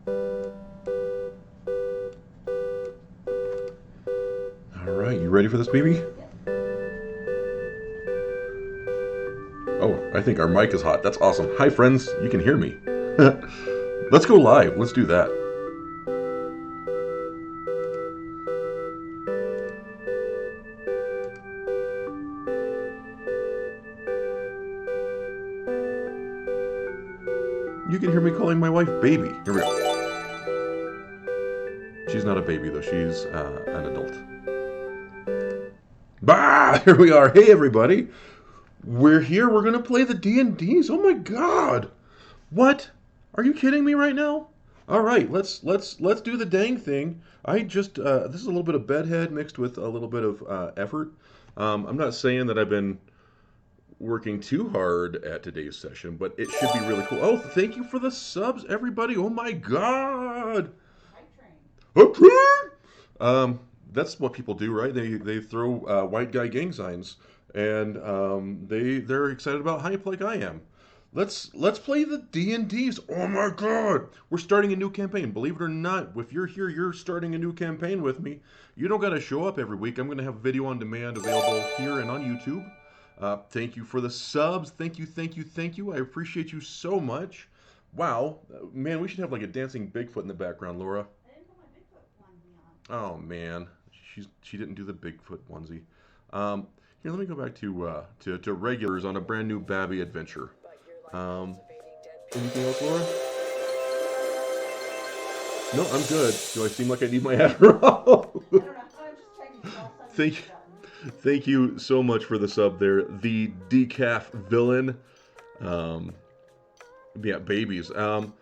All right, you ready for this, baby? Oh, I think our mic is hot. That's awesome. Hi, friends. You can hear me. Let's go live. Let's do that. You can hear me calling my wife baby. Here we go. She's not a baby, though. She's an adult. Bah! Here we are. Hey, everybody. We're here. We're going to play the D&Ds. Oh, my God. What? Are you kidding me right now? All right, let's do the dang thing. I just this is a little bit of bedhead mixed with a little bit of effort. I'm not saying that I've been working too hard at today's session, but it should be really cool. Oh, thank you for the subs, everybody. Oh my God. Okay. That's what people do, right? They throw white guy gang signs, and they're excited about hype like I am. Let's play the D&Ds. Oh my God, we're starting a new campaign. Believe it or not, if you're here, you're starting a new campaign with me. You don't got to show up every week. I'm going to have video on demand available here and on YouTube. Thank you for the subs. Thank you, thank you, thank you. I appreciate you so much. Wow, man, we should have like a dancing Bigfoot in the background, Laura. Oh man, she didn't do the Bigfoot onesie. Um, Here, let me go back to regulars on a brand new Babby adventure. Um, Anything else, Laura? No, I'm good. Do I seem like I need my Adderall? thank, Thank you so much for the sub there. The decaf villain. Um, yeah, babies. Time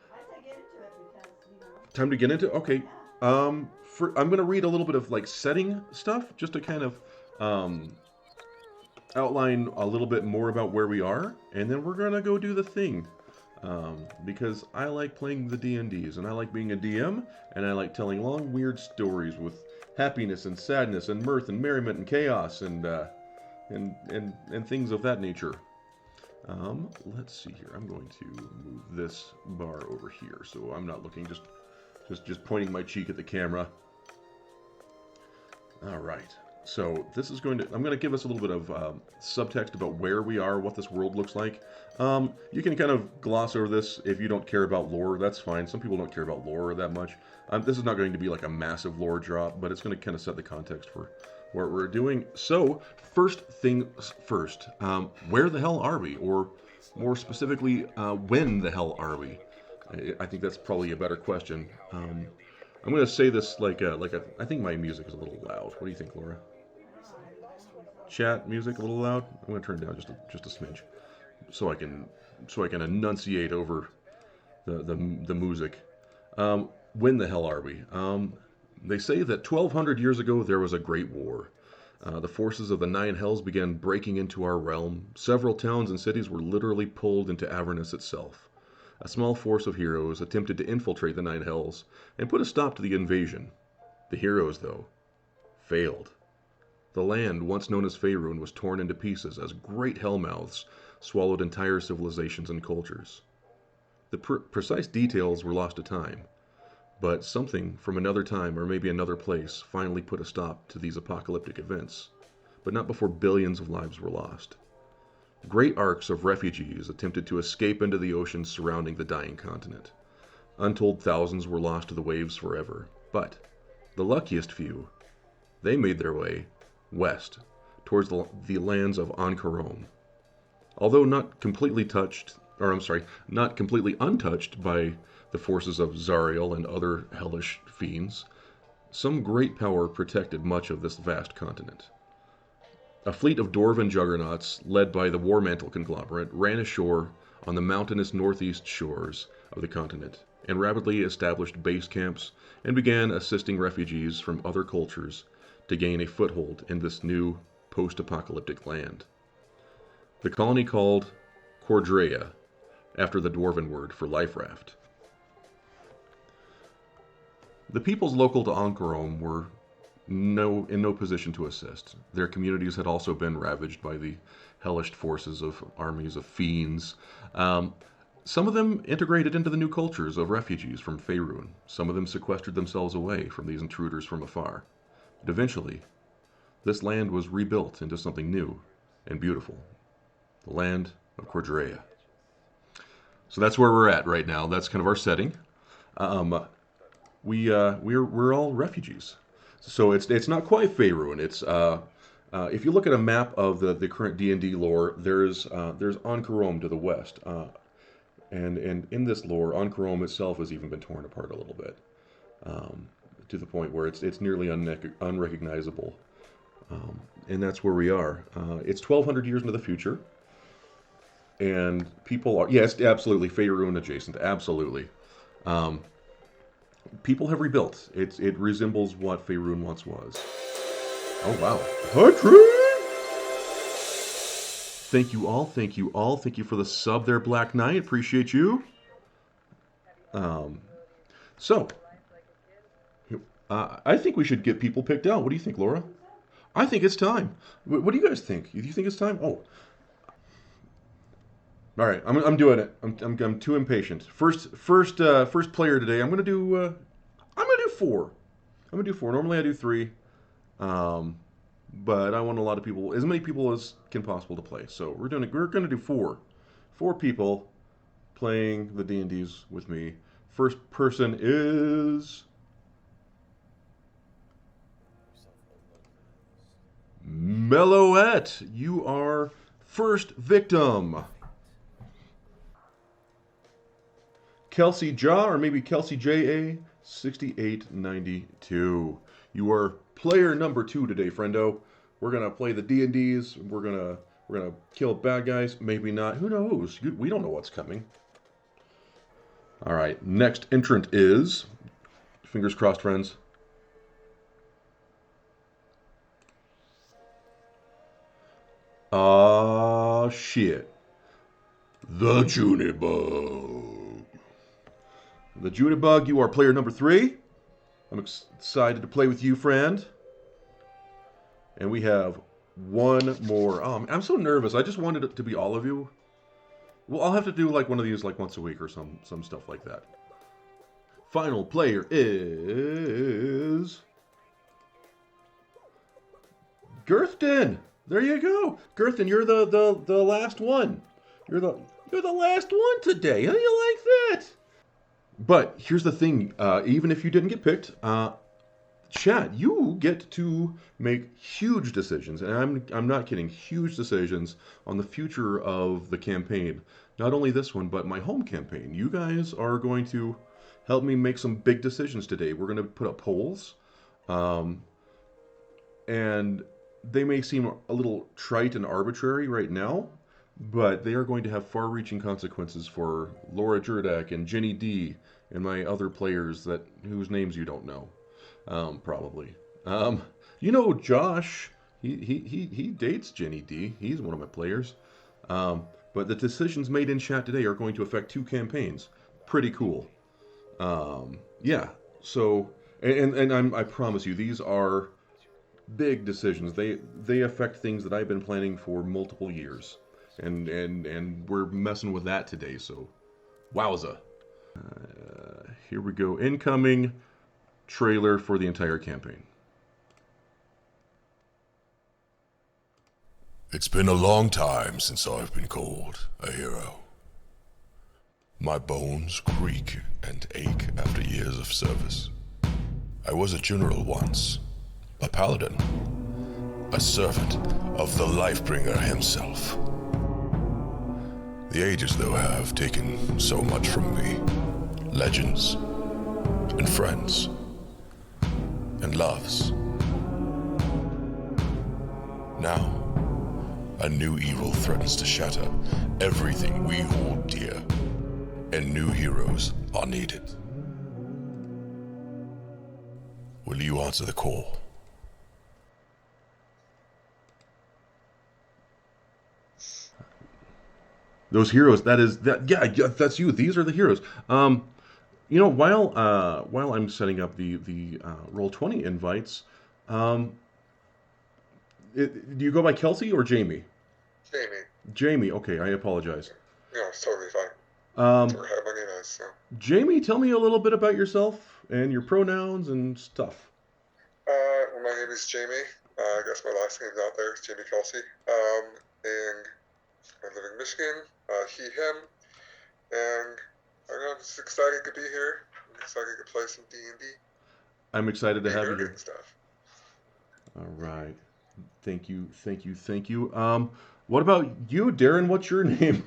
to get into. Okay. I'm gonna read a little bit of like setting stuff just to kind of um, outline a little bit more about where we are, and then we're gonna go do the thing. Because I like playing the D&Ds, and I like being a DM, and I like telling long, weird stories with happiness and sadness and mirth and merriment and chaos and things of that nature. Let's see here. I'm going to move this bar over here, so I'm not looking just pointing my cheek at the camera. All right. So this is I'm going to give us a little bit of subtext about where we are, what this world looks like. You can kind of gloss over this if you don't care about lore. That's fine. Some people don't care about lore that much. This is not going to be like a massive lore drop, but it's going to kind of set the context for what we're doing. So first things first, where the hell are we? Or more specifically, when the hell are we? I think that's probably a better question. I'm going to say this I think my music is a little loud. What do you think, Laura? Chat music a little loud. I'm going to turn it down just a smidge, so I can enunciate over the music. When the hell are we? They say that 1,200 years ago there was a great war. The forces of the Nine Hells began breaking into our realm. Several towns and cities were literally pulled into Avernus itself. A small force of heroes attempted to infiltrate the Nine Hells and put a stop to the invasion. The heroes, though, failed. The land, once known as Faerun, was torn into pieces as great hellmouths swallowed entire civilizations and cultures. The precise details were lost to time, but something from another time or maybe another place finally put a stop to these apocalyptic events, but not before billions of lives were lost. Great arcs of refugees attempted to escape into the oceans surrounding the dying continent. Untold thousands were lost to the waves forever, but the luckiest few, they made their way west towards the lands of Ankarom. Although not completely untouched by the forces of Zariel and other hellish fiends, some great power protected much of this vast continent. A fleet of dwarven juggernauts, led by the Warmantle conglomerate, ran ashore on the mountainous northeast shores of the continent, and rapidly established base camps and began assisting refugees from other cultures to gain a foothold in this new post-apocalyptic land. The colony called Cordreia, after the dwarven word for life raft. The peoples local to Ankarom were in no position to assist. Their communities had also been ravaged by the hellish forces of armies of fiends. Some of them integrated into the new cultures of refugees from Faerun. Some of them sequestered themselves away from these intruders from afar. But eventually, this land was rebuilt into something new and beautiful. The land of Cordreia. So that's where we're at right now. That's kind of our setting. Um, we're all refugees. So it's not quite Faerun. It's if you look at a map of the current D&D lore, there's Ankarom to the west, and in this lore, Ankarom itself has even been torn apart a little bit, to the point where it's nearly unrecognizable, and that's where we are. It's 1,200 years into the future, and people are yes, absolutely Faerun adjacent, absolutely. Um, People have rebuilt. It resembles what Faerun once was. Oh wow, Patrick! Thank you all. Thank you all. Thank you for the sub there, Black Knight. Appreciate you. Um, so, I think we should get people picked out. What do you think, Laura? I think it's time. What do you guys think? Do you think it's time? Oh, all right. I'm doing it. I'm too impatient. First player today. I'm gonna do four. I'm gonna do four. Normally I do three. Um, but I want a lot of people, as many people as can possible to play. So we're gonna do four people playing the D&Ds with me. First person is Meloette. You are first victim. Kelsey Ja, or maybe Kelsey JA 6892. You are player number 2 today, friendo. We're gonna play the D&Ds. We're gonna kill bad guys. Maybe not. Who knows? We don't know what's coming. All right. Next entrant is, fingers crossed, friends. Shit. The Junibug. The Junibug, you are player number 3. I'm excited to play with you, friend. And we have one more. Oh, I'm so nervous. I just wanted it to be all of you. Well, I'll have to do like one of these like once a week or some stuff like that. Final player is Girthton. There you go, Girthton. You're the last one. You're the last one today. How do you like that? But here's the thing. Even if you didn't get picked, chat, you get to make huge decisions, and I'm not kidding. Huge decisions on the future of the campaign. Not only this one, but my home campaign. You guys are going to help me make some big decisions today. We're going to put up polls, and they may seem a little trite and arbitrary right now, but they are going to have far-reaching consequences for Laura Jurdak and Jenny D and my other players whose names you don't know, probably. You know Josh. He dates Jenny D. He's one of my players. But the decisions made in chat today are going to affect 2 campaigns. Pretty cool. Yeah. So, I promise you, these are big decisions. They affect things that I've been planning for multiple years, and we're messing with that today. So, wowza! Here we go. Incoming trailer for the entire campaign. It's been a long time since I've been called a hero. My bones creak and ache after years of service. I was a general once, a paladin, a servant of the Lifebringer himself. The ages, though, have taken so much from me. Legends, and friends, and loves. Now, a new evil threatens to shatter everything we hold dear, and new heroes are needed. Will you answer the call? Those heroes. Yeah, that's you. These are the heroes. While I'm setting up the Roll20 invites, do you go by Kelsey or Jamie? Jamie. Jamie. Okay, I apologize. No, it's totally fine. Um, or have any nice. So, Jamie, tell me a little bit about yourself and your pronouns and stuff. well, my name is Jamie. I guess my last name's out there. It's Jamie Kelsey. And I live in Michigan. He, him, and I don't know. I'm just excited to be here. I'm excited to play some D&D I'm excited to and have you nerdy here. and stuff. All right. Thank you, thank you, thank you. What about you, Darren? What's your name?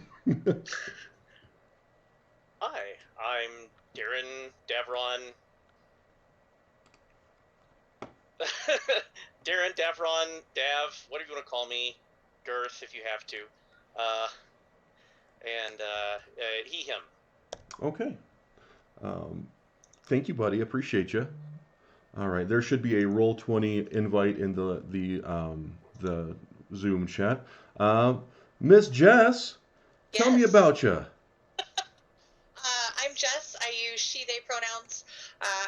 Hi, I'm Darren Davron. Darren Davron, Dav, whatever you want to call me, Girth if you have to. Uh, he, him. Okay. Um, Thank you, buddy. Appreciate you. All right. There should be a roll 20 invite in the Zoom chat. Miss Jess, tell me Yes. about you. I'm Jess. I use she/they pronouns.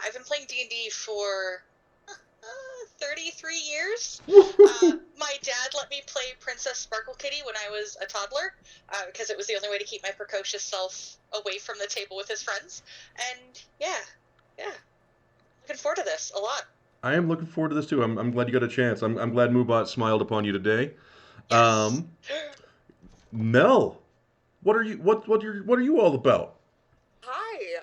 I've been playing D&D for 33 years. My dad let me play Princess Sparkle Kitty when I was a toddler because it was the only way to keep my precocious self away from the table with his friends. And yeah, looking forward to this a lot. I am looking forward to this too. I'm glad you got a chance. I'm glad Moobot smiled upon you today. Yes. Um, Mel, what are you all about? Hi,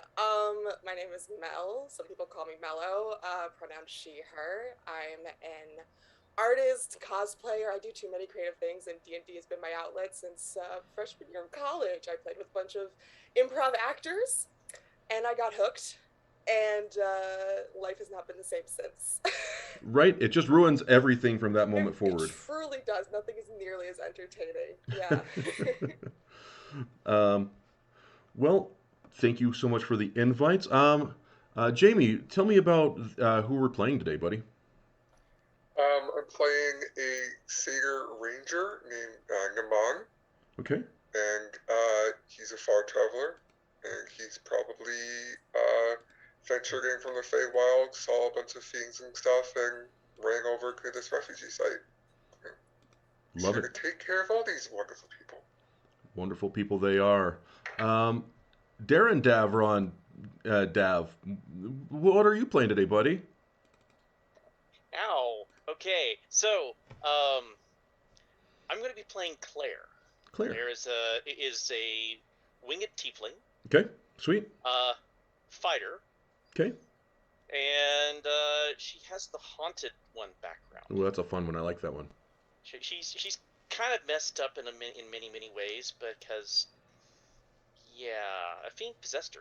my name is Mel. Some people call me Mello, pronouns she, her. I'm an artist, cosplayer. I do too many creative things, and D&D has been my outlet since freshman year of college. I played with a bunch of improv actors, and I got hooked, and life has not been the same since. Right? It just ruins everything from that moment It forward. truly does. Nothing is nearly as entertaining. Yeah. um, well, thank you so much for the invites. Jamie, tell me about who we're playing today, buddy. I'm playing a Satyr Ranger named Naman, Okay. and he's a far traveler, and he's probably ventured in from the Feywild, saw a bunch of fiends and stuff, and ran over to this refugee site. He's Love here it. to take care of all these wonderful people. Wonderful people they are. Um, Darren Davron, Dav, what are you playing today, buddy? Ow. Okay, so, I'm going to be playing Claire. Claire. Claire is a winged tiefling, Okay. Sweet. fighter, Okay. and she has the haunted one background. Well, that's a fun one. I like that one. She's kind of messed up in many ways because a fiend possessed her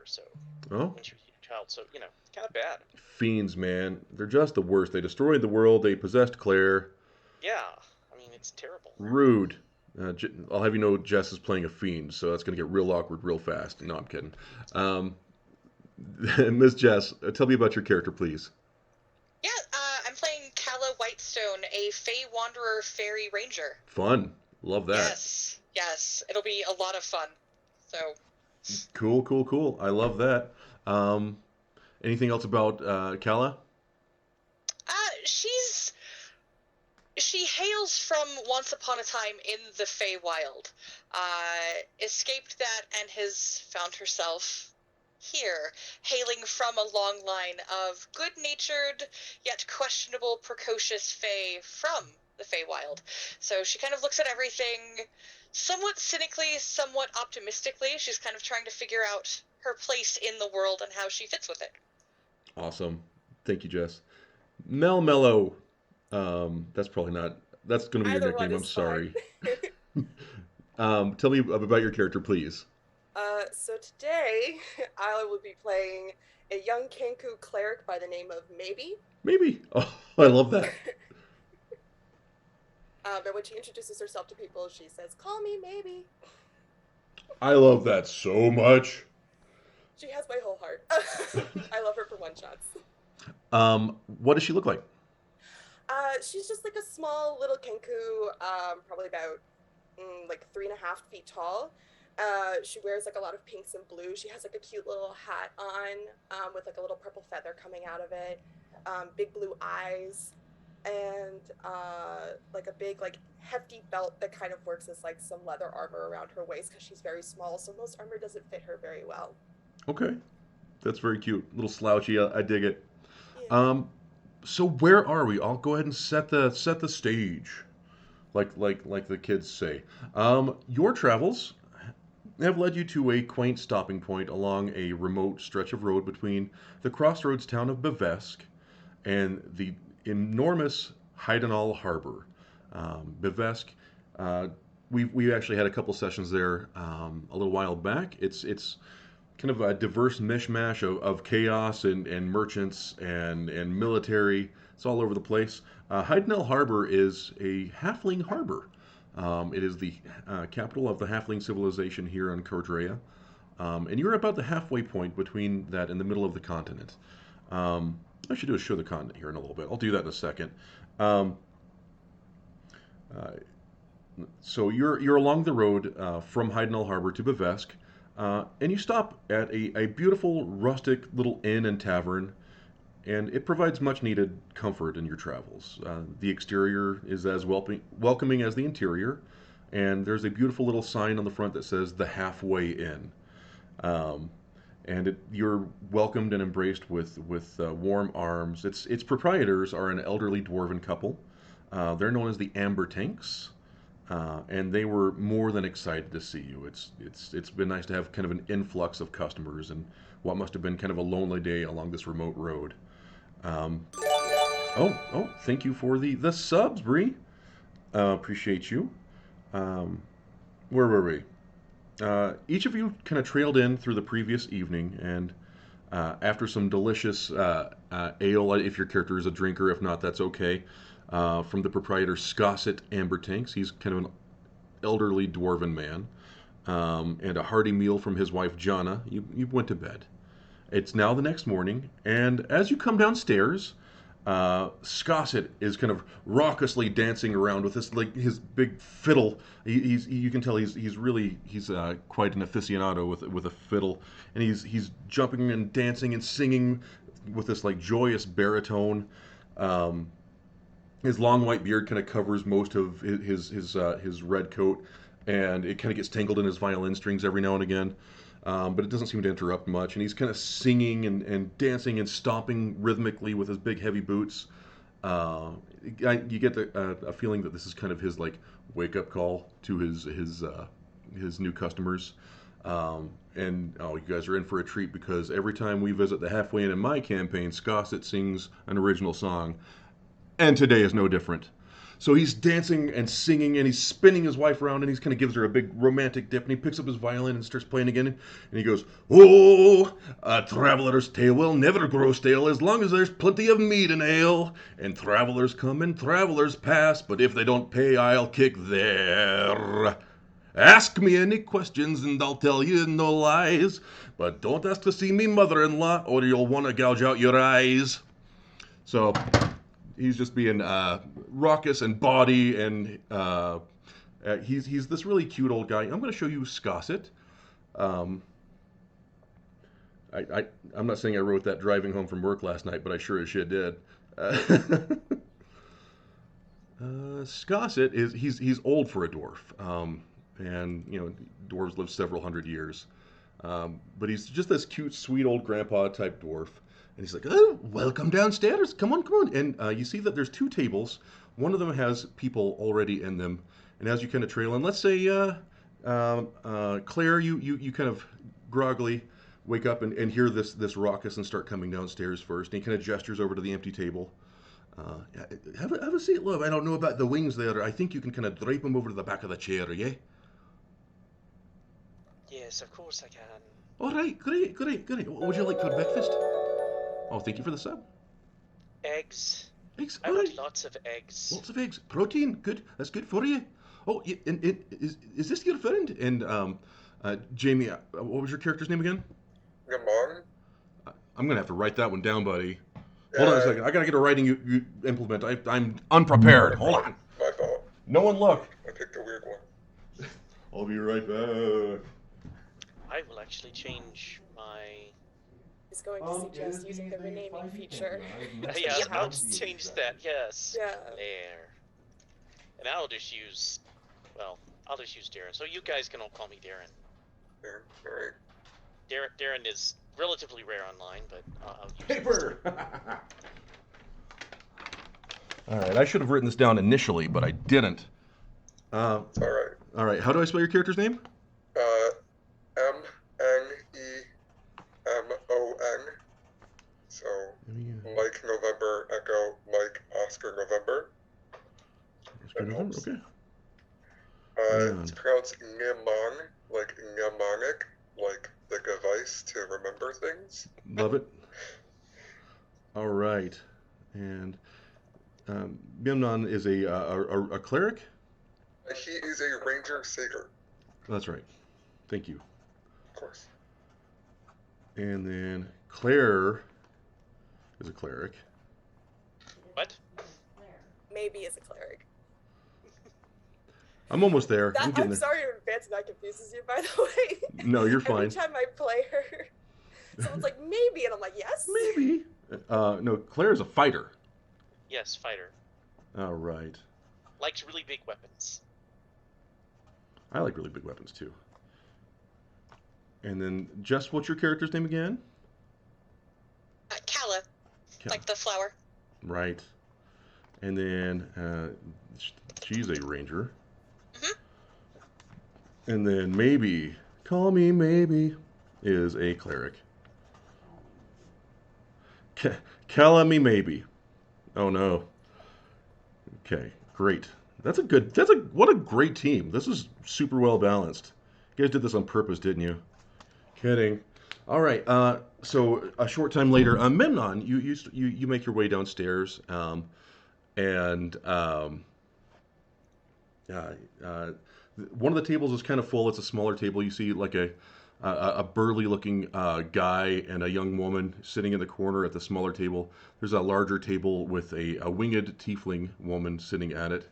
Oh, when she was a child, so kind of bad. fiends, man. They're just the worst. They destroyed the world. They possessed Claire. Yeah, I mean it's terrible. Rude. I'll have you know Jess is playing a fiend, so that's going to get real awkward real fast. No, I'm kidding. Um, Miss Jess, tell me about your character, please. Yeah, I'm playing Calla Whitestone, a Fey Wanderer Fairy Ranger. Fun. Love that. Yes. It'll be a lot of fun. So. Cool, cool, cool. I love that. Um, Anything else about Kala? She hails from once upon a time in the Feywild, escaped that and has found herself here, hailing from a long line of good-natured yet questionable precocious Fey from the Feywild. So she kind of looks at everything somewhat cynically, somewhat optimistically. She's kind of trying to figure out her place in the world and how she fits with it. Awesome. Thank you, Jess. Mel Mellow. That's probably not. That's going to be your Either one nickname. I'm is fine. sorry. Tell me about your character, please. So today I will be playing a young Kenku cleric by the name of Maybe. Maybe. Oh, I love that. And when she introduces herself to people, she says, "Call me Maybe." I love that so much. She has my whole heart. I love her for one shots. What does she look like? She's just like a small little Kenku, probably about like 3.5 feet tall. She wears like a lot of pinks and blues. She has like a cute little hat on, with like a little purple feather coming out of it. Big blue eyes. and like a big, like hefty belt that kind of works as like some leather armor around her waist because she's very small, so most armor doesn't fit her very well. Okay, that's very cute. A little slouchy. I dig it. Yeah. Um, so where are we? I'll go ahead and set the stage, like the kids say. Your travels have led you to a quaint stopping point along a remote stretch of road between the crossroads town of Bevesk and the enormous Heidenall Harbor. Bevesk, uh, we actually had a couple sessions there a little while back. It's kind of a diverse mishmash of chaos and merchants and military. It's all over the place. Heidenell Harbor is a halfling harbor. It is the capital of the halfling civilization here on Cordreia. And you're about the halfway point between that and the middle of the continent. I should do a show the continent here in a little bit. I'll do that in a second. Um, uh, so you're along the road from Heidenall Harbor to Bevesk, and you stop at a beautiful rustic little inn and tavern, and it provides much needed comfort in your travels. The exterior is as welcoming as the interior, and there's a beautiful little sign on the front that says the Halfway Inn. Um, you're welcomed and embraced with warm arms. Its proprietors are an elderly dwarven couple. They're known as the Amber Tanks, and they were more than excited to see you. It's been nice to have kind of an influx of customers and what must have been kind of a lonely day along this remote road. Um, thank you for the subs, Bree. Appreciate you. Um, where were we? Each of you kind of trailed in through the previous evening, and after some delicious ale, if your character is a drinker, if not, that's okay. From the proprietor Scosset Amber Tanks, he's kind of an elderly dwarven man, and a hearty meal from his wife Jana. You went to bed. It's now the next morning, and as you come downstairs, Scosset is kind of raucously dancing around with this like his big fiddle. You can tell he's quite an aficionado with a fiddle, and he's jumping and dancing and singing with this like joyous baritone. Um, his long white beard kind of covers most of his red coat, and it kind of gets tangled in his violin strings every now and again. But it doesn't seem to interrupt much. And he's kind of singing and dancing and stomping rhythmically with his big heavy boots. You get a feeling that this is kind of his like wake up call to his new customers. You guys are in for a treat because every time we visit the halfway in my campaign, Scosset sings an original song, and today is no different. So he's dancing and singing, and he's spinning his wife around, and he kind of gives her a big romantic dip, and he picks up his violin and starts playing again, and he goes, "Oh, a traveler's tale will never grow stale as long as there's plenty of mead and ale. And travelers come and travelers pass, but if they don't pay, I'll kick their. Ask me any questions, and I'll tell you no lies. But don't ask to see me mother-in-law, or you'll want to gouge out your eyes." So he's just being raucous and bawdy, and he's this really cute old guy. I'm going to show you Scosset. Um, I'm not saying I wrote that driving home from work last night, but I sure as shit did. Scosset he's old for a dwarf, and dwarves live several hundred years. But he's just this cute, sweet old grandpa type dwarf. And he's like, "Oh, welcome downstairs. Come on, come on." And you see that there's two tables. One of them has people already in them. And as you kind of trail in, let's say, Claire, you kind of groggily wake up and hear this raucous and start coming downstairs first. And he kind of gestures over to the empty table. Have a seat, love. I don't know about the wings there. I think you can kind of drape them over to the back of the chair, yeah? Yes, of course I can. All right, great. What would you like for breakfast? Oh, thank you for the sub. Eggs. Eggs, I all want right. lots of eggs. Lots of eggs. Protein, good. That's good for you. Oh, is this your friend? And Jamie, what was your character's name again? Gamon? I'm gonna have to write that one down, buddy. Yeah, Hold on a second. I gotta get a writing implement. I'm unprepared. Hold on. my fault. No one look. I picked a weird one. I'll be right back. I will actually change my is going to suggest using the renaming feature. Yeah, Yep. I'll just change that. Yes. Yeah. Claire. And I'll just use, well, I'll just use Darren. So you guys can all call me Darren. Yeah, all right. Darren is relatively rare online, but I'll use Paper! Alright, I should have written this down initially, but I didn't. It's all right. Alright, how do I spell your character's name? MNEMON. So Mike November Echo Mike Oscar November. That helps. Okay. It's pronounced mnemon, like mnemonic, like the device to remember things. Love it. All right, and Memnon is a cleric. He is a ranger satyr. That's right. Thank you. Of course. And then Claire is a cleric. What? Maybe as a cleric. I'm almost there. I'm getting I'm there. sorry in advance if that confuses you, by the way. No, you're fine. Every time I play her, someone's like, maybe, and I'm like, yes. Maybe. No, Claire is a fighter. Yes, fighter. All right. Likes really big weapons. I like really big weapons too. And then, Jess, what's your character's name again? Kala, like the flower. Right. And then she's a ranger. Mm-hmm. And then maybe, call me maybe, is a cleric. Call me maybe. Oh no. Okay, great. What a great team. This is super well balanced. You guys did this on purpose, didn't you? Kidding. All right. So a short time later, Memnon, you make your way downstairs, and one of the tables is kind of full. It's a smaller table. You see like a burly-looking guy and a young woman sitting in the corner at the smaller table. There's a larger table with a winged tiefling woman sitting at it.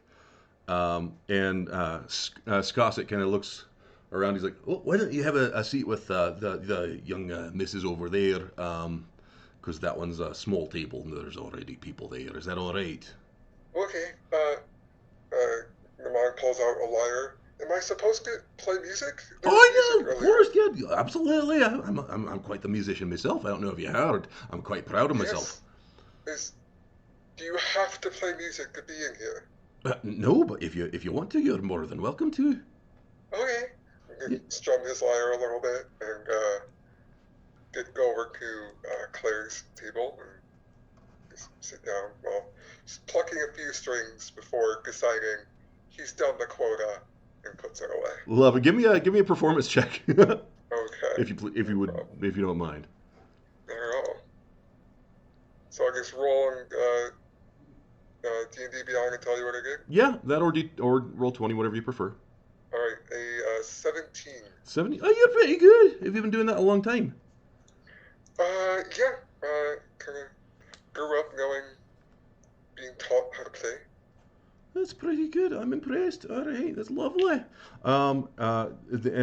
And Skossett kind of looks around. He's like, "Oh, why don't you have a seat with the young missus over there? Because that one's a small table and there's already people there. Is that all right?" Okay. Namon pulls out a lyre. Am I supposed to play music? Oh, yeah, of course, yeah, absolutely. I'm quite the musician myself. I don't know if you heard. I'm quite proud of myself. Yes. Do you have to play music to be in here? No, but if you want to, you're more than welcome to. Okay. Strum his lyre a little bit and go over to Claire's table and just sit down while just plucking a few strings before deciding he's done the quota and puts it away. Love it. Give me a performance check. Okay. If you don't mind. Not at all. So I guess roll and D&D Beyond and tell you what I get? Yeah, that or roll 20, whatever you prefer. All right, a 17. 70? Oh, you're pretty good. Have you been doing that a long time? Yeah. Kind of grew up being taught how to play. That's pretty good. I'm impressed. All right, that's lovely. And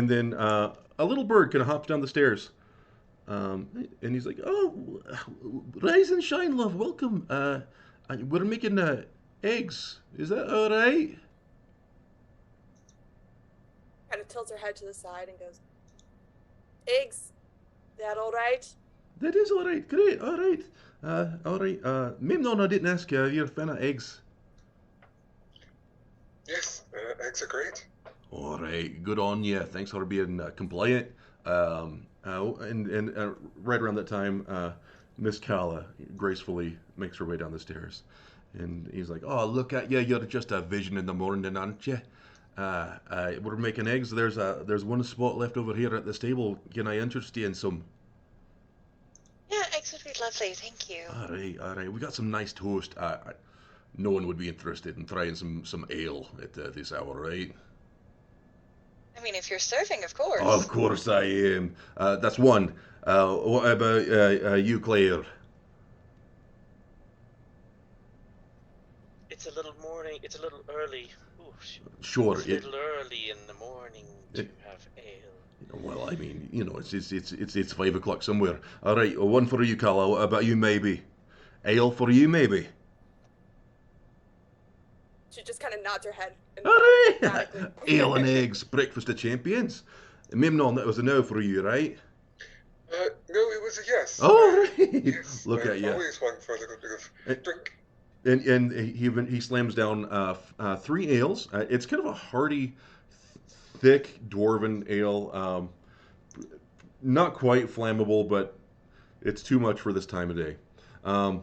then a little bird kind of hops down the stairs. And he's like, "Oh, rise and shine, love. Welcome. We're making eggs. Is that all right?" Kind of tilts her head to the side and goes, "Eggs, that all right?" That is all right. Great. All right. All right. Memnon, I didn't ask you. You're a fan of eggs? Yes, eggs are great. All right. Good on you. Thanks for being compliant. And right around that time, Miss Kala gracefully makes her way down the stairs. And he's like, "Oh, look at you. You're just a vision in the morning, aren't you? We're making eggs. There's one spot left over here at the stable. Can I interest you in some?" Yeah, eggs would be lovely, thank you. All right. We got some nice toast. No one would be interested in trying some ale at this hour, right? I mean, if you're serving, of course. Of course I am. That's one. What about you, Claire? It's a little early. Ooh, Sure. It's a little early in the morning to have ale. Well, I mean, you know, it's 5 o'clock somewhere. All right, one for you, Carla. What about you, maybe? Ale for you, maybe. She just kind of nods her head All right. emphatically. Ale and eggs, breakfast of champions. Memnon, that was a no for you, right? No, it was a yes. All right. Yes, Look I'm at you. always one for a little bit of drink. And he slams down 3 ales. It's kind of a hearty, thick dwarven ale. Not quite flammable, but it's too much for this time of day. Um,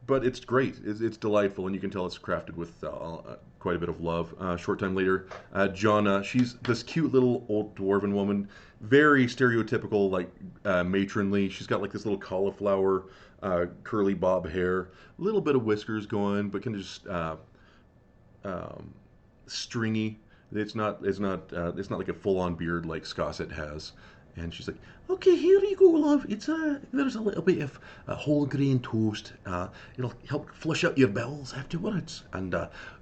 but it's great. It's delightful, and you can tell it's crafted with quite a bit of love. Short time later, Jonna, she's this cute little old dwarven woman, very stereotypical, like matronly. She's got like this little cauliflower, curly bob hair, a little bit of whiskers going, but kind of just stringy. It's not like a full on beard like Scosset has. And she's like, "Okay, here you go, love. There's a little bit of whole grain toast. It'll help flush out your bowels afterwards. And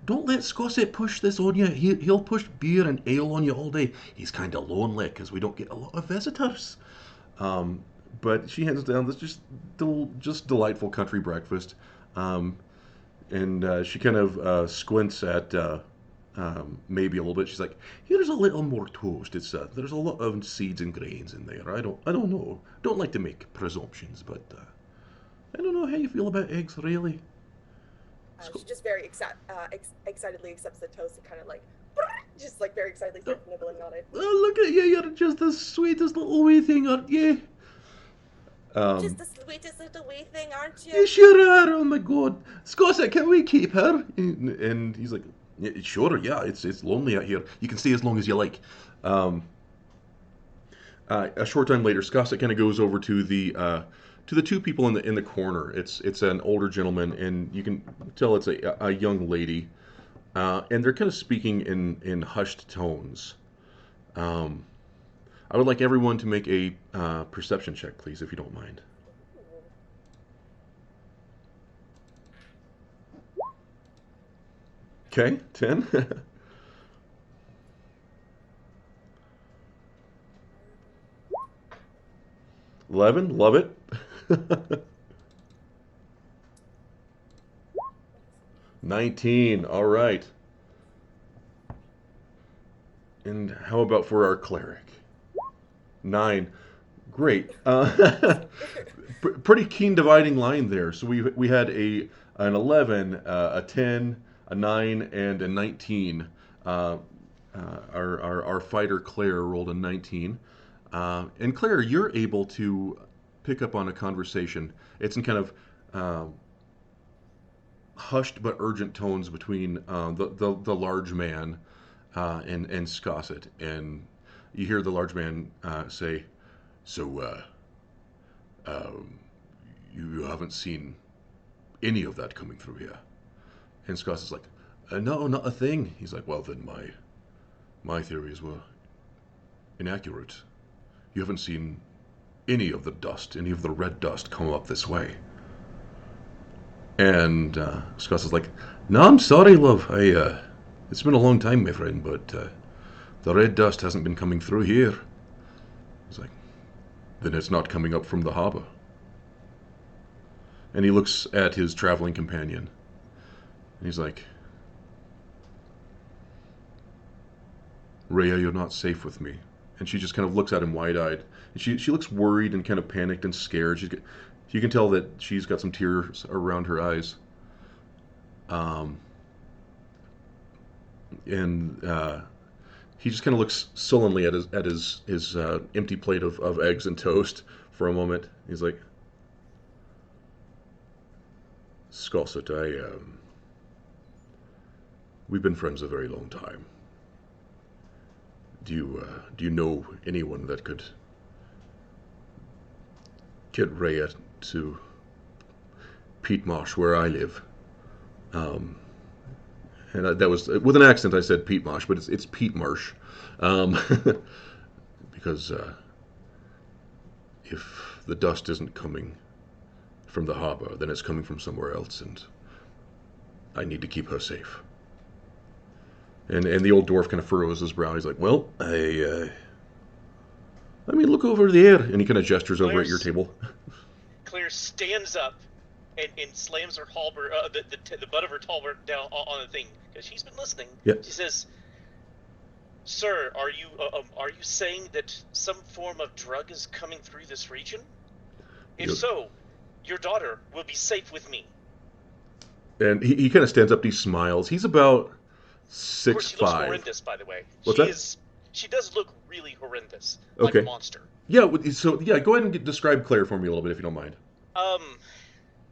don't let Scosset push this on you. He'll push beer and ale on you all day. He's kind of lonely because we don't get a lot of visitors." But she hands down this just delightful country breakfast. And she kind of squints at maybe a little bit. She's like, "Here's a little more toast. There's a lot of seeds and grains in there. I don't know. Don't like to make presumptions, but I don't know how you feel about eggs, really." She just very excitedly accepts the toast and kind of like, just like very excitedly starts nibbling on it. Oh, look at you! You're just the sweetest little wee thing, aren't you? Just the sweetest little wee thing, aren't you? You sure are. Oh my God, Scosset, can we keep her? And he's like, "Yeah, sure, yeah. It's lonely out here. You can stay as long as you like." A short time later, Scosset kind of goes over to the 2 people in the corner. It's an older gentleman, and you can tell it's a young lady, and they're kind of speaking in hushed tones. I would like everyone to make a perception check, please, if you don't mind. Okay, 10. 11, love it. 19, all right. And how about for our cleric? 9. Great. Pretty keen dividing line there. So we had an 11, a 10, a 9, and a 19. Our fighter Claire rolled a 19. And Claire, you're able to pick up on a conversation. It's in kind of hushed but urgent tones between the large man and Scosset, and you hear the large man say, "So, you haven't seen any of that coming through here?" And Scossett's like, "No, not a thing." He's like, "Well, then my theories were inaccurate. You haven't seen any of the dust, any of the red dust come up this way." And Scossett's like, "No, I'm sorry, love. It's been a long time, my friend, but the red dust hasn't been coming through here." He's like, "Then it's not coming up from the harbor." And he looks at his traveling companion, and he's like, "Rhea, you're not safe with me." And she just kind of looks at him wide-eyed. And she looks worried and kind of panicked and scared. You can tell that she's got some tears around her eyes. And he just kind of looks sullenly at his empty plate of eggs and toast for a moment. He's like, "Scosset, we've been friends a very long time. Do you know anyone that could get Rhea to Peat Marsh, where I live?" And that was with an accent. I said Peat Marsh, but it's Peat Marsh, because if the dust isn't coming from the harbor, then it's coming from somewhere else, and I need to keep her safe. And the old dwarf kind of furrows his brow. He's like, "Well, I mean, look over there. And he kind of gestures over at your Claire's- table. Claire stands up and slams her halberd, the butt of her halberd down on the thing because she's been listening. Yeah. She says, "Sir, are you saying that some form of drug is coming through this region? If Yep. so, your daughter will be safe with me." And he kind of stands up. He smiles. He's about Of course, she looks 6'5". horrendous, by the way. What's she that? is. She does look really horrendous, Okay. like a monster. Yeah. So yeah, go ahead and describe Claire for me a little bit, if you don't mind.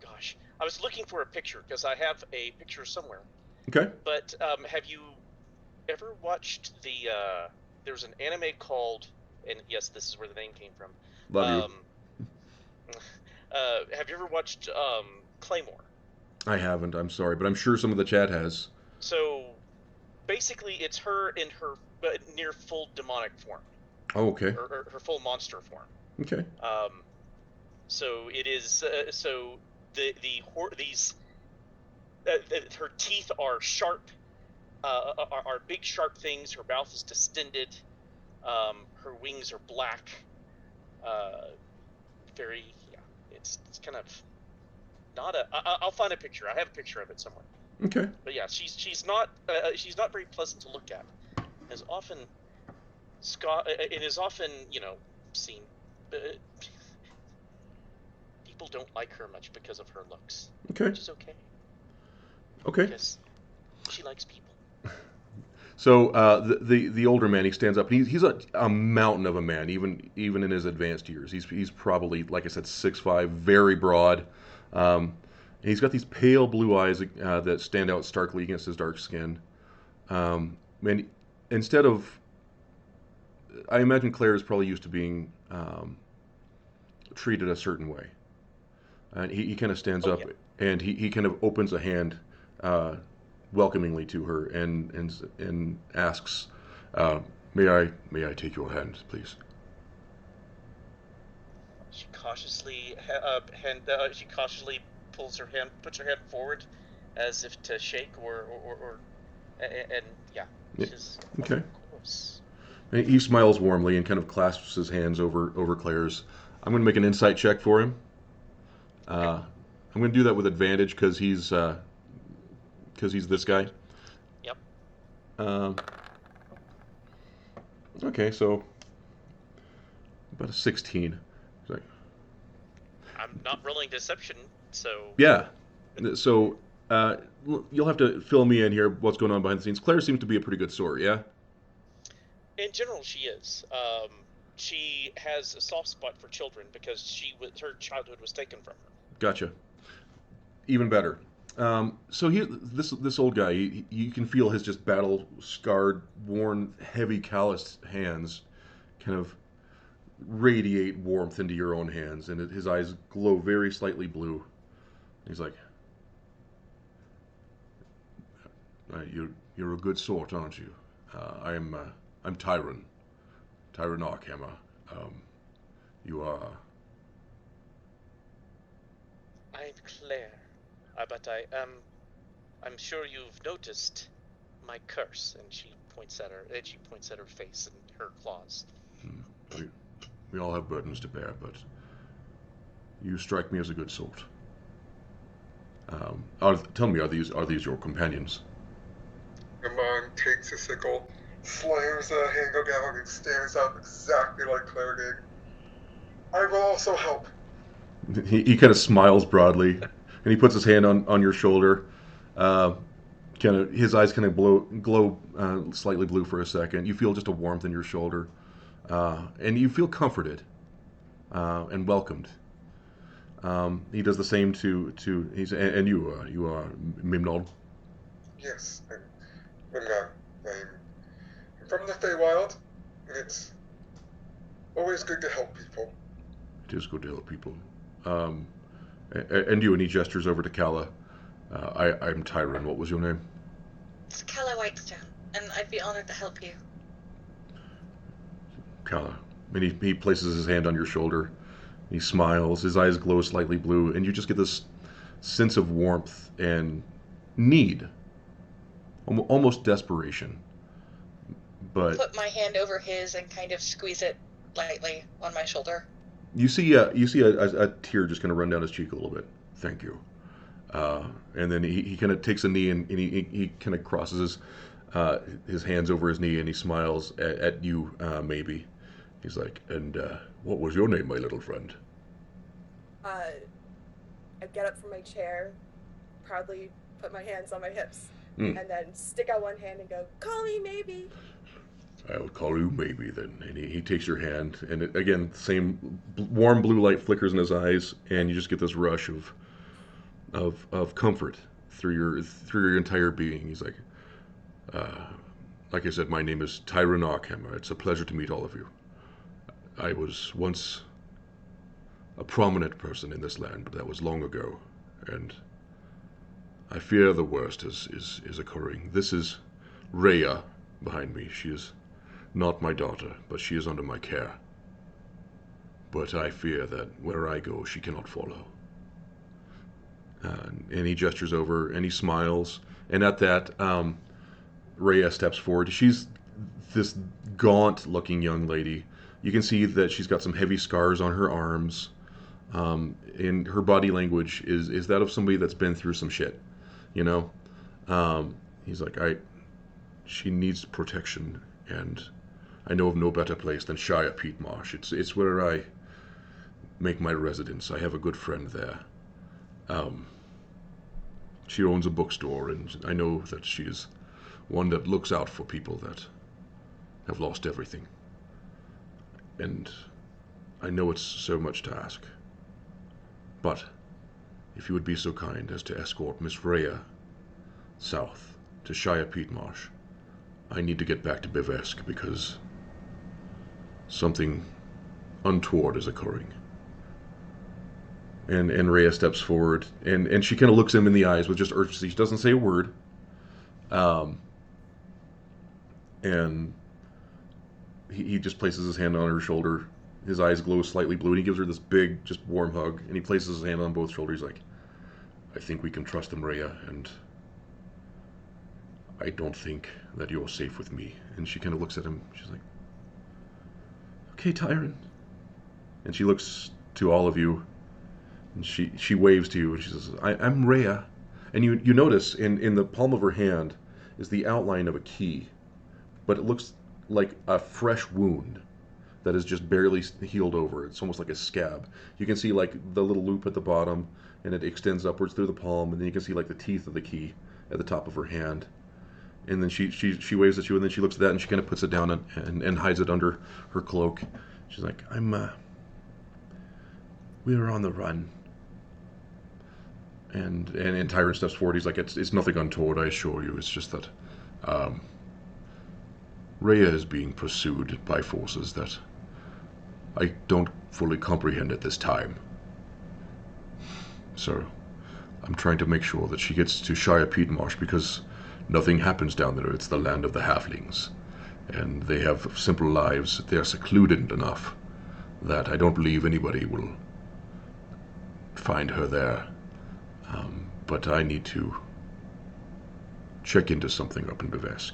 Gosh, I was looking for a picture because I have a picture somewhere. Okay. But have you ever watched the? There's an anime called, and yes, this is where the name came from. Love you. Have you ever watched Claymore? I haven't. I'm sorry, but I'm sure some of the chat has. So basically, it's her in her near full demonic form, Oh, okay. or her full monster form. Okay. So it is. So these her teeth are sharp, are big sharp things. Her mouth is distended. Her wings are black. Very, yeah. It's kind of not a. I'll find a picture. I have a picture of it somewhere. Okay. But yeah, she's not very pleasant to look at. As often, it is often seen. People don't like her much because of her looks, Okay. which is okay Okay. because she likes people. So the older man, he stands up. He's a mountain of a man, even in his advanced years. He's probably, like I said, 6'5", very broad. He's got these pale blue eyes that stand out starkly against his dark skin. And instead of, I imagine Claire is probably used to being treated a certain way. And he kind of stands up, yeah. and he kind of opens a hand welcomingly to her and asks, may I take your hand, please? She cautiously puts her hand forward, as if to shake and yeah. She's, Okay. Of course. And he smiles warmly and kind of clasps his hands over Claire's. I'm going to make an insight check for him. I'm going to do that with advantage because he's this guy. Yep. Okay, so about a 16. Like, I'm not rolling deception, so yeah. So you'll have to fill me in here. What's going on behind the scenes? Claire seems to be a pretty good sword. Yeah. in general she is. She has a soft spot for children because her childhood was taken from her. Gotcha. Even better. So this old guy, you can feel his just battle-scarred, worn, heavy, calloused hands kind of radiate warmth into your own hands, and his eyes glow very slightly blue. He's like, you're a good sort, aren't you? I'm Tyron Arkhammer. You are... I'm Claire, but I'm sure you've noticed my curse. And she points at her face and her claws. We all have burdens to bear, but you strike me as a good sort. Tell me, are these your companions? The man takes a sickle, slams the handle down, and stands up exactly like Claire did. I will also help. He kind of smiles broadly, and he puts his hand on your shoulder. His eyes kind of glow slightly blue for a second. You feel just a warmth in your shoulder, and you feel comforted and welcomed. He does the same to and you are Mimnod. Yes, I'm from the Feywild, and it's always good to help people. It is good to help people. And you, and he gestures over to Kala. I'm Tyron. What was your name? It's Calla Whitestone, and I'd be honored to help you. Kala. And he places his hand on your shoulder. He smiles. His eyes glow slightly blue, and you just get this sense of warmth and need, almost desperation. But Put my hand over his and kind of squeeze it lightly on my shoulder. You see a tear just kind of run down his cheek a little bit. Thank you. And then he kind of takes a knee and he kind of crosses his hands over his knee and he smiles at you, maybe. He's like, and what was your name, my little friend? I get up from my chair, proudly put my hands on my hips, Mm. and then stick out one hand and go, "Call me maybe." I'll call you maybe then. And he takes your hand, and again, same warm blue light flickers in his eyes, and you just get this rush of comfort through your entire being. He's like I said, my name is Tyron Arkhammer. It's a pleasure to meet all of you. I was once a prominent person in this land, but that was long ago, and I fear the worst is occurring. This is Rhea behind me. She is not my daughter, but she is under my care. But I fear that where I go, she cannot follow. And he gestures over, and he smiles, and at that, Rhea steps forward. She's this gaunt-looking young lady. You can see that she's got some heavy scars on her arms, and her body language is that of somebody that's been through some shit, you know? He's like, she needs protection, and I know of no better place than Shire Peat Marsh. It's where I make my residence. I have a good friend there. She owns a bookstore, and I know that she is one that looks out for people that have lost everything. And I know it's so much to ask. But if you would be so kind as to escort Miss Rhea south to Shire Peat Marsh, I need to get back to Bivesk because something untoward is occurring. And Rhea steps forward, and she kind of looks him in the eyes with just urgency. She doesn't say a word. And he just places his hand on her shoulder. His eyes glow slightly blue, and he gives her this big, just warm hug. And he places his hand on both shoulders. He's like, I think we can trust him, Rhea, and I don't think that you're safe with me. And she kind of looks at him. She's like, okay, Tyron. And she looks to all of you, and she waves to you, and she says, I'm Rhea. And you notice in the palm of her hand is the outline of a key, but it looks like a fresh wound that is just barely healed over. It's almost like a scab. You can see like the little loop at the bottom, and it extends upwards through the palm, and then you can see like the teeth of the key at the top of her hand. And then she waves at you, and then she looks at that, and she kind of puts it down and hides it under her cloak. She's like, we were on the run. And Tyron steps forward. He's like, it's nothing untoward, I assure you. It's just that Rhea is being pursued by forces that I don't fully comprehend at this time. So I'm trying to make sure that she gets to Shire Peat Marsh because nothing happens down there. It's the land of the halflings. And they have simple lives. They are secluded enough that I don't believe anybody will find her there. But I need to check into something up in Bivesk.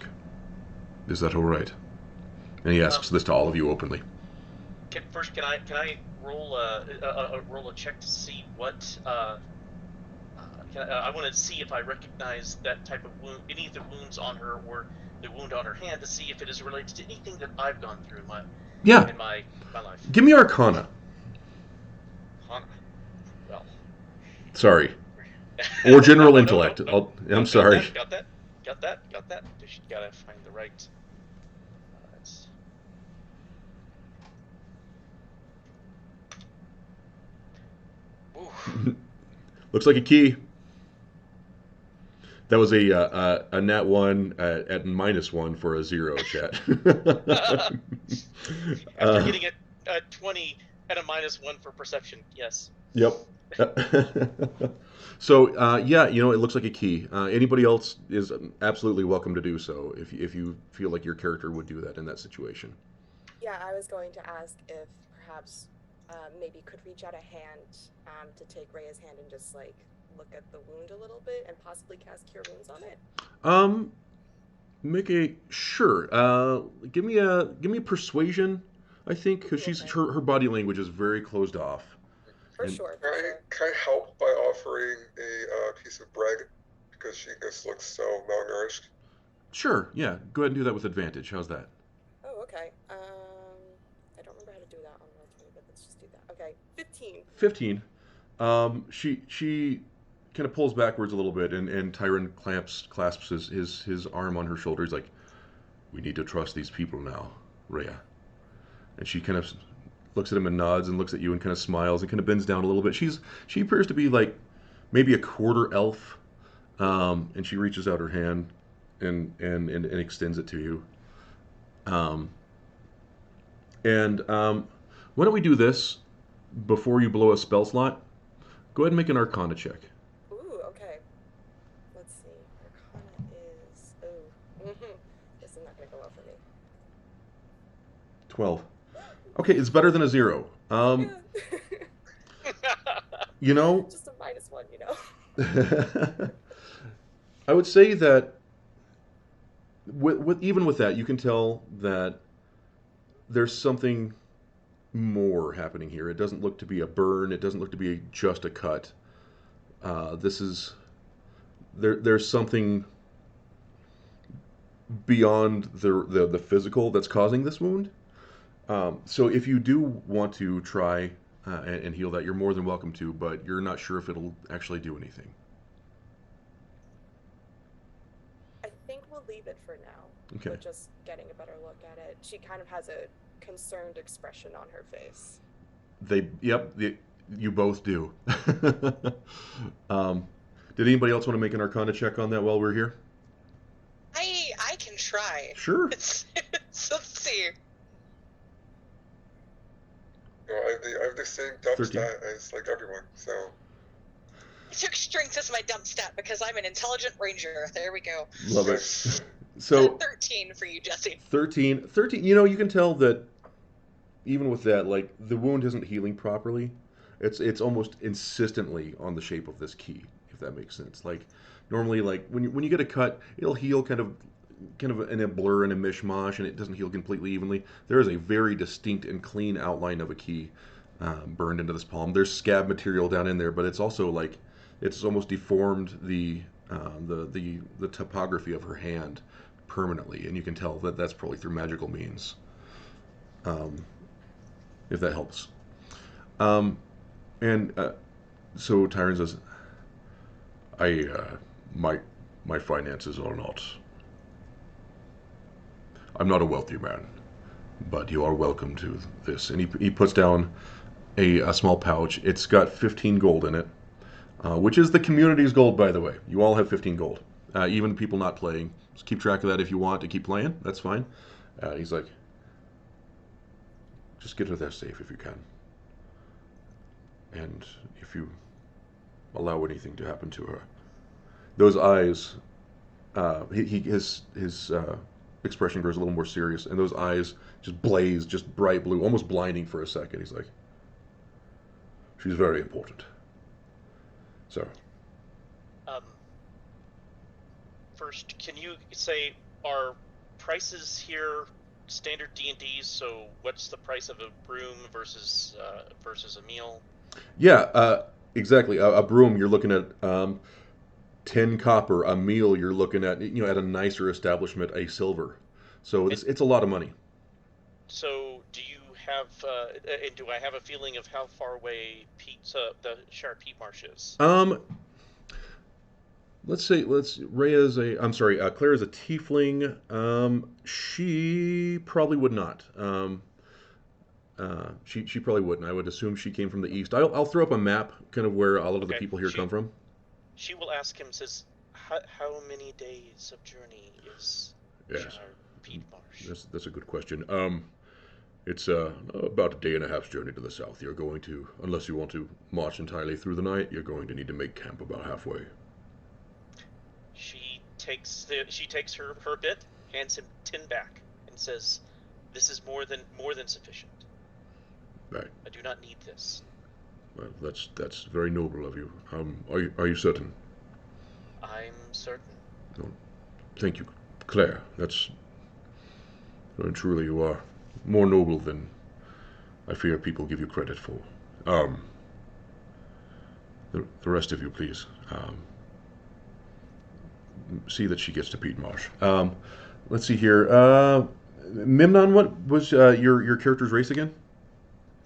Is that all right? And he asks this to all of you openly. Can I roll a check to see what? I want to see if I recognize that type of wound, any of the wounds on her, or the wound on her hand, to see if it is related to anything that I've gone through in my life. Give me Arcana. Arcana. Well. Sorry. Or general intellect. No. I'm sorry. Got that. Just gotta find the right. Looks like a key. That was a nat 1 at -1 for a 0, chat. After getting a 20 and a -1 for perception, yes. Yep. So, yeah, it looks like a key. Anybody else is absolutely welcome to do so if you feel like your character would do that in that situation. Yeah, I was going to ask if perhaps maybe could reach out a hand to take Rhea's hand and just like look at the wound a little bit and possibly cast Cure Wounds on it. Give me a persuasion I think because her body language is very closed off. For And- sure. Can I help by offering a piece of bread because she just looks so malnourished? Sure, yeah. Go ahead and do that with advantage. How's that? Oh, okay. I don't remember how to do that on Roll20, but let's just do that. Okay, 15. 15. She kind of pulls backwards a little bit, and Tyron clasps his arm on her shoulder. He's like, "We need to trust these people now, Rhea." And she kind of looks at him and nods, and looks at you and kind of smiles and kind of bends down a little bit. She appears to be like maybe a quarter elf, and she reaches out her hand and extends it to you. Why don't we do this before you blow a spell slot? Go ahead and make an Arcana check. Ooh, okay. Let's see. Arcana is. Oh. This is not going to go well for me. 12. Okay, it's better than a 0. Yeah. You know, Just a -1, you know? I would say that even with that, you can tell that there's something more happening here. It doesn't look to be a burn. It doesn't look to be just a cut. This is there's something beyond the physical that's causing this wound. So if you do want to try and heal that, you're more than welcome to, but you're not sure if it'll actually do anything. I think we'll leave it for now. Okay. We're just getting a better look at it. She kind of has a concerned expression on her face. You both do. Did anybody else want to make an Arcana check on that while we're here? I can try. Sure. Let's see. You know, I have the same dump 13. stat as like everyone, so I took strength as my dump stat because I'm an intelligent ranger. There we go. Love it. So 13 for you, Jesse. 13, you can tell that even with that, like, the wound isn't healing properly. It's almost insistently on the shape of this key, if that makes sense. Like, normally, like, when you get a cut, it'll heal kind of in a blur and a mishmash, and it doesn't heal completely evenly. There is a very distinct and clean outline of a key burned into this palm. There's scab material down in there, but it's also like it's almost deformed the topography of her hand permanently, and you can tell that that's probably through magical means. If that helps. So Tyron says, my finances are not. I'm not a wealthy man, but you are welcome to this. And he puts down a small pouch. It's got 15 gold in it, which is the community's gold, by the way. You all have 15 gold. Even people not playing. Just keep track of that if you want to keep playing. That's fine. He's like, just get her there safe if you can. And if you allow anything to happen to her, those eyes, his expression grows a little more serious, and those eyes just blaze, just bright blue, almost blinding for a second. He's like, she's very important. So. First, can you say, are prices here standard D&D? So what's the price of a broom versus a meal? Yeah, exactly. A broom, you're looking at 10 copper. A meal, you're looking at, at a nicer establishment, a silver. So it's a lot of money. So do you have, and do I have a feeling of how far away the Shire Peat Marsh is? Claire is a tiefling. She probably would not. She probably wouldn't. I would assume she came from the east. I'll throw up a map, kind of where a lot of the people here come from. She will ask him, says, how many days of journey is Shire Peat Marsh? That's a good question. It's about a day and a half's journey to the south. You're going to, unless you want to march entirely through the night, you're going to need to make camp about halfway. She takes her bit, hands him 10 back, and says, "This is more than sufficient. Right. I do not need this." Well, that's very noble of you. Are you certain? I'm certain. Oh, thank you, Claire. That's truly, you are more noble than I fear people give you credit for. The rest of you, please. See that she gets to Pete Marsh. Let's see here. Mimnon, what was your character's race again?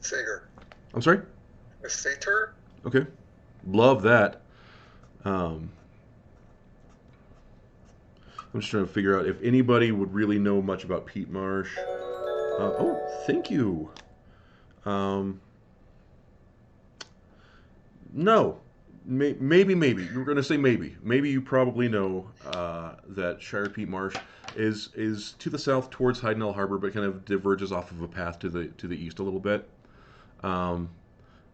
Satyr. I'm sorry? A satyr? Okay. Love that. I'm just trying to figure out if anybody would really know much about Pete Marsh. Oh, thank you. No. Maybe. You were going to say maybe. Maybe you probably know that Shire Pete Marsh is to the south towards Heidenell Harbor, but kind of diverges off of a path to the east a little bit. And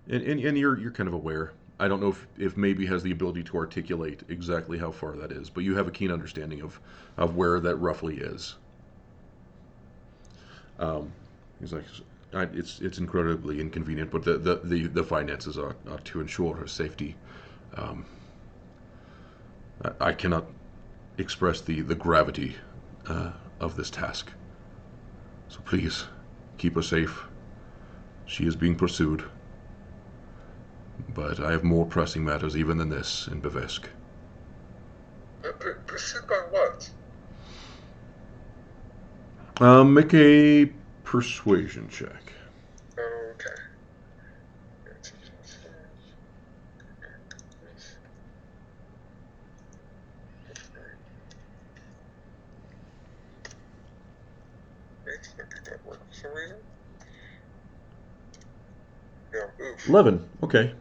you're kind of aware. I don't know if maybe has the ability to articulate exactly how far that is, but you have a keen understanding of where that roughly is. He's like, it's incredibly inconvenient, but the finances are to ensure her safety. I cannot express the gravity of this task. So please keep her safe. She is being pursued. But I have more pressing matters even than this in Bevesk. Pursued by what? Make a persuasion check. Okay. I think that work for some reason. Yeah, oof. 11. Okay.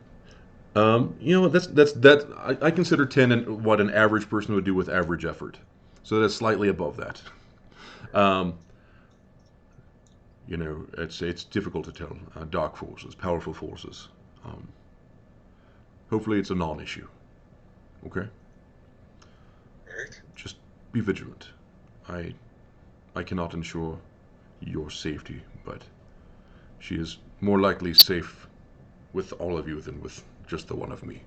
You know that's I consider 10 and what an average person would do with average effort. So that's slightly above that. You know, it's difficult to tell. Dark forces, powerful forces. Hopefully it's a non-issue. Okay? Right? Just be vigilant. I cannot ensure your safety, but she is more likely safe with all of you than with just the one of me.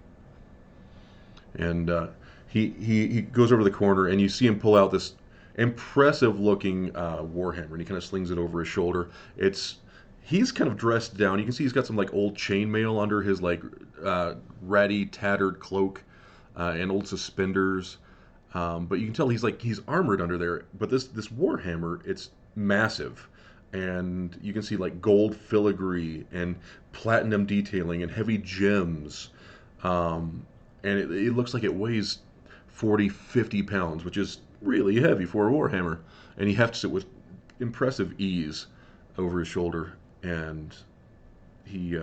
And he goes over to the corner, and you see him pull out this impressive looking warhammer, and he kind of slings it over his shoulder. He's kind of dressed down. You can see he's got some like old chainmail under his like ratty, tattered cloak and old suspenders. But you can tell he's armored under there. But this warhammer, it's massive, and you can see like gold filigree and platinum detailing and heavy gems. And it looks like it weighs 40, 50 pounds, which is really heavy for a warhammer. And he hefts it with impressive ease over his shoulder, and he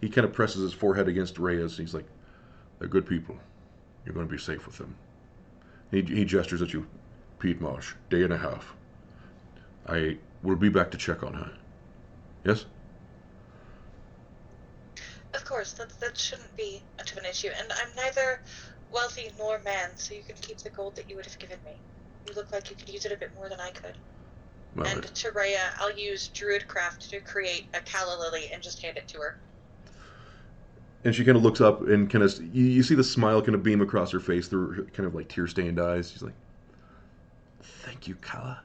kind of presses his forehead against Rhea's. He's like, "They're good people. You're going to be safe with them." He gestures at you. "Pete Marsh, day and a half. I will be back to check on her." Yes? Of course, that shouldn't be much of an issue, and I'm neither wealthy nor man, so you can keep the gold that you would have given me. You look like you could use it a bit more than I could. Well, And to Rhea, I'll use Druidcraft to create a calla lily and just hand it to her. and she kind of looks up and kind of you see the smile kind of beam across her face through her kind of like tear-stained eyes. She's like, "Thank you, Kala.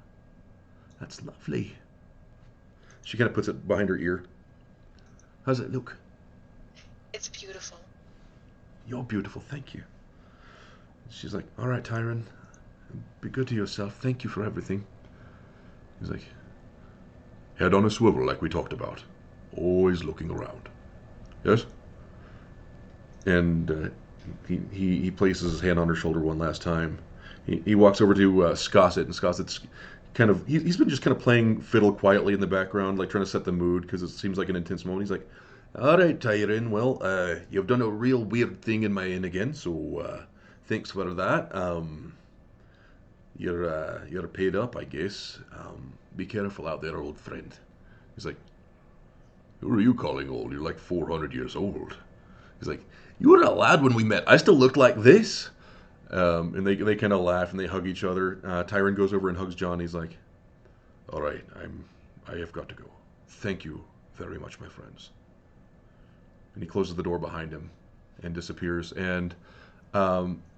That's lovely." She kind of puts it behind her ear. "How's it look?" It's beautiful. "You're beautiful, thank you." She's like, "All right, Tyron, be good to yourself. Thank you for everything." He's like, "Head on a swivel like we talked about. Always looking around." Yes? And he places his hand on her shoulder one last time. He walks over to Scosset, and Scosset's kind of, he's been just kind of playing fiddle quietly in the background, like trying to set the mood, because it seems like an intense moment. He's like, "All right, Tyron, well, you've done a real weird thing in my inn again, so thanks for that. You're paid up, I guess. Be careful out there, old friend." He's like, "Who are you calling old? You're like 400 years old." He's like, "You were a lad when we met. I still look like this." And they kind of laugh and they hug each other. Tyron goes over and hugs John. He's like, "All right, I have got to go. Thank you very much, my friends." And he closes the door behind him and disappears. And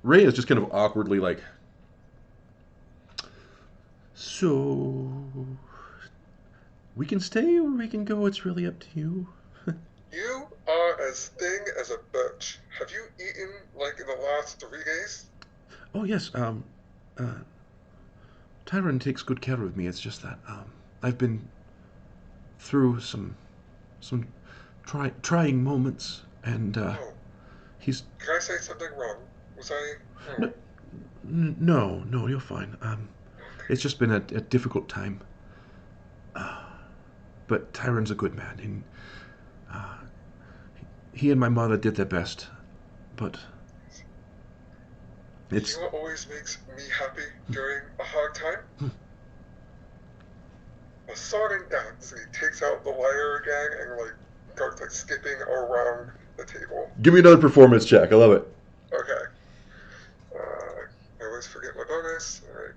Rhea is just kind of awkwardly like, "So, We can stay or we can go. It's really up to you. You are as thin as a birch. Have you eaten, like, in the last 3 days? Oh yes. Tyron takes good care of me. It's just that I've been through some trying moments, and Oh, he's can I say something wrong? Was I... no, Oh, no, you're fine. okay. It's just been a difficult time. But Tyron's a good man, and uh, he and my mother did their best. But You it's know what always makes me happy during a hard time? A song and dance, and he takes out the lyre again and, like, starts, like, skipping around the table. give me another performance check. I love it. Okay. I always forget my bonus. Alright.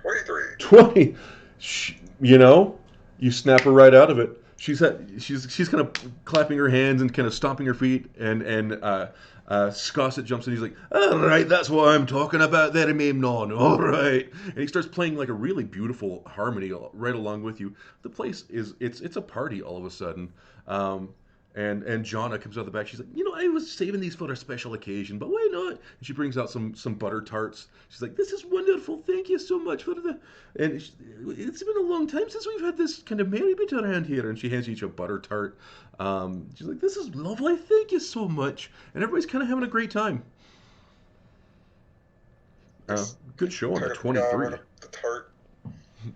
23. 20. You know, you snap her right out of it. She's kind of clapping her hands and kind of stomping her feet, and Scossett jumps in. He's like, "All right, that's what I'm talking about there, Memnon. All right," and he starts playing like a really beautiful harmony right along with you. The place is it's a party all of a sudden. Um, and Jonna comes out the back. She's like, I was saving these for a special occasion, but why not? And she brings out some butter tarts. She's like, this is wonderful. Thank you so much for the. And it's been a long time since we've had this kind of merry bit around here. And she hands you each a butter tart. She's like, this is lovely. Thank you so much. And everybody's kind of having a great time. Just Good show on kind a of 23. on the tart.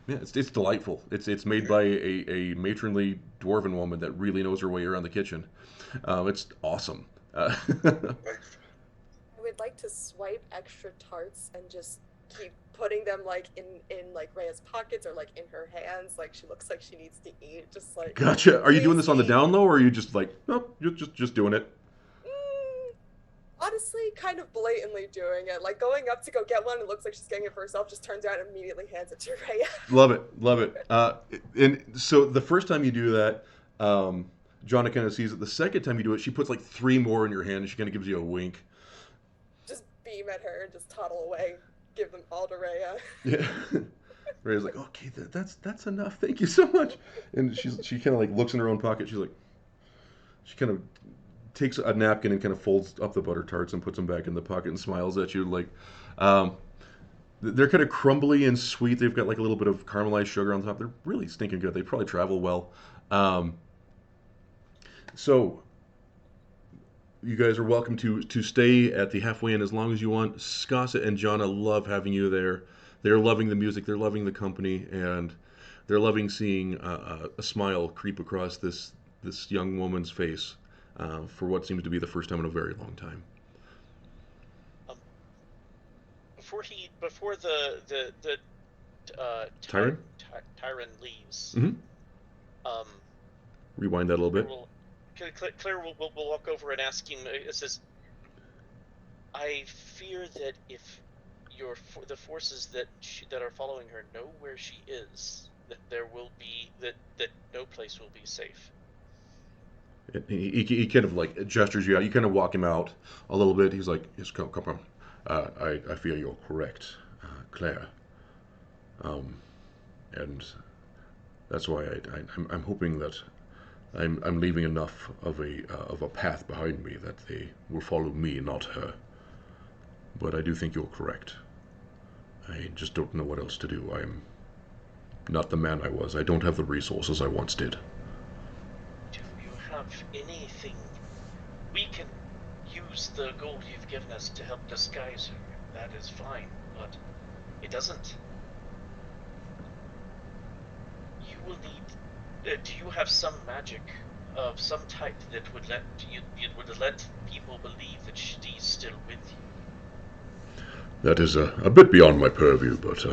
Yeah, it's delightful. It's made by a matronly dwarven woman that really knows her way around the kitchen. It's awesome. Like, I would like to swipe extra tarts and just keep putting them like in like Rhea's pockets or like in her hands. Like she looks like she needs to eat. Just like Gotcha. Are you doing this on the please down low, or are you just like, nope, you're just doing it? honestly, kind of blatantly doing it. Like going up to go get one, it looks like she's getting it for herself. Just turns around and immediately hands it to Rhea. Love it, love it. And so the first time you do that, Jonna kind of sees it. The second time you do it, she puts like three more in your hand, and she kind of gives you a wink. Just beam at her and just toddle away. Give them all to Rhea. Yeah. Rhea's like, okay, that's enough. Thank you so much. And she kind of like looks in her own pocket. She kind of takes a napkin and kind of folds up the butter tarts and puts them back in the pocket and smiles at you like. Um, they're kind of crumbly and sweet. They've got like a little bit of caramelized sugar on top. They're really stinking good. They probably travel well. Um, so you guys are welcome to stay at the halfway inn as long as you want. Scassa and Jonna love having you there. They're loving the music. They're loving the company, and they're loving seeing a smile creep across this young woman's face for what seems to be the first time in a very long time. Before the Tyron? Tyron leaves. Mm-hmm. Rewind that a little bit. Claire will walk over and ask him. It says, "I fear that if the forces that are following her know where she is, that there will be that no place will be safe." He kind of like gestures you out. You kind of walk him out a little bit. He's like, "Yes, come on. I fear you're correct, Claire. And that's why I'm hoping that I'm leaving enough of a path behind me that they will follow me, not her. But I do think you're correct. I just don't know what else to do. I'm not the man I was. I don't have the resources I once did." Do you have anything? We can use the gold you've given us to help disguise her. That is fine, but it doesn't. You will need. Do you have some magic of some type that would let people believe that she's still with you? That is a bit beyond my purview, but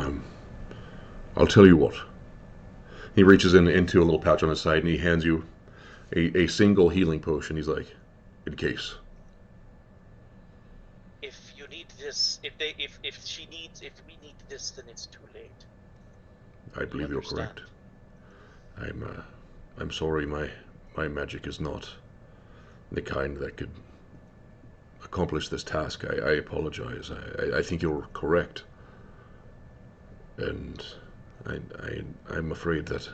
I'll tell you what. He reaches into a little pouch on his side and he hands you a single healing potion. He's like, in case. If you need this, if we need this, then it's too late. I believe you're correct. I'm sorry, my magic is not the kind that could accomplish this task. I apologize. I think you're correct. And I'm afraid that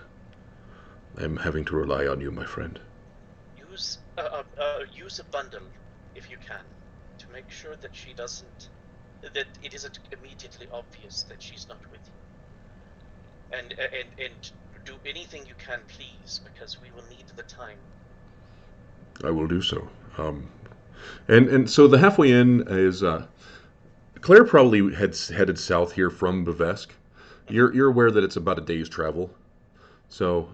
I'm having to rely on you, my friend. Use a bundle if you can to make sure that she doesn't, that it isn't immediately obvious that she's not with you. And do anything you can, please, because we will need the time. I will do so. And so the halfway in is Claire probably headed south here from Bavesk. You're aware that it's about a day's travel. So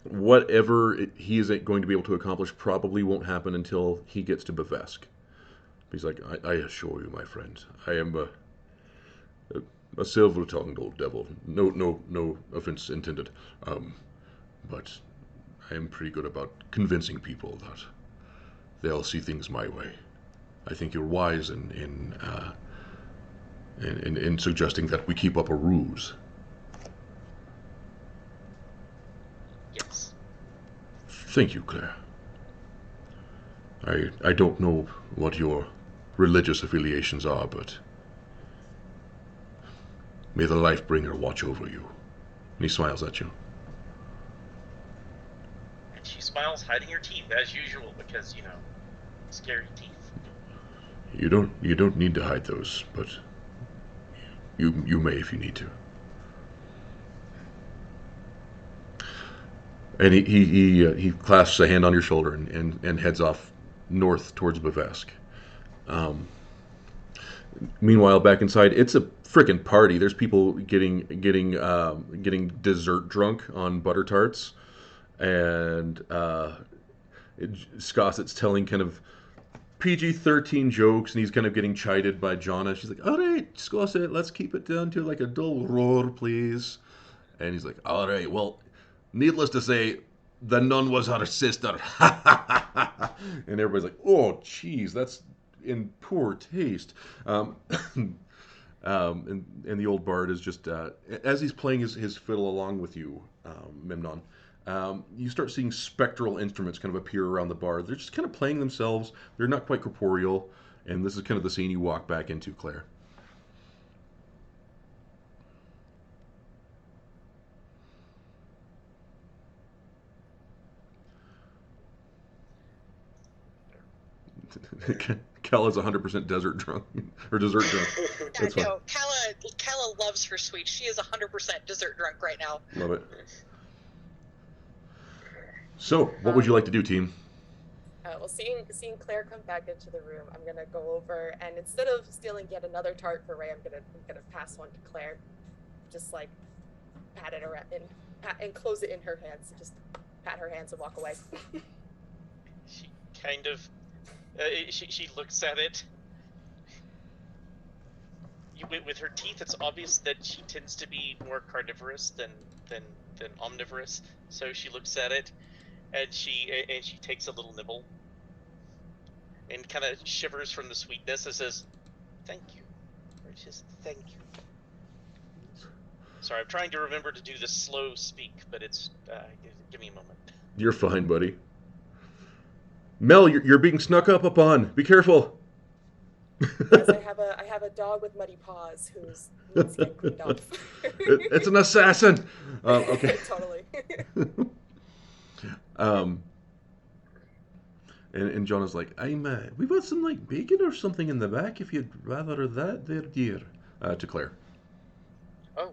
whatever he is going to be able to accomplish probably won't happen until he gets to Bavesk. He's like, I assure you, my friend, I am a silver-tongued old devil. No offense intended. But I am pretty good about convincing people that they'll see things my way. I think you're wise in suggesting that we keep up a ruse. Yes. Thank you, Claire. I don't know what your religious affiliations are, but may the Lifebringer watch over you. And he smiles at you. And she smiles, hiding her teeth as usual, because scary teeth. You don't need to hide those, but you may if you need to. And he clasps a hand on your shoulder and heads off north towards Bavesk. Meanwhile, back inside, it's a frickin' party. There's people getting dessert drunk on butter tarts, and Scossett's telling kind of PG-13 jokes, and he's kind of getting chided by Jonna. She's like, "All right, Scossett, let's keep it down to like a dull roar, please." And he's like, "All right, well, needless to say, the nun was her sister." And everybody's like, "Oh, jeez, that's in poor taste." And the old bard is just, as he's playing his fiddle along with you, Memnon, you start seeing spectral instruments kind of appear around the bar. They're just kind of playing themselves. They're not quite corporeal. And this is kind of the scene you walk back into, Claire. Cal is 100% desert drunk or dessert drunk. Yeah, no, Kala loves her sweet. She is 100% dessert drunk right now. Love it. So, what would you like to do, team? Well, seeing Claire come back into the room, I'm gonna go over and instead of stealing yet another tart for Rhea, I'm gonna pass one to Claire, just like pat it around and close it in her hands. Just pat her hands and walk away. She kind of, she looks at it. With her teeth, it's obvious that she tends to be more carnivorous than omnivorous. So she looks at it, and she takes a little nibble, and kind of shivers from the sweetness and says, "Thank you," or just "Thank you." Sorry, I'm trying to remember to do the slow speak, but it's give me a moment. You're fine, buddy. Mel, you're being snuck up upon. Be careful. Yes, I have a dog with muddy paws who's needs to get cleaned off. It's an assassin. Okay. Totally. And Jonah's like, we got some like bacon or something in the back if you'd rather that there, dear. To Claire. Oh.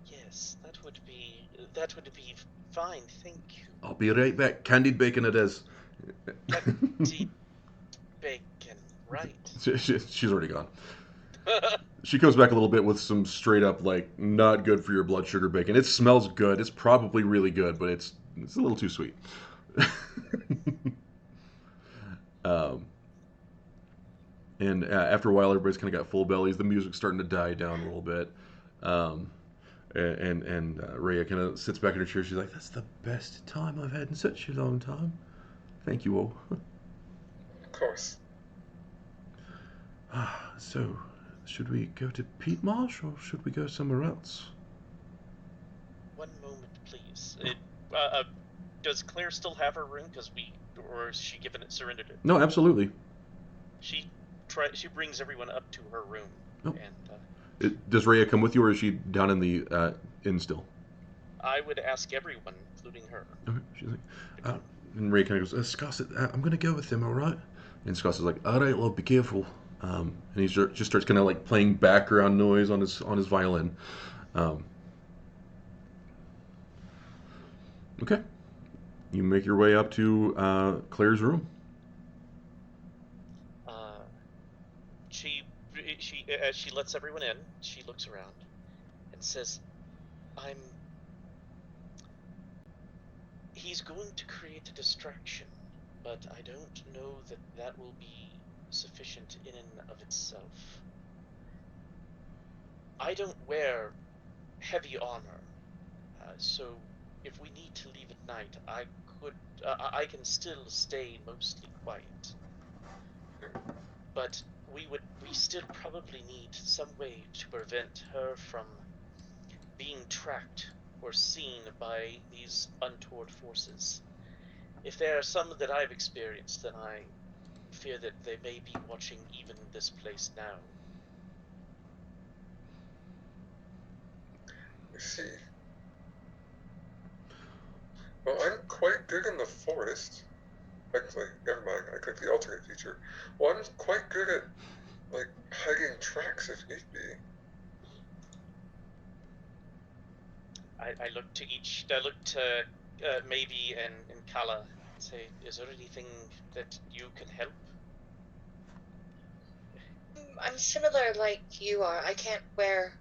Yes, that would be fine, thank you. I'll be right back. Candied bacon it is. Candied bacon, right. She's already gone. She comes back a little bit with some straight up, like, not good for your blood sugar bacon. It smells good. It's probably really good, but it's a little too sweet. And after a while, everybody's kind of got full bellies. The music's starting to die down a little bit. And Rhea kind of sits back in her chair. She's like, "That's the best time I've had in such a long time. Thank you all." Of course. So, should we go to Peat Marsh or should we go somewhere else? One moment, please. Does Claire still have her room? Or is she surrendered it? No, absolutely. She brings everyone up to her room, Oh. and Does Rhea come with you, or is she down in the inn still? I would ask everyone, including her. Okay. She's like, and Rhea kind of goes, Scoss, I'm going to go with them, all right? And Scoss is like, all right, well, be careful. And he just starts kind of like playing background noise on his violin. Um, okay. You make your way up to Claire's room. Uh, she as she lets everyone in, she looks around and says, He's going to create a distraction, but I don't know that that will be sufficient in and of itself. I don't wear heavy armor, so if we need to leave at night, I can still stay mostly quiet. But we still probably need some way to prevent her from being tracked or seen by these untoward forces. If there are some that I've experienced, then I fear that they may be watching even this place now. I see. Well, I'm quite good in the forest. Actually, never mind. I clicked the alternate feature. Well, I'm quite good at, like, hiding tracks if need be. I look to Maybe and Kala and say, is there anything that you can help? I'm similar like you are. I can't wear.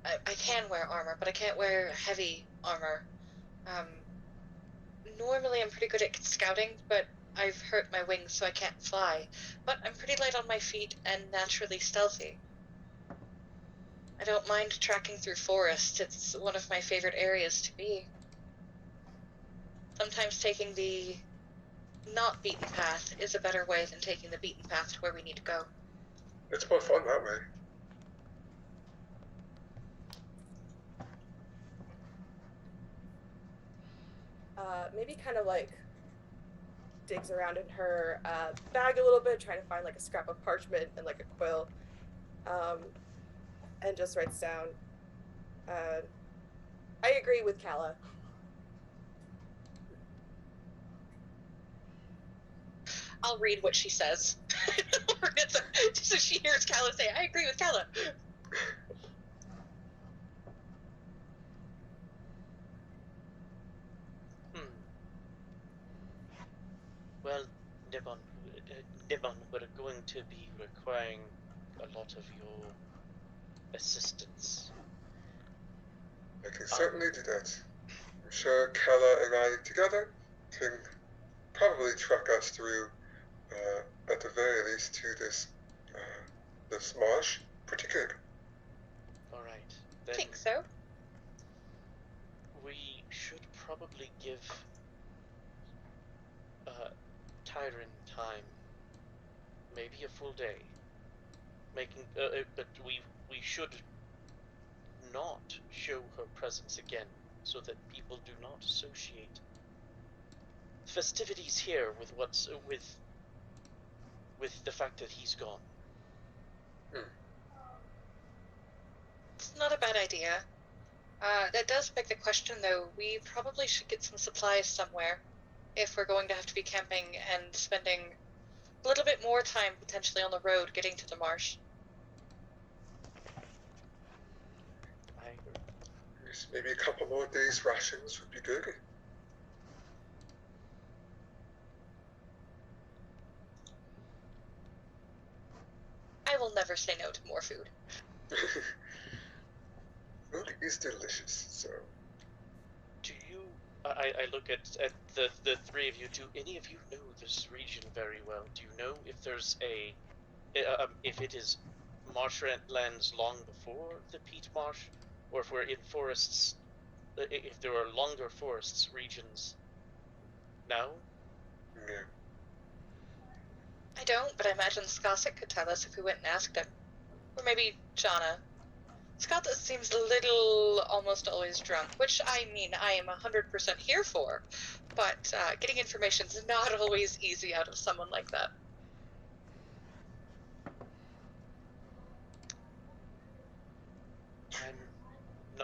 I can wear armor, but I can't wear heavy armor. Normally I'm pretty good at scouting, but I've hurt my wings, so I can't fly. But I'm pretty light on my feet and naturally stealthy. I don't mind tracking through forests. It's one of my favorite areas to be. Sometimes taking the not beaten path is a better way than taking the beaten path to where we need to go. It's more fun that way. Maybe kind of like digs around in her bag a little bit, trying to find like a scrap of parchment and like a quill, and just writes down, I agree with Kala. I'll read what she says. So she hears Kala say, I agree with Kala. Well, Nibbon, we're going to be requiring a lot of your assistance. I can certainly do that. I'm sure Kala and I together can probably track us through, at the very least, to this marsh pretty good. Alright, I then think so. we should probably give Tyron time, maybe a full day, but we should not show her presence again, so that people do not associate festivities here with with the fact that he's gone. It's not a bad idea. That does beg the question, though. We probably should get some supplies somewhere if we're going to have to be camping and spending a little bit more time potentially on the road getting to the marsh. I agree. Yes, maybe a couple more days' rations would be good. I will never say no to more food. Food is delicious, so. Do you? I look at the three of you. Do any of you know this region very well? Do you know if there's if it is marshlands long before the peat marsh, or if we're in forests, if there are longer forests regions now? Yeah. I don't, but I imagine Skosik could tell us if we went and asked him. Or maybe Jana. Scott seems a little almost always drunk, which I mean I am 100% here for, but getting information is not always easy out of someone like that.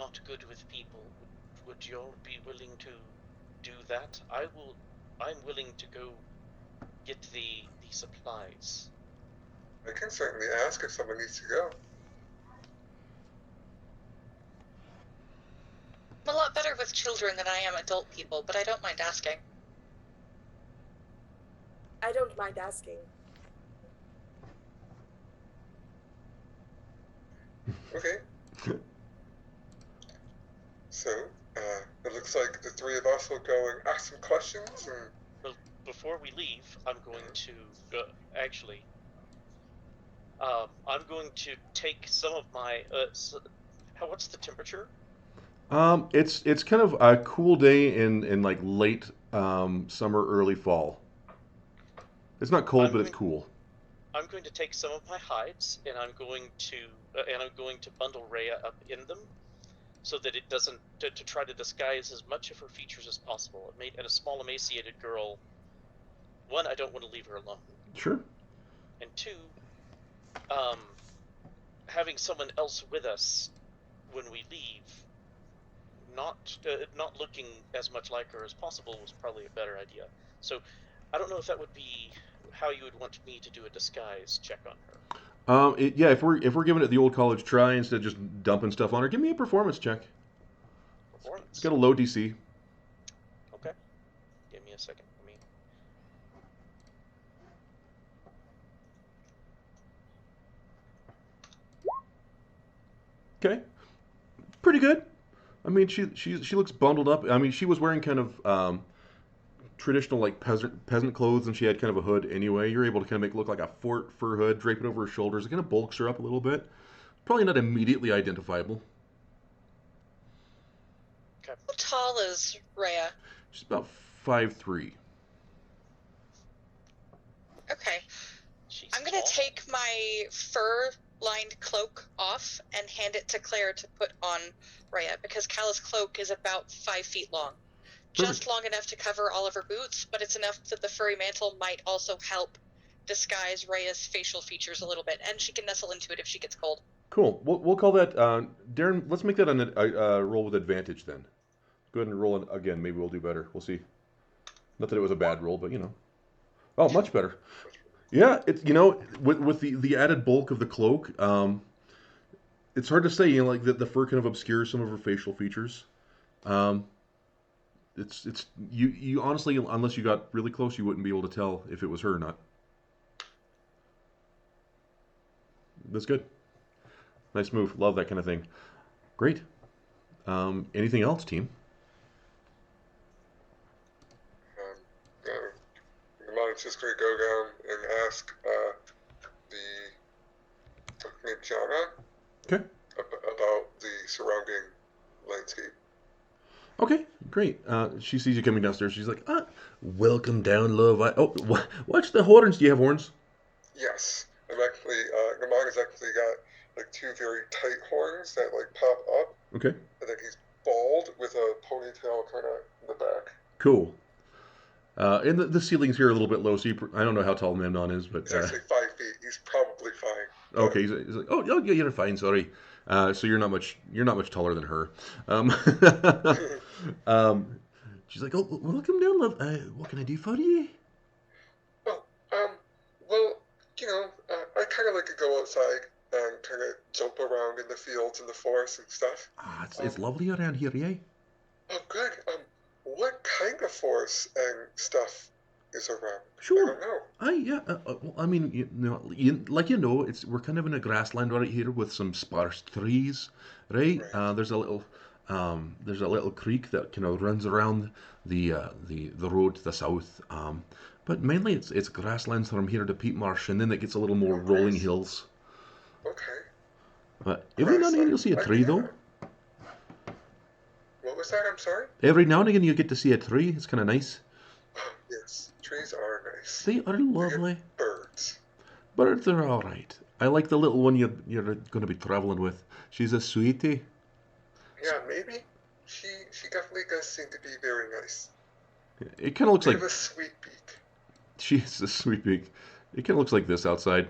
not good with people, would you all be willing to do that? I'm willing to go get the supplies. I can certainly ask if someone needs to go. I'm a lot better with children than I am adult people, but I don't mind asking. I don't mind asking. Okay. So, it looks like the three of us will go and ask some questions and... Well, before we leave, I'm going to I'm going to take some of my what's the temperature? It's kind of a cool day in like late summer, early fall. It's not cold, but it's cool. I'm going to take some of my hides, and I'm going to bundle Rhea up in them, so that it doesn't to try to disguise as much of her features as possible. And a small emaciated girl. One, I don't want to leave her alone. Sure. And two, having someone else with us when we leave, not looking as much like her as possible, was probably a better idea. So, I don't know if that would be how you would want me to do a disguise check on her. Yeah, if we're giving it the old college try instead of just dumping stuff on her, give me a performance check. Performance. It's got a low DC. Okay. Give me a second. Okay. Pretty good. I mean, she looks bundled up. I mean, she was wearing kind of traditional like peasant clothes, and she had kind of a hood anyway. You're able to kind of make it look like a fur hood, drape it over her shoulders. It kind of bulks her up a little bit. Probably not immediately identifiable. Okay. How tall is Rhea? She's about 5'3". Okay. She's I'm gonna tall. take my fur-lined cloak off and hand it to Claire to put on Rhea, because Call's cloak is about 5 feet long. Just long enough to cover all of her boots, but it's enough that the furry mantle might also help disguise Rhea's facial features a little bit, and she can nestle into it if she gets cold. Cool. We'll call that, Darren, let's make that a roll with advantage then. Go ahead and roll it again. Maybe we'll do better. We'll see. Not that it was a bad roll, but you know. Oh, much better. Yeah, it's with the added bulk of the cloak, it's hard to say. Like the fur kind of obscures some of her facial features. It's you honestly, unless you got really close, you wouldn't be able to tell if it was her or not. That's good. Nice move. Love that kind of thing. Great. Anything else, team? The monarch's just going to go down and ask the Jana Okay. about the surrounding landscape. Okay, great. She sees you coming downstairs. She's like, welcome down, love. Watch the horns. Do you have horns? Yes. I'm actually, Gaman has actually got like two very tight horns that like pop up. Okay. And then he's bald with a ponytail kind of in the back. Cool. And the ceilings here are a little bit low, so I don't know how tall Memnon is, but... He's actually 5 feet. He's probably fine. Okay, he's like, oh, yeah, you're fine, sorry. So you're not much taller than her. She's like, oh, welcome down, love. What can I do for you? Oh, well, I kind of like to go outside and kind of jump around in the fields and the forest and stuff. It's lovely around here, yeah? Oh, good. What kind of forest and stuff is around? Sure. I don't know. Well, I mean, we're kind of in a grassland right here with some sparse trees, right? There's a little creek that kind of runs around the road to the south. But mainly it's grasslands from here to Peat Marsh, and then it gets a little more rolling hills. Okay. But every now and again you'll see a tree, though. What was that? I'm sorry? Every now and again you get to see a tree. It's kind of nice. Yes, trees are nice. They are lovely. Birds. Birds are all right. I like the little one you're going to be traveling with. She's a sweetie. Yeah, maybe. She definitely does seem to be very nice. It kind of looks like a sweet beak. She's a sweet beak. It kind of looks like this outside.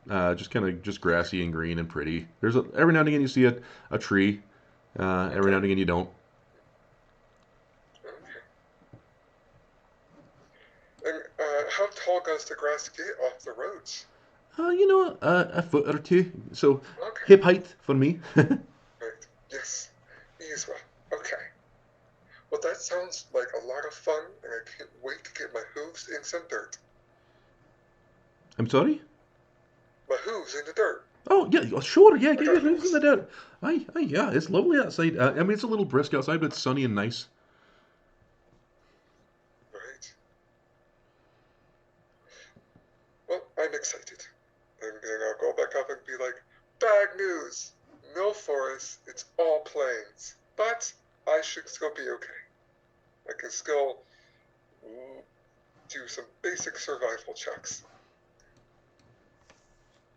Just grassy and green and pretty. Every now and again you see a tree. Every now and again you don't. Okay. And how tall does the grass get off the roads? A foot or two. So Okay. hip height for me. Right. Yes. Me as well. Okay. Well, that sounds like a lot of fun, and I can't wait to get my hooves in some dirt. I'm sorry? My hooves in the dirt. Oh, yeah, sure, yeah, get got your hooves in the hooves. dirt. Aye, yeah, it's lovely outside. I mean, it's a little brisk outside, but it's sunny and nice. Right. Well, I'm excited. And then I'll go back up and be like, bad news. No forest. It's all plains. But I should still be okay. I can still do some basic survival checks.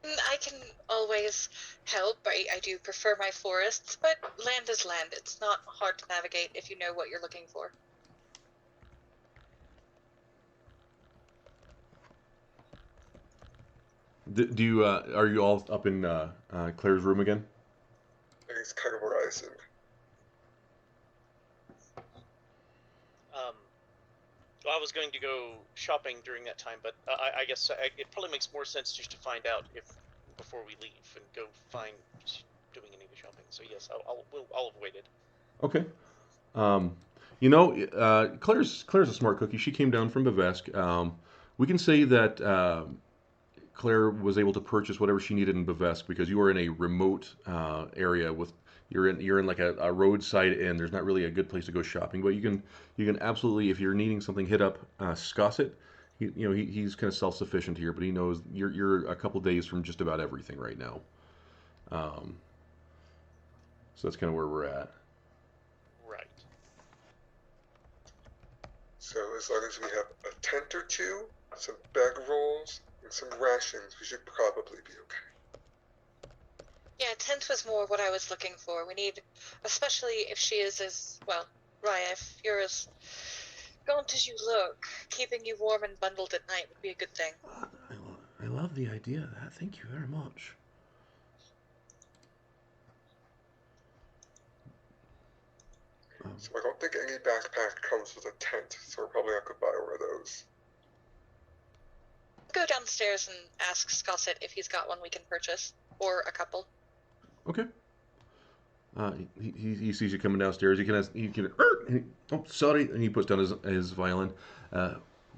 I can always help. I do prefer my forests, but land is land. It's not hard to navigate if you know what you're looking for. Do you, are you all up in Claire's room again? And it's kind of where I assumed. Well, I was going to go shopping during that time, but I guess it probably makes more sense just to find out if before we leave and go find doing any of the shopping. So yes, I'll have waited. Okay. Claire's a smart cookie. She came down from Bavesk. We can say that Claire was able to purchase whatever she needed in Bavesk because you are in a remote area with you're in like a roadside inn. There's not really a good place to go shopping, but you can absolutely, if you're needing something, hit up Scosset. He's kind of self-sufficient here, but he knows you're a couple days from just about everything right now. So that's kind of where we're at. Right. So as long as we have a tent or two, some bag rolls, and some rations, we should probably be okay. Yeah, tent was more what I was looking for. We need, especially if she is as, well, Rhea, if you're as gaunt as you look, keeping you warm and bundled at night would be a good thing. I love the idea of that. Thank you very much. So I don't think any backpack comes with a tent, so we're probably not going to buy one of those. Go downstairs and ask Scosset if he's got one we can purchase, or a couple. Okay. He sees you coming downstairs. Oh, sorry, and he puts down his violin.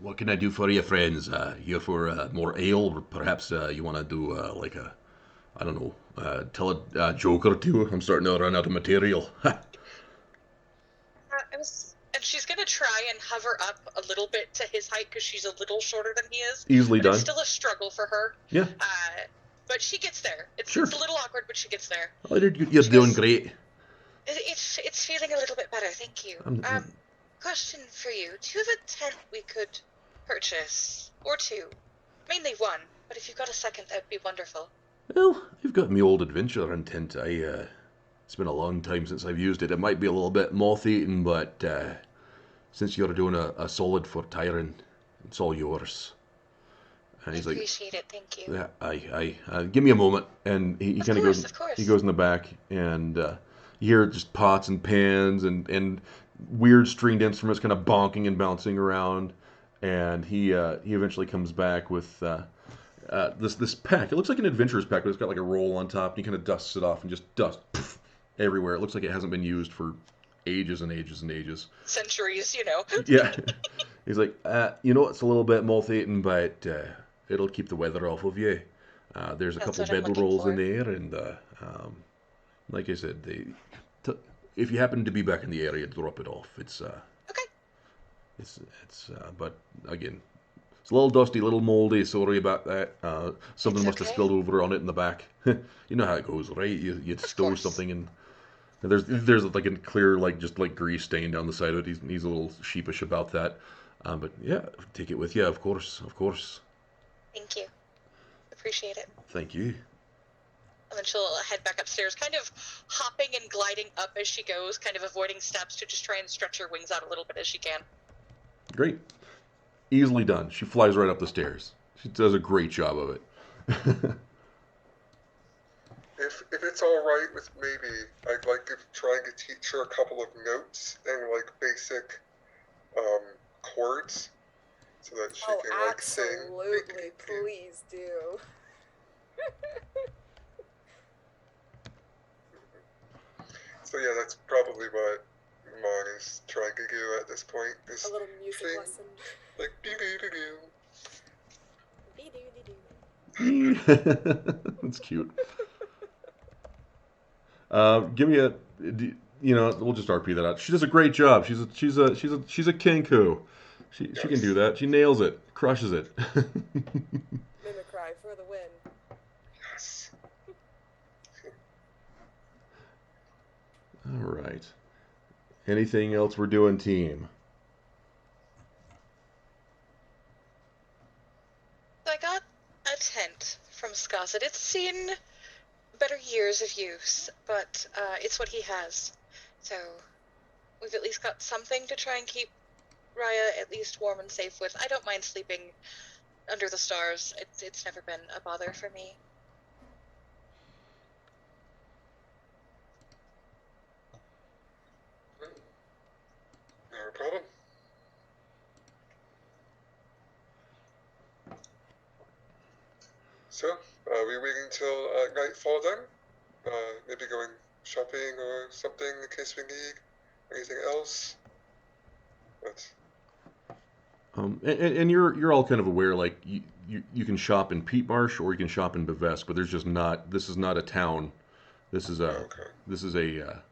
What can I do for you, friends? Here for more ale, or perhaps you want to do I don't know, tell a joke or two. I'm starting to run out of material. And she's gonna try and hover up a little bit to his height because she's a little shorter than he is. Easily done. It's still a struggle for her. Yeah. But she gets there. It's Sure. a little awkward, but she gets there. Oh, you're doing great. It's feeling a little bit better, thank you. Question for you: do you have a tent we could purchase, or two? Mainly one, but if you've got a second, that'd be wonderful. Well, you've got me old adventure intent. It's been a long time since I've used it. It might be a little bit moth-eaten, but since you're doing a solid for Tyron, it's all yours. And he's appreciate it, thank you. Yeah, I give me a moment, and he kind of goes. Of course. He goes in the back, and you hear just pots and pans and weird stringed instruments kind of bonking and bouncing around, and he eventually comes back with this pack. It looks like an adventurer's pack, but it's got like a roll on top, and he kind of dusts it off and just dust everywhere. It looks like it hasn't been used for ages and ages and ages. Centuries, Yeah. He's like, it's a little bit moth-eaten, but it'll keep the weather off of you. There's a couple bed rolls in there, and like I said, if you happen to be back in the area, drop it off. It's okay. But again, it's a little dusty, a little moldy. Sorry about that. Something must have spilled over on it in the back. You know how it goes, right? You stow something, and there's like a clear just grease stain down the side of it. He's a little sheepish about that. But yeah, take it with you, of course. Thank you. Appreciate it. Thank you. And then she'll head back upstairs, kind of hopping and gliding up as she goes, kind of avoiding steps to just try and stretch her wings out a little bit as she can. Great. Easily done. She flies right up the stairs. She does a great job of it. if it's all right with maybe, I'd like to try and teach her a couple of notes and like basic chords, so that she Oh, can like sing. absolutely! Please do. So yeah, that's probably what Mon is trying to do at this point. Is A little music sing, lesson. like doo doo doo doo. That's cute. Give me a. We'll just RP that out. She does a great job. She's a kinku. She can do that. She nails it. Crushes it. Mimicry for the win. Yes. All right. Anything else we're doing, team? So I got a tent from Scosset. It's seen better years of use, but it's what he has. So we've at least got something to try and keep Rhea at least warm and safe with. I don't mind sleeping under the stars. It's never been a bother for me. No problem. So, are we waiting till nightfall then? Maybe going shopping or something in case we need anything else? But And you're all kind of aware, like you can shop in Peat Marsh or you can shop in Bevesk, but there's just not. This is not a town. This is a. okay. This is a.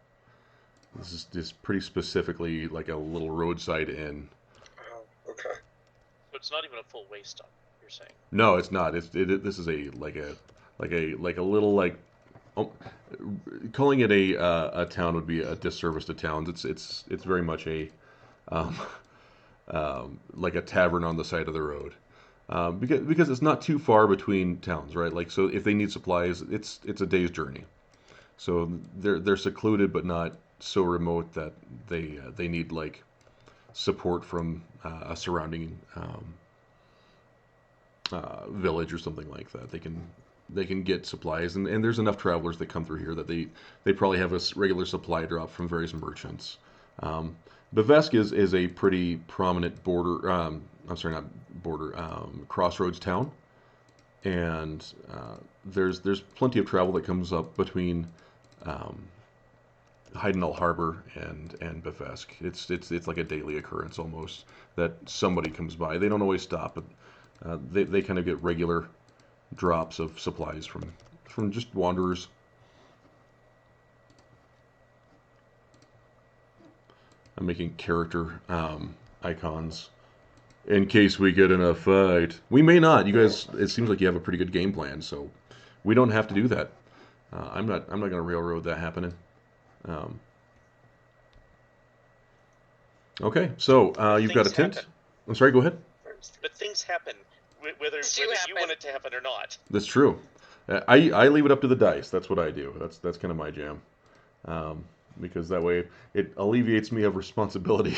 This is just pretty specifically like a little roadside inn. Oh, okay. So it's not even a full way stop, you're saying? No, it's not. This is a little like. Oh, calling it a town would be a disservice to towns. It's very much a. Um, like a tavern on the side of the road, because it's not too far between towns, right? Like, so if they need supplies, it's a day's journey. So they're secluded, but not so remote that they need like support from a surrounding village or something like that. They can get supplies, and there's enough travelers that come through here that they probably have a regular supply drop from various merchants. Bevesk is a pretty prominent border. I'm sorry, not border. Crossroads town, and there's plenty of travel that comes up between um, Heidenall Harbor and Bevesk. It's like a daily occurrence almost that somebody comes by. They don't always stop, but they kind of get regular drops of supplies from just wanderers. I'm making character icons in case we get in a fight. We may not. You guys, it seems like you have a pretty good game plan, so we don't have to do that. I'm not going to railroad that happening. Um, okay, so you've got a tent. Happen. I'm sorry. Go ahead. But things happen, whether happen. you want it to happen or not. That's true. I leave it up to the dice. That's what I do. That's kind of my jam. Because that way it alleviates me of responsibility.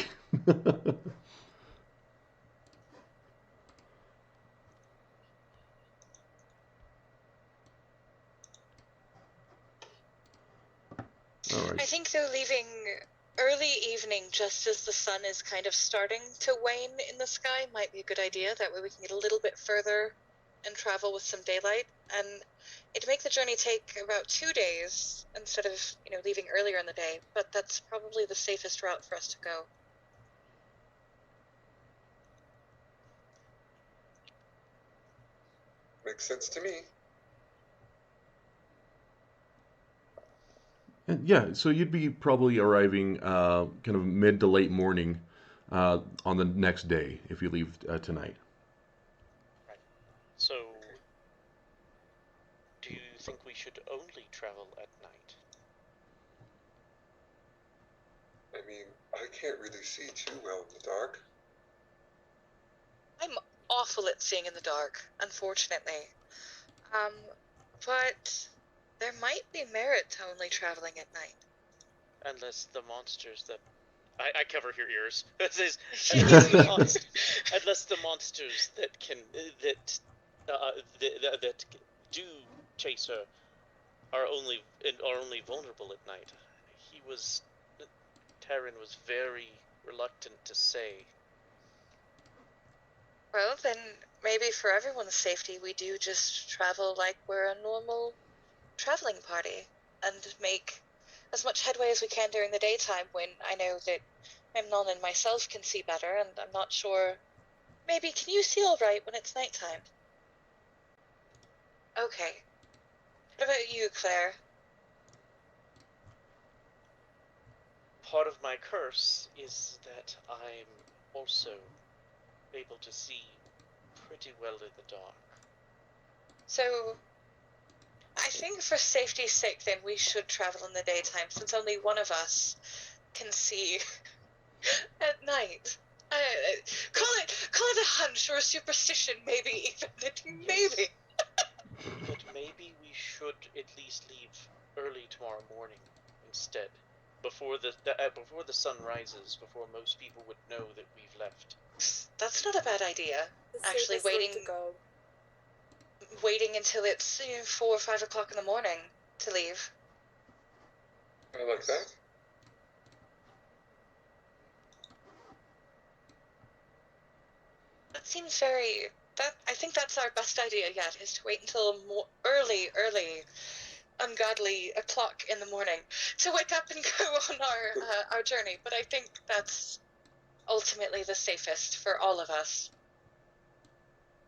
All I right. think though leaving early evening just as the sun is kind of starting to wane in the sky might be a good idea. That way we can get a little bit further and travel with some daylight. And it'd make the journey take about 2 days instead of, leaving earlier in the day. But that's probably the safest route for us to go. Makes sense to me. And yeah, so you'd be probably arriving kind of mid to late morning on the next day if you leave tonight. Right. So, do you think we should only travel at night? I mean, I can't really see too well in the dark. I'm awful at seeing in the dark, unfortunately. But there might be merit to only traveling at night. Unless the monsters that I cover your ears. Unless the monsters that can that do chase her are only vulnerable at night. Taryn was very reluctant to say. Well, then maybe for everyone's safety, we do just travel like we're a normal traveling party and make as much headway as we can during the daytime when I know that Memnon and myself can see better, and I'm not sure. Maybe can you see all right when it's nighttime? Okay. What about you, Claire? Part of my curse is that I'm also able to see pretty well in the dark. So, I think for safety's sake, then we should travel in the daytime, since only one of us can see at night. Call it a hunch or a superstition, maybe even. Maybe. But maybe we should at least leave early tomorrow morning instead, before the sun rises, before most people would know that we've left. That's not a bad idea. The Actually, safest route to go. waiting until it's 4 or 5 o'clock in the morning to leave. I like that. That seems very. I think that's our best idea yet, is to wait until early, ungodly o'clock in the morning to wake up and go on our journey. But I think that's ultimately the safest for all of us.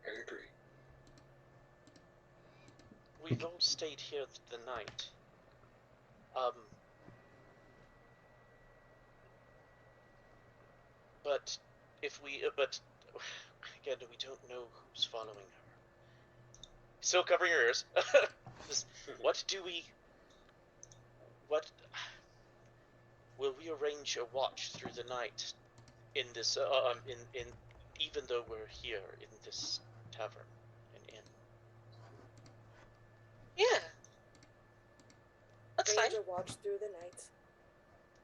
I agree. We've all stayed here the night. But again, we don't know who's following her. Still covering your ears. Will we arrange a watch through the night in this, even though we're here in this tavern, an inn? Yeah. That's fine. Arrange a watch through the night.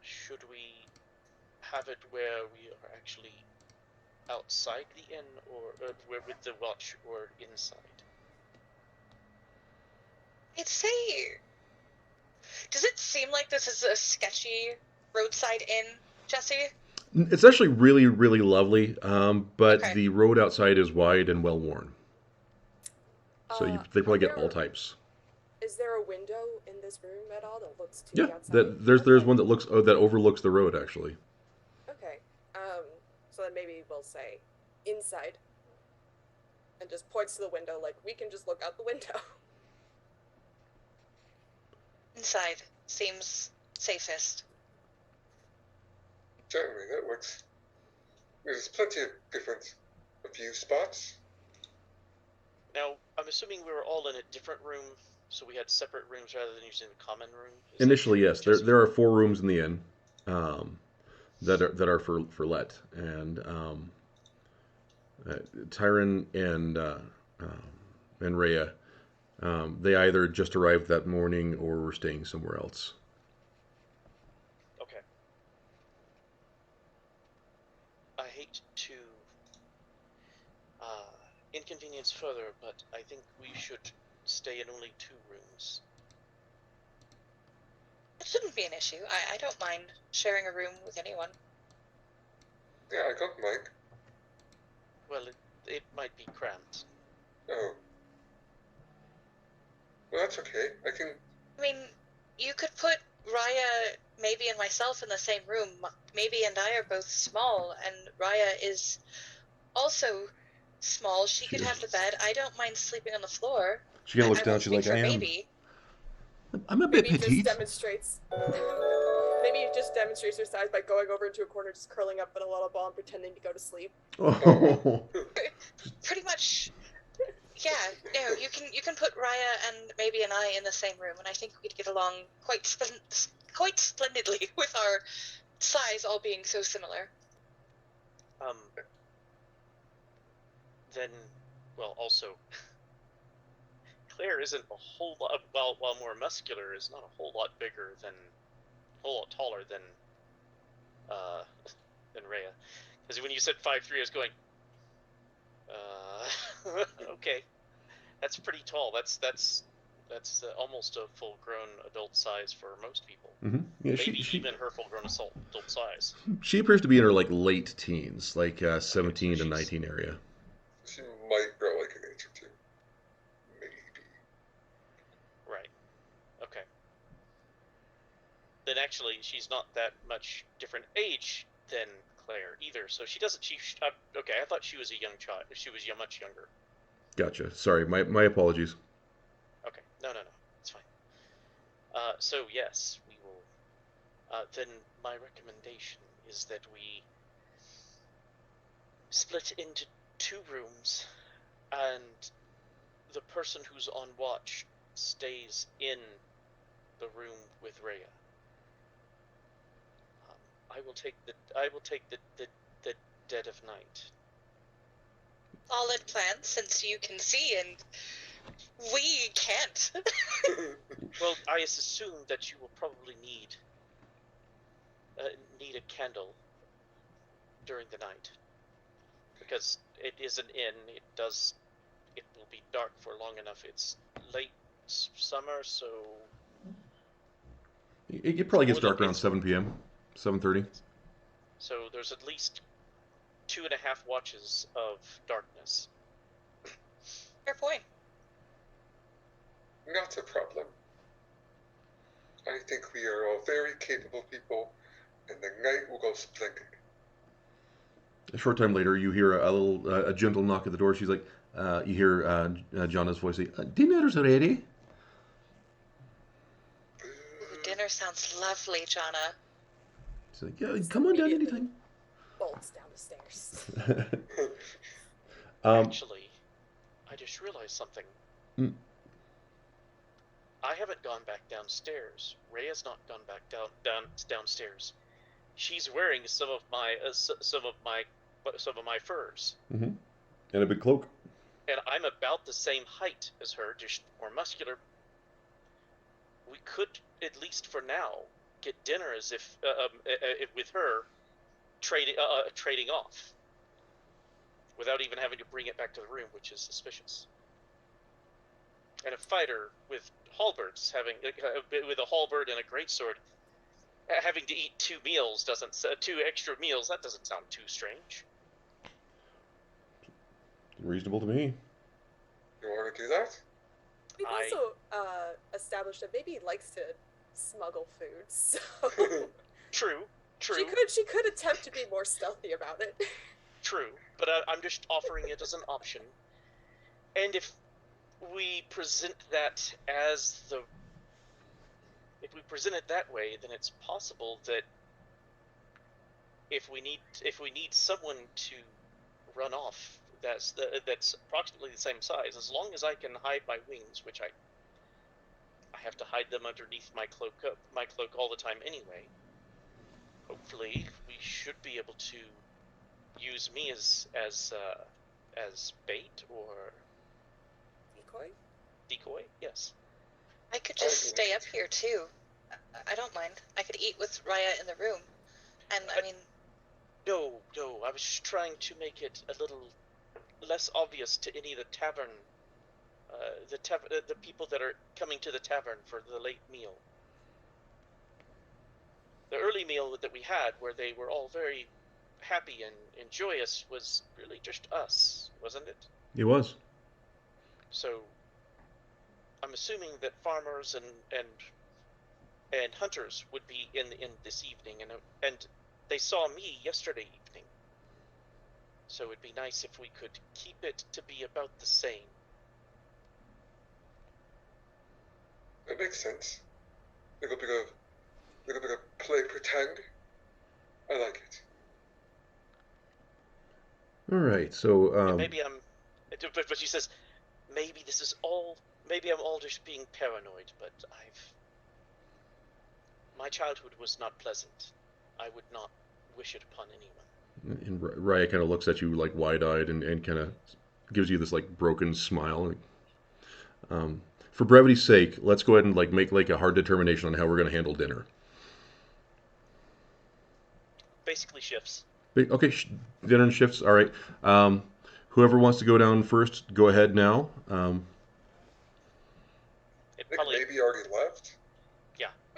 Should we have it where we are actually outside the inn, or where with the watch, or inside? I'd say. Does it seem like this is a sketchy roadside inn, Jesse? It's actually really, really lovely, but Okay. the road outside is wide and well worn. So they probably get all types. Is there a window in this room at all that looks to Yeah, the outside? there's one that overlooks the road actually. Okay. So then maybe we'll say inside, and just points to the window, like we can just look out the window. Inside seems safest. Certainly, that works. There's plenty of different view spots. Now, I'm assuming we were all in a different room, so we had separate rooms rather than using the common room? Initially, yes. There are 4 rooms in the inn that are for let, and Tyron and Rhea, they either just arrived that morning or were staying somewhere else. Okay. I hate to inconvenience further, but I think we should stay in only 2 rooms. It shouldn't be an issue. I don't mind sharing a room with anyone. Yeah, I don't mind. Well, it might be cramped. Oh. Well, that's okay. I mean, you could put Rhea, maybe, and myself in the same room. Maybe and I are both small, and Rhea is also small. She could have the bed. I don't mind sleeping on the floor. She kind of looks down. She's like, "I am. Maybe. I'm a bit Maybe petite." Maybe it just demonstrates her size by going over into a corner, just curling up in a little ball and pretending to go to sleep. Oh. Pretty much. Yeah, no, you can put Rhea and maybe and I in the same room, and I think we'd get along quite splendidly with our size all being so similar. Then, well, also, Claire isn't a whole lot, while more muscular, is not a whole lot bigger than, a whole lot taller than Rhea. Because when you said 5'3", I was going, okay, that's pretty tall. That's That's almost a full-grown adult size for most people. Mm-hmm. Yeah, Maybe even her full-grown adult size. she appears to be in her like late teens, like Okay, 17 so to she's 19 area. She might grow like an inch or two. Maybe. right. Okay. Then actually, she's not that much different age than Claire either. So she doesn't. Okay. I thought she was a young child. She was much younger. Gotcha. Sorry, my apologies. Okay. No. It's fine. So yes, we will. Then my recommendation is that we split into 2 rooms, and the person who's on watch stays in the room with Rhea. I will take the dead of night. Solid plan, since you can see and we can't. Well, I assume that you will probably need a candle during the night, because it is an inn. It will be dark for long enough. It's late summer, so It probably gets More than dark around it's- 7 p.m., 7:30. so there's at least 2.5 watches of darkness. Fair point. Not a problem. I think we are all very capable people, and the night will go splendid. A short time later, you hear a gentle knock at the door. She's like, you hear Jonna's voice say, "Dinner's ready." Ooh, dinner sounds lovely, Jonna. She's like, "Yeah, come on down anytime." Bolts down the stairs. Actually, I just realized something. Hmm. I haven't gone back downstairs. Rhea's not gone back downstairs. She's wearing some of my furs, Mm-hmm. And a big cloak. and I'm about the same height as her, just more muscular. We could, at least for now, get dinner as if with her trading off, without even having to bring it back to the room, which is suspicious. And a fighter with halberds with a halberd and a greatsword having to eat 2 extra meals, that doesn't sound too strange. Reasonable to me. You want to do that? We've I- also established that maybe he likes to smuggle food, so True. she could attempt to be more stealthy about it. True, but I'm just offering it as an option. And if we present that that way, then it's possible that if we need someone to run off, that's approximately the same size. As long as I can hide my wings, which I have to hide them underneath my cloak all the time anyway. Hopefully, we should be able to use me as bait or decoy. Yes. I could just stay up here too. I don't mind. I could eat with Rhea in the room. And I mean, No. I was just trying to make it a little less obvious to any of the tavern, the people that are coming to the tavern for the late meal. The early meal that we had, where they were all very happy and joyous, was really just us, wasn't it? It was. So I'm assuming that farmers and hunters would be in this evening, and they saw me yesterday evening. So it'd be nice if we could keep it to be about the same. That makes sense. Little bit of play pretend. I like it. All right. So And maybe but she says, maybe I'm all just being paranoid, but my childhood was not pleasant. I would not wish it upon anyone. and Rhea kind of looks at you like wide-eyed and kind of gives you this like broken smile. For brevity's sake, let's go ahead and like make like a hard determination on how we're going to handle dinner. Basically shifts. Okay, dinner and shifts. All right. Whoever wants to go down first, go ahead now. And think Probably. maybe already left.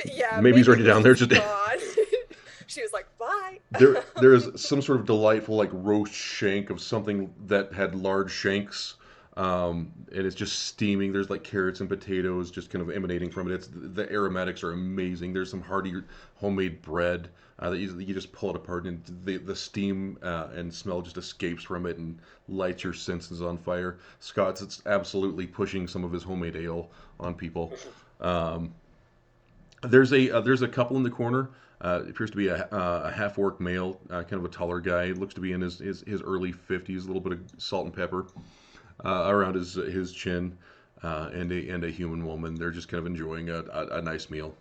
Yeah, Maybe he's already was down there just today. gone. She was like, "Bye." There is some sort of delightful like roast shank of something that had large shanks, and it's just steaming. There's like carrots and potatoes just kind of emanating from it. It's the aromatics are amazing. There's some hearty homemade bread that you just pull it apart, and the steam and smell just escapes from it and lights your senses on fire. Scott's it's absolutely pushing some of his homemade ale on people. Um, there's a couple in the corner. It appears to be a half orc male, kind of a taller guy. Looks to be in his early 50s. A little bit of salt and pepper around his chin, and a human woman. They're just kind of enjoying a nice meal.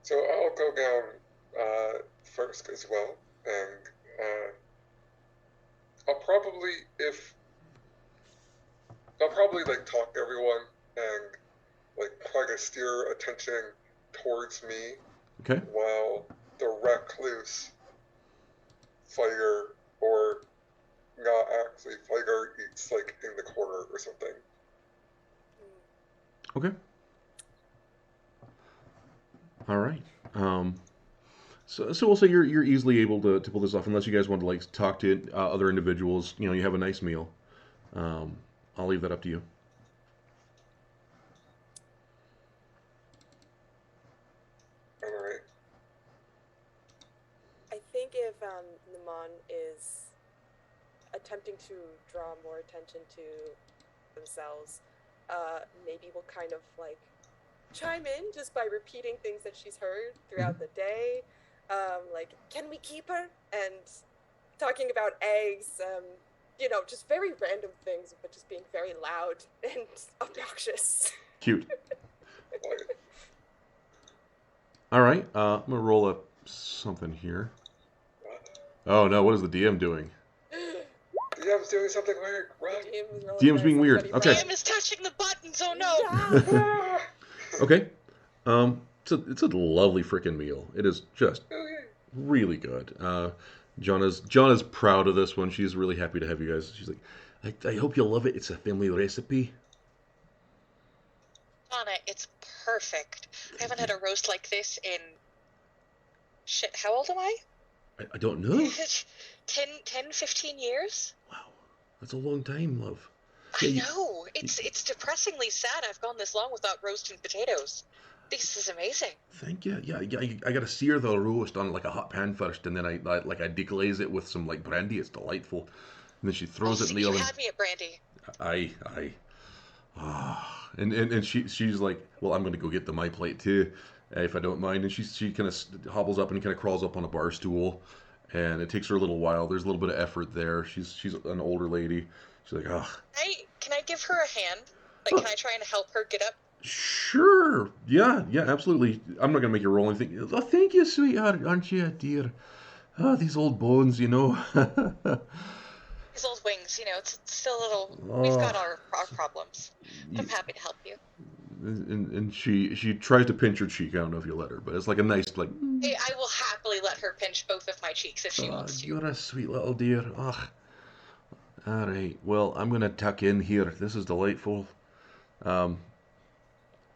So I'll go down first as well, and I'll probably like talk to everyone and like try to steer attention towards me Okay. while the recluse fighter or not actually fighter eats like in the corner or something. Okay. All right. So we'll say you're easily able to pull this off, unless you guys want to like talk to other individuals. You know, you have a nice meal. I'll leave that up to you. Alright. I think if Naman is attempting to draw more attention to themselves, maybe we'll kind of like chime in just by repeating things that she's heard throughout the day. Like, can we keep her? And talking about eggs, just very random things, but just being very loud and obnoxious. Cute. Like, All right. I'm gonna roll up something here. Oh no! What is the DM doing? DM's doing something weird, right? DM's being weird. Okay. DM is touching the buttons. Oh no! Yeah. Okay. It's a lovely freaking meal. It is just Okay. really good. Jonna's proud of this one. She's really happy to have you guys. She's like, I hope you'll love it. It's a family recipe. Donna, it's perfect. I haven't had a roast like this in... Shit, how old am I? I don't know. 15 years? Wow, that's a long time, love. I know. It's depressingly sad I've gone this long without roasting potatoes. This is amazing. Thank you. Yeah. I gotta sear the roast on like a hot pan first, and then I deglaze it with some like brandy. It's delightful. And then she throws it in the you oven. had me at brandy. And she's like, well, I'm gonna go get the my plate too, if I don't mind. And she kind of hobbles up and kind of crawls up on a bar stool, and it takes her a little while. There's a little bit of effort there. She's an older lady. She's like, ah. Can I give her a hand? Like, can I try and help her get up? Sure. Yeah, absolutely. I'm not gonna make you roll anything. Oh, thank you, sweetheart. Aren't you a dear? Ah, these old bones, you know. His old wings, it's still a little... We've got our problems. I'm happy to help you. And she tries to pinch her cheek. I don't know if you'll let her, but it's like a nice like. Hey, I will happily let her pinch both of my cheeks if she wants to. You're a sweet little dear. Ugh. All right. Well, I'm gonna tuck in here. This is delightful.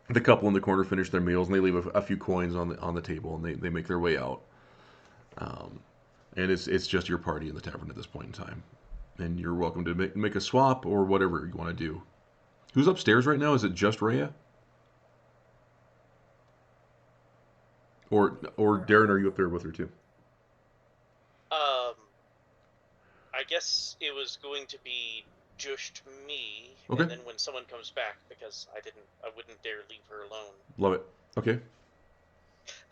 The couple in the corner finish their meals, and they leave a few coins on the table, and they make their way out. And it's just your party in the tavern at this point in time, and you're welcome to make a swap or whatever you want to do. Who's upstairs right now? Is it just Rhea? Or Darren, are you up there with her too? I guess it was going to be just me, Okay. and then when someone comes back, because I wouldn't dare leave her alone. Love it. Okay.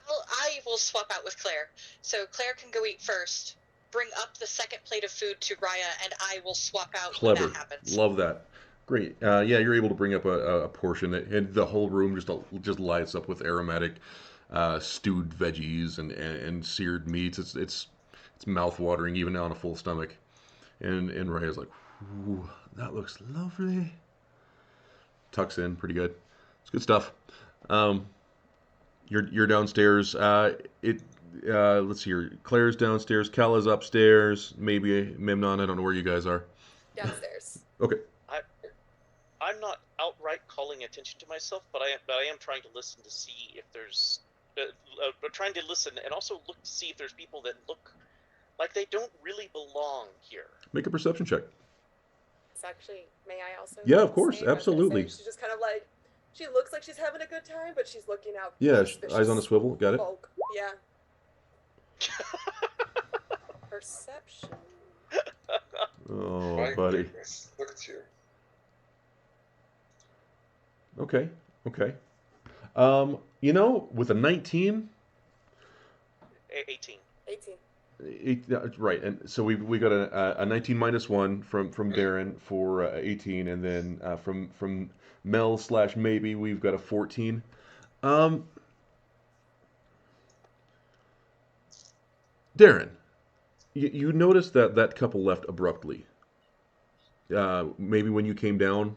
Well, I will swap out with Claire. So Claire can go eat first. Bring up the second plate of food to Rhea, and I will swap out Clever. when that happens. Love that. Great. Yeah, you're able to bring up a portion, and the whole room just lights up with aromatic stewed veggies and seared meats. It's mouth-watering even on a full stomach. And Rhea's like, ooh, that looks lovely. Tucks in pretty good. It's good stuff. You're downstairs. let's see here. Claire's downstairs. Kala's upstairs. Maybe Memnon. I don't know where you guys are. Downstairs. Okay. I'm not outright calling attention to myself, but I am trying to listen to see if there's, trying to listen and also look to see if there's people that look like they don't really belong here. Make a perception check. It's actually, may I also? Yeah, of course, say, I was gonna absolutely. say, she's just kind of like, she looks like she's having a good time, but she's looking out. Yeah, suspicious eyes on a swivel. Got it. folk. Yeah. Perception. Oh, My buddy. goodness, look at you. Okay. You know, with a 19, 18. 18. right, and so we got a 19 minus 1 from Darren for 18, and then from Mel / maybe we've got a 14. Darren, you noticed that couple left abruptly. Maybe when you came down,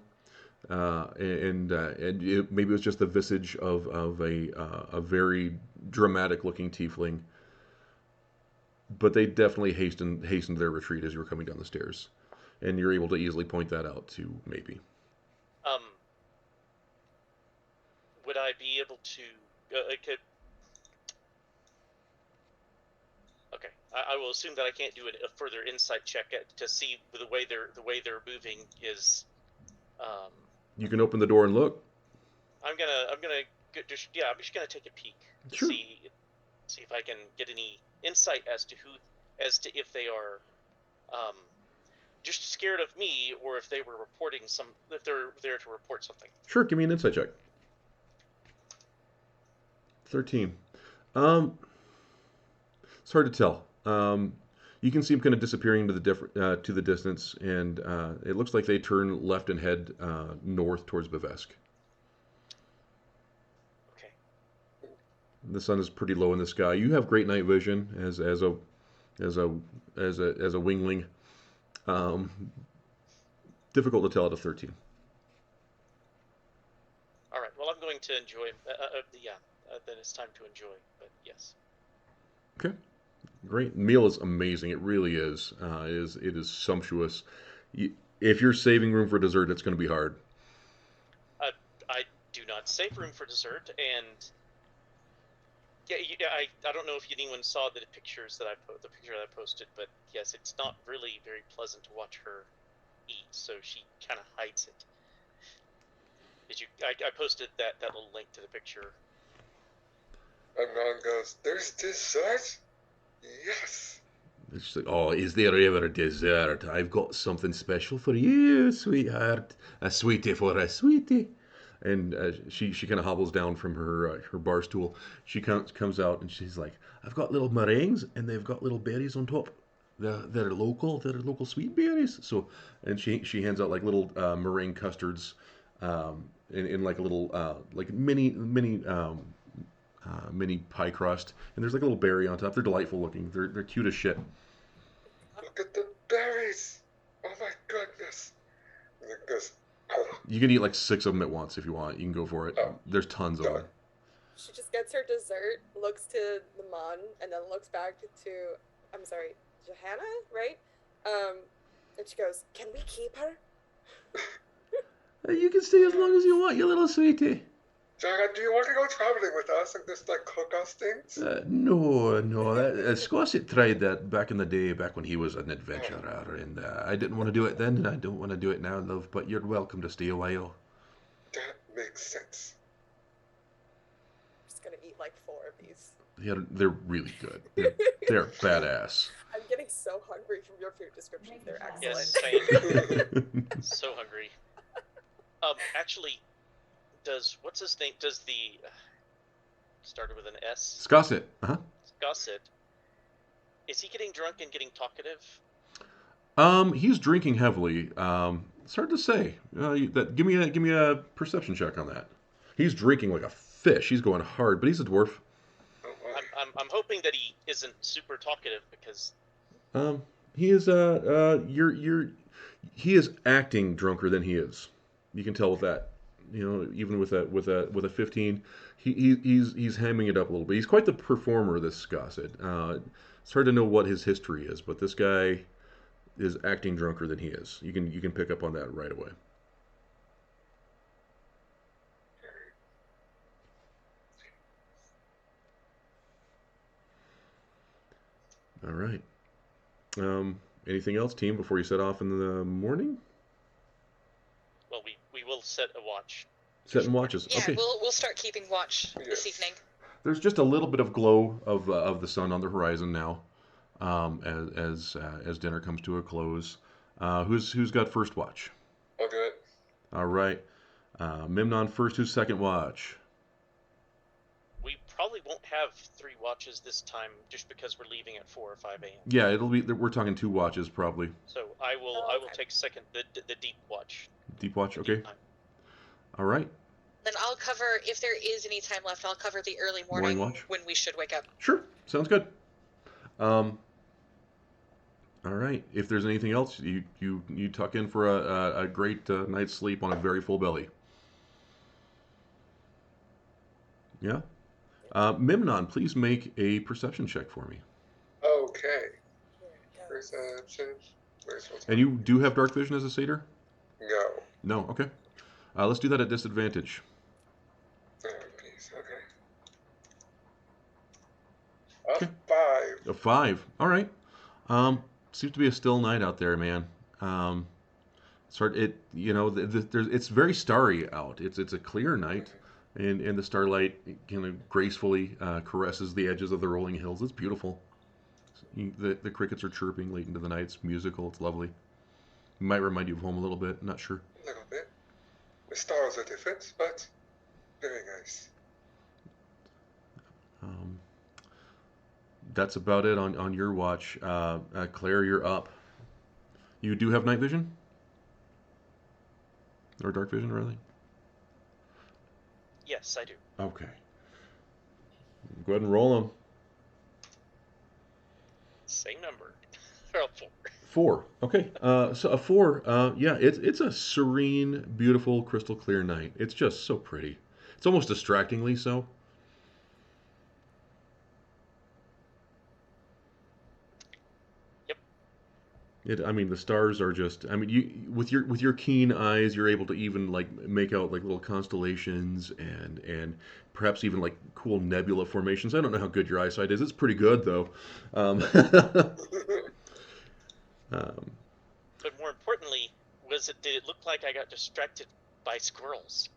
and maybe it was just the visage of a very dramatic looking tiefling. But they definitely hastened their retreat as you were coming down the stairs, and you're able to easily point that out to maybe. Would I be able to? Okay, I will assume that I can't do a further insight check to see the way they're moving is. You can open the door and look. I'm just gonna take a peek to Sure. see if I can get any insight as to if they are just scared of me or if they were if they're there to report something. Sure, give me an insight check. 13. It's hard to tell. You can see them kind of disappearing to the distance, and it looks like they turn left and head north towards Bavesk. Okay. The sun is pretty low in the sky. You have great night vision as a wingling. Difficult to tell at a 13. All right. Well, I'm going to enjoy. Then it's time to enjoy. But yes. Okay. Great. Meal is amazing. It really is. It is sumptuous. If you're saving room for dessert, it's going to be hard. I do not save room for dessert, and I don't know if anyone saw the picture that I posted, but yes, it's not really very pleasant to watch her eat, so she kind of hides it. I posted that little link to the picture. And Ron goes, "There's dessert? Yes." It's like, oh, is there ever a dessert? I've got something special for you, sweetheart. A sweetie for a sweetie. And she kind of hobbles down from her bar stool. She comes out and she's like, I've got little meringues and they've got little berries on top. They're local sweet berries. So, and she hands out like little meringue custards, in like a little like mini pie crust, and there's like a little berry on top. They're delightful looking. They're cute as shit. Look at the berries. Oh my goodness. And it goes, oh, You can eat like 6 of them at once if you want. You can go for it. Oh, There's tons of them. She just gets her dessert, looks to the Mon, and then looks back to, I'm sorry, Johanna, right? And she goes, "Can we keep her?" You can stay as long as you want, you little sweetie. Jaga, do you want to go traveling with us and just like cook us things? No. Squassit tried that back in the day, back when he was an adventurer, and I didn't want to do it then, and I don't want to do it now, love, but you're welcome to stay a while. That makes sense. I'm just gonna eat like 4 of these. They're really good. They're badass. I'm getting so hungry from your food descriptions. They're excellent. Yes, same. So hungry. Actually, what's his name? Does the started with an S? Squassit. Uh-huh. Gossett. Is he getting drunk and getting talkative? He's drinking heavily. It's hard to say. Give me a perception check on that. He's drinking like a fish. He's going hard, but he's a dwarf. Oh, wow. I'm hoping that he isn't super talkative because He is he is acting drunker than he is. You can tell with that. even with a 15, he's hamming it up a little bit. He's quite the performer, this Scosset. It's hard to know what his history is, but this guy is acting drunker than he is. You can pick up on that right away. All right. Anything else, team, before you set off in the morning? Well, we will set a watch. Setting watches. Yeah, Okay. we'll start keeping watch this evening. There's just a little bit of glow of the sun on the horizon now, as dinner comes to a close. Who's got first watch? I'll do it. All right. Memnon first. Who's second watch? We probably won't have 3 watches this time, just because we're leaving at 4 or 5 a.m. Yeah, it'll be. We're talking 2 watches probably. So I will take second, the deep watch. Deep watch. Okay. All right. Then I'll cover, if there is any time left, I'll cover the early morning watch. when we should wake up. Sure. Sounds good. All right. If there's anything else, you tuck in for a great night's sleep on a very full belly. Yeah. Memnon, please make a perception check for me. Okay. Perception. And you do have dark vision as a satyr? No. No. Okay. Let's do that at disadvantage. Okay. A 5. A 5. All right. Seems to be a still night out there, man. It's very starry out. It's a clear night, and the starlight kind of gracefully caresses the edges of the rolling hills. It's beautiful. The crickets are chirping late into the night. It's musical. It's lovely. It might remind you of home a little bit. Not sure. A little bit. The stars are different, but very nice. That's about it on your watch. Claire, you're up. You do have night vision? Or dark vision, really? Yes, I do. Okay. Go ahead and roll them. Same number. 4. 4. Okay. So a 4. Yeah, it's a serene, beautiful, crystal clear night. It's just so pretty. It's almost distractingly so. The stars are just. You with your keen eyes, you're able to even make out little constellations and perhaps even cool nebula formations. I don't know how good your eyesight is. It's pretty good though. But more importantly, did it look like I got distracted by squirrels?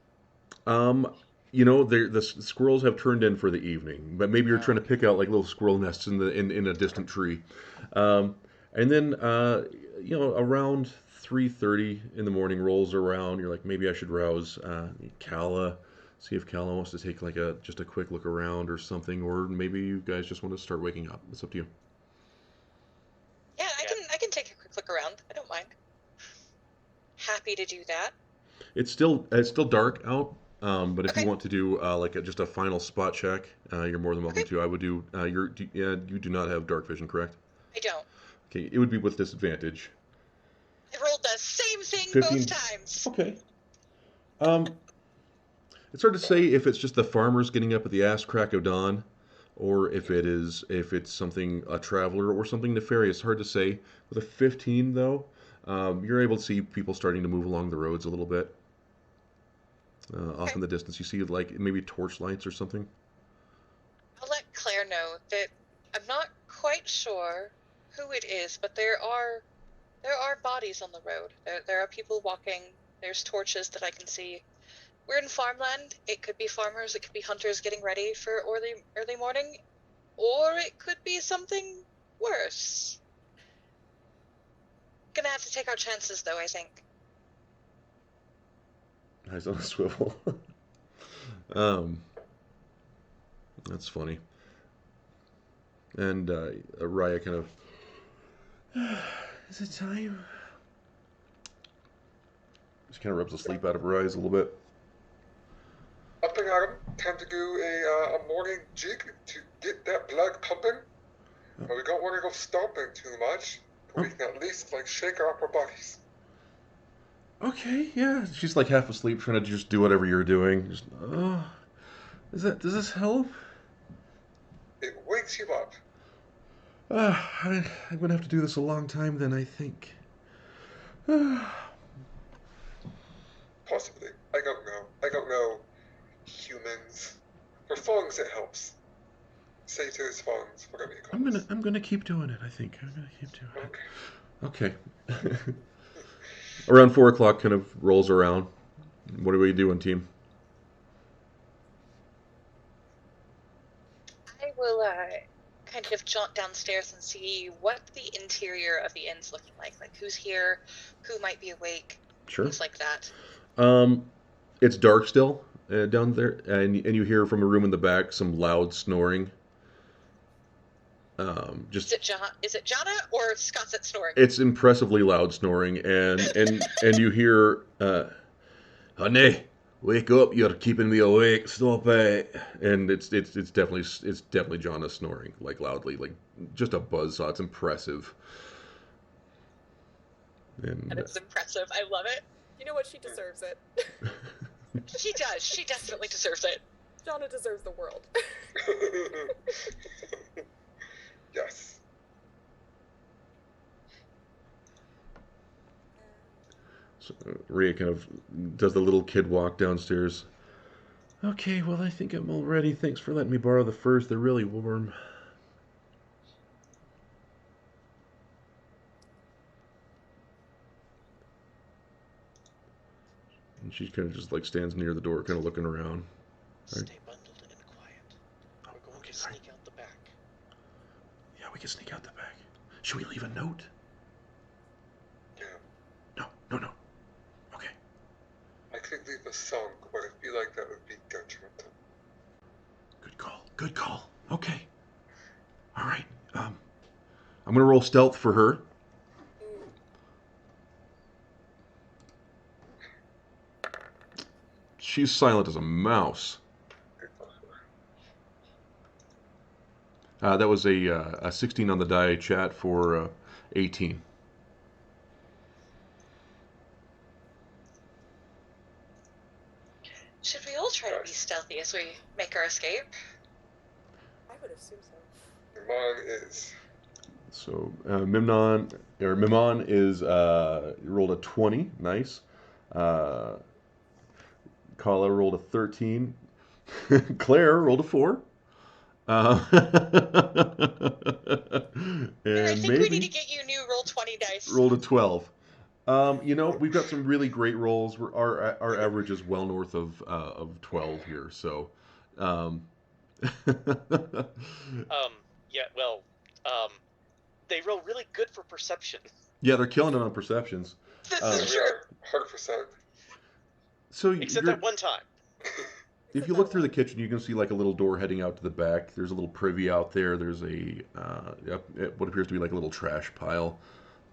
The squirrels have turned in for the evening, but maybe you're trying to pick out little squirrel nests in a distant tree. And then, around 3:30 in the morning rolls around. You're like, maybe I should rouse Kala, see if Kala wants to take just a quick look around or something, or maybe you guys just want to start waking up. It's up to you. Yeah, I can take a quick look around. I don't mind. Happy to do that. It's still dark out, but if Okay. you want to do just a final spot check, you're more than welcome to. I would do. You do not have dark vision, correct? I don't. Okay, it would be with disadvantage. I rolled the same thing 15. both times. Okay. It's hard to say if it's just the farmers getting up at the ass crack of dawn, or if it's something, a traveler or something nefarious. Hard to say. With a 15 though, you're able to see people starting to move along the roads a little bit. Off in the distance, you see maybe torch lights or something. I'll let Claire know that I'm not quite sure who it is, but there are bodies on the road. There are people walking. There's torches that I can see. We're in farmland. It could be farmers. It could be hunters getting ready for early morning, or it could be something worse. Gonna have to take our chances, though. I think. Eyes on a swivel. That's funny. And Rhea kind of. Is it time? She kind of rubs the sleep out of her eyes a little bit. Up and Adam, time to do a morning jig to get that blood pumping. But we don't want to go stomping too much. But we can at least shake our upper bodies. Okay, yeah. She's like half asleep, trying to just do whatever you're doing. Just, does this help? It wakes you up. I'm gonna have to do this a long time then, I think. Possibly. I don't know. I don't know humans. For Fongs, it helps. Satyrs, Fongs, whatever you call it. I'm gonna keep doing it, I think. I'm gonna keep doing it. Okay. Okay. Around 4 o'clock kind of rolls around. What are we doing, team? I will kind of jaunt downstairs and see what the interior of the inn's looking like. Like who's here, who might be awake, Sure. things like that. It's dark still down there, and you hear from a room in the back some loud snoring. Just Is it Jana or Scott's at snoring? it's impressively loud snoring, and you hear, honey, wake up! You're keeping me awake. Stop it! And it's definitely Jana snoring like loudly, like just a buzzsaw. It's impressive. And it's impressive. I love it. You know what? She deserves it. She does. She definitely deserves it. Jana deserves the world. Yes. So, Rhea kind of does the little kid walk downstairs. Okay, well, I think I'm all ready. Thanks for letting me borrow the furs. They're really warm. And she kind of just like stands near the door, kind of looking around. Stay bundled and quiet. Oh, We're going okay, to sorry. sneak out the back. Yeah, we can sneak out the back. Should we leave a note? Yeah. No. Okay. I could leave a song, but I feel like that would be detrimental. Good call. Okay. All right. I'm gonna roll stealth for her. She's silent as a mouse. That was a 16 on the die, chat, for 18. Should we all try to be stealthy as we make our escape? I would assume so. Mine is. So Mimon is rolled a 20, nice. Kala rolled a 13. Claire rolled a 4. And I think we need maybe to get you new roll 20 dice. rolled a 12. We've got some really great rolls. Our average is well north of 12 here. So, Yeah, well, they roll really good for perception. yeah, they're killing it on perceptions. This Uh, is true. Yeah, 100%. So Except that one time. if you look through the kitchen, you can see like a little door heading out to the back. There's a little privy out there. There's what appears to be like a little trash pile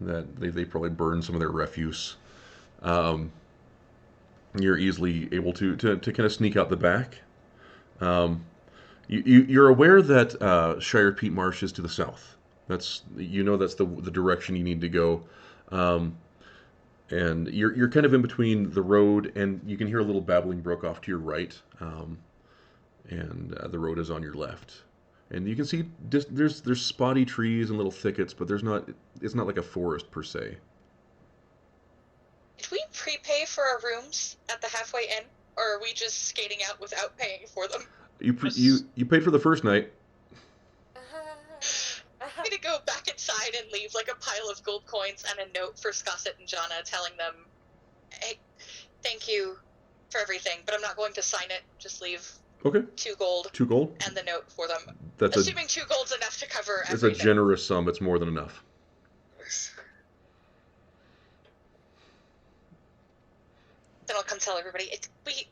that they probably burned some of their refuse. You're easily able to kind of sneak out the back. You're aware that Shire Peat Marsh is to the south. That's the direction you need to go. And you're kind of in between the road, and you can hear a little babbling brook off to your right, and the road is on your left. And you can see there's spotty trees and little thickets, but it's not like a forest per se. Did we prepay for our rooms at the halfway inn, or are we just skating out without paying for them? You paid for the first night. I'm gonna go back inside and leave like a pile of gold coins and a note for Scosset and Jana telling them, hey, thank you for everything, but I'm not going to sign it. Just leave Okay. 2 gold 2 gold. and the note for them. That's Assuming 2 gold's enough to cover It's a everything. generous sum. It's more than enough. Nice. Then I'll come tell everybody. We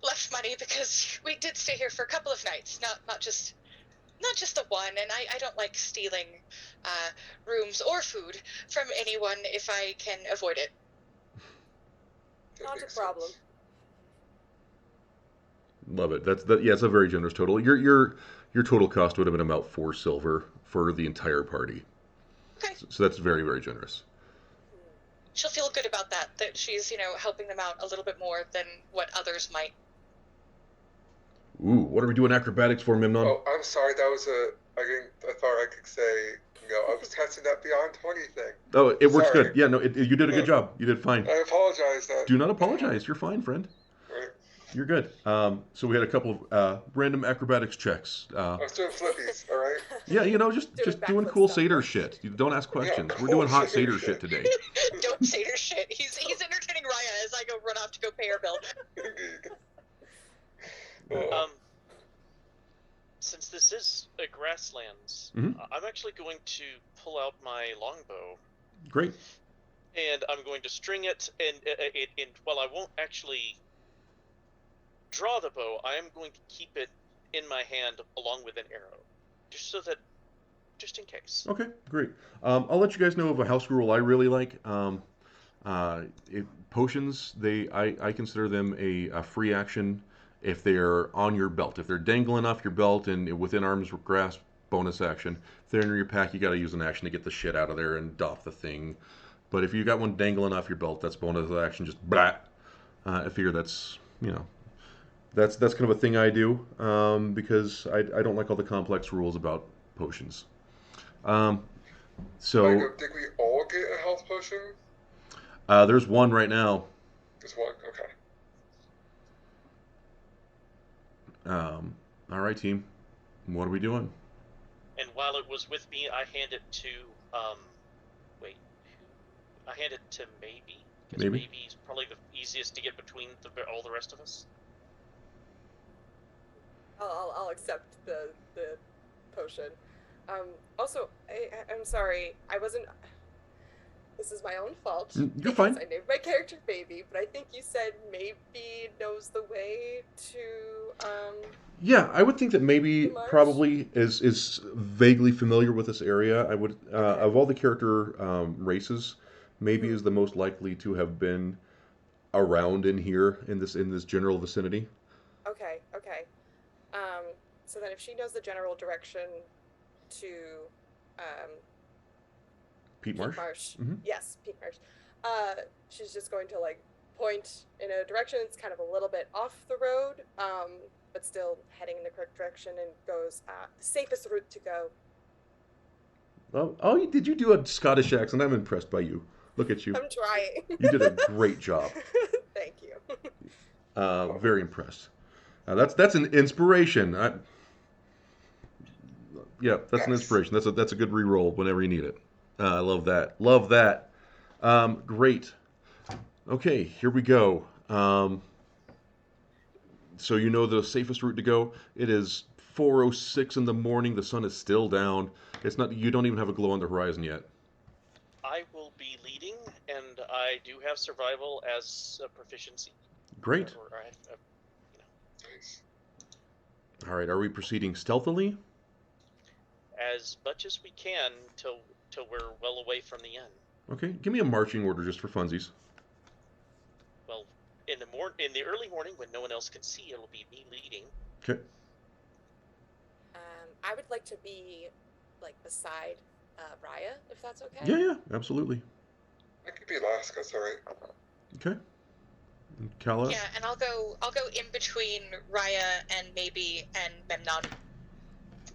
left money because we did stay here for a couple of nights, not just the one. And I don't like stealing rooms or food from anyone if I can avoid it. That Not a makes problem. sense. Love it. Yeah, it's a very generous total. Your total cost would have been about 4 silver for the entire party. Okay. So that's very, very generous. she'll feel good about that. That she's helping them out a little bit more than what others might. Ooh, what are we doing acrobatics for, Memnon? Oh, I'm sorry. That was I thought I could say. I was testing that beyond 20 thing. Oh, it works Sorry. good. Yeah, no, you did a good job. You did fine. I apologize. Do not apologize. You're fine, friend. Right. You're good. So we had a couple of random acrobatics checks. I was doing flippies, all right? Yeah, just doing backflip cool stuff. sater shit. You don't ask questions. Yeah, We're doing cool hot satyr satyr shit shit. today. Don't say her shit. He's entertaining Rhea as I go run off to go pay her bill. Indeed. Since this is a grasslands, Mhm. I'm actually going to pull out my longbow, Great. and I'm going to string it. And while I won't actually draw the bow, I am going to keep it in my hand along with an arrow, just in case. Okay, great. I'll let you guys know of a house rule I really like. Potions, I consider them a free action if they're on your belt. If they're dangling off your belt and within arm's grasp, bonus action. If they're in your pack, you got to use an action to get the shit out of there and doff the thing. But if you got one dangling off your belt, that's bonus action. Just blat. I figure that's that's kind of a thing I do because I don't like all the complex rules about potions. So Did we all get a health potion? there's one right now. Just one? Okay. All right, team. What are we doing? And while it was with me, I hand it to I hand it to Maybe, because Maybe? Maybe's probably the easiest to get between all the rest of us. I'll accept the potion. Also, I'm sorry. I wasn't. This is my own fault. You're because fine. I named my character Baby, but I think you said Maybe knows the way to. Yeah, I would think that maybe The marsh? probably is vaguely familiar with this area. I would of all the character races, maybe is the most likely to have been around in here in this general vicinity. Okay. So then, if she knows the general direction to Pete Marsh. Mhm. Yes, Peak Marsh. She's just going to point in a direction. It's kind of a little bit off the road, but still heading in the correct direction, and goes the safest route to go. Oh, did you do a Scottish accent? I'm impressed by you. Look at you. I'm trying. You did a great job. Thank you. Very impressed. That's an inspiration. Yeah, that's an inspiration. That's a good re-roll whenever you need it. I love that. Love that. Great. Okay, here we go. So you know the safest route to go. It is 4:06 in the morning. The sun is still down. It's not. You don't even have a glow on the horizon yet. I will be leading, and I do have survival as a proficiency. Great. Nice. All right. Are we proceeding stealthily? As much as we can till we're well away from the end. Okay. Give me a marching order just for funsies. Well, in the early morning when no one else can see, it'll be me leading. Okay. I would like to be beside Rhea, if that's okay. Yeah, absolutely. I could be last, that's alright. Okay. And Kala? Yeah, and I'll go in between Rhea and Maybe and Memnon.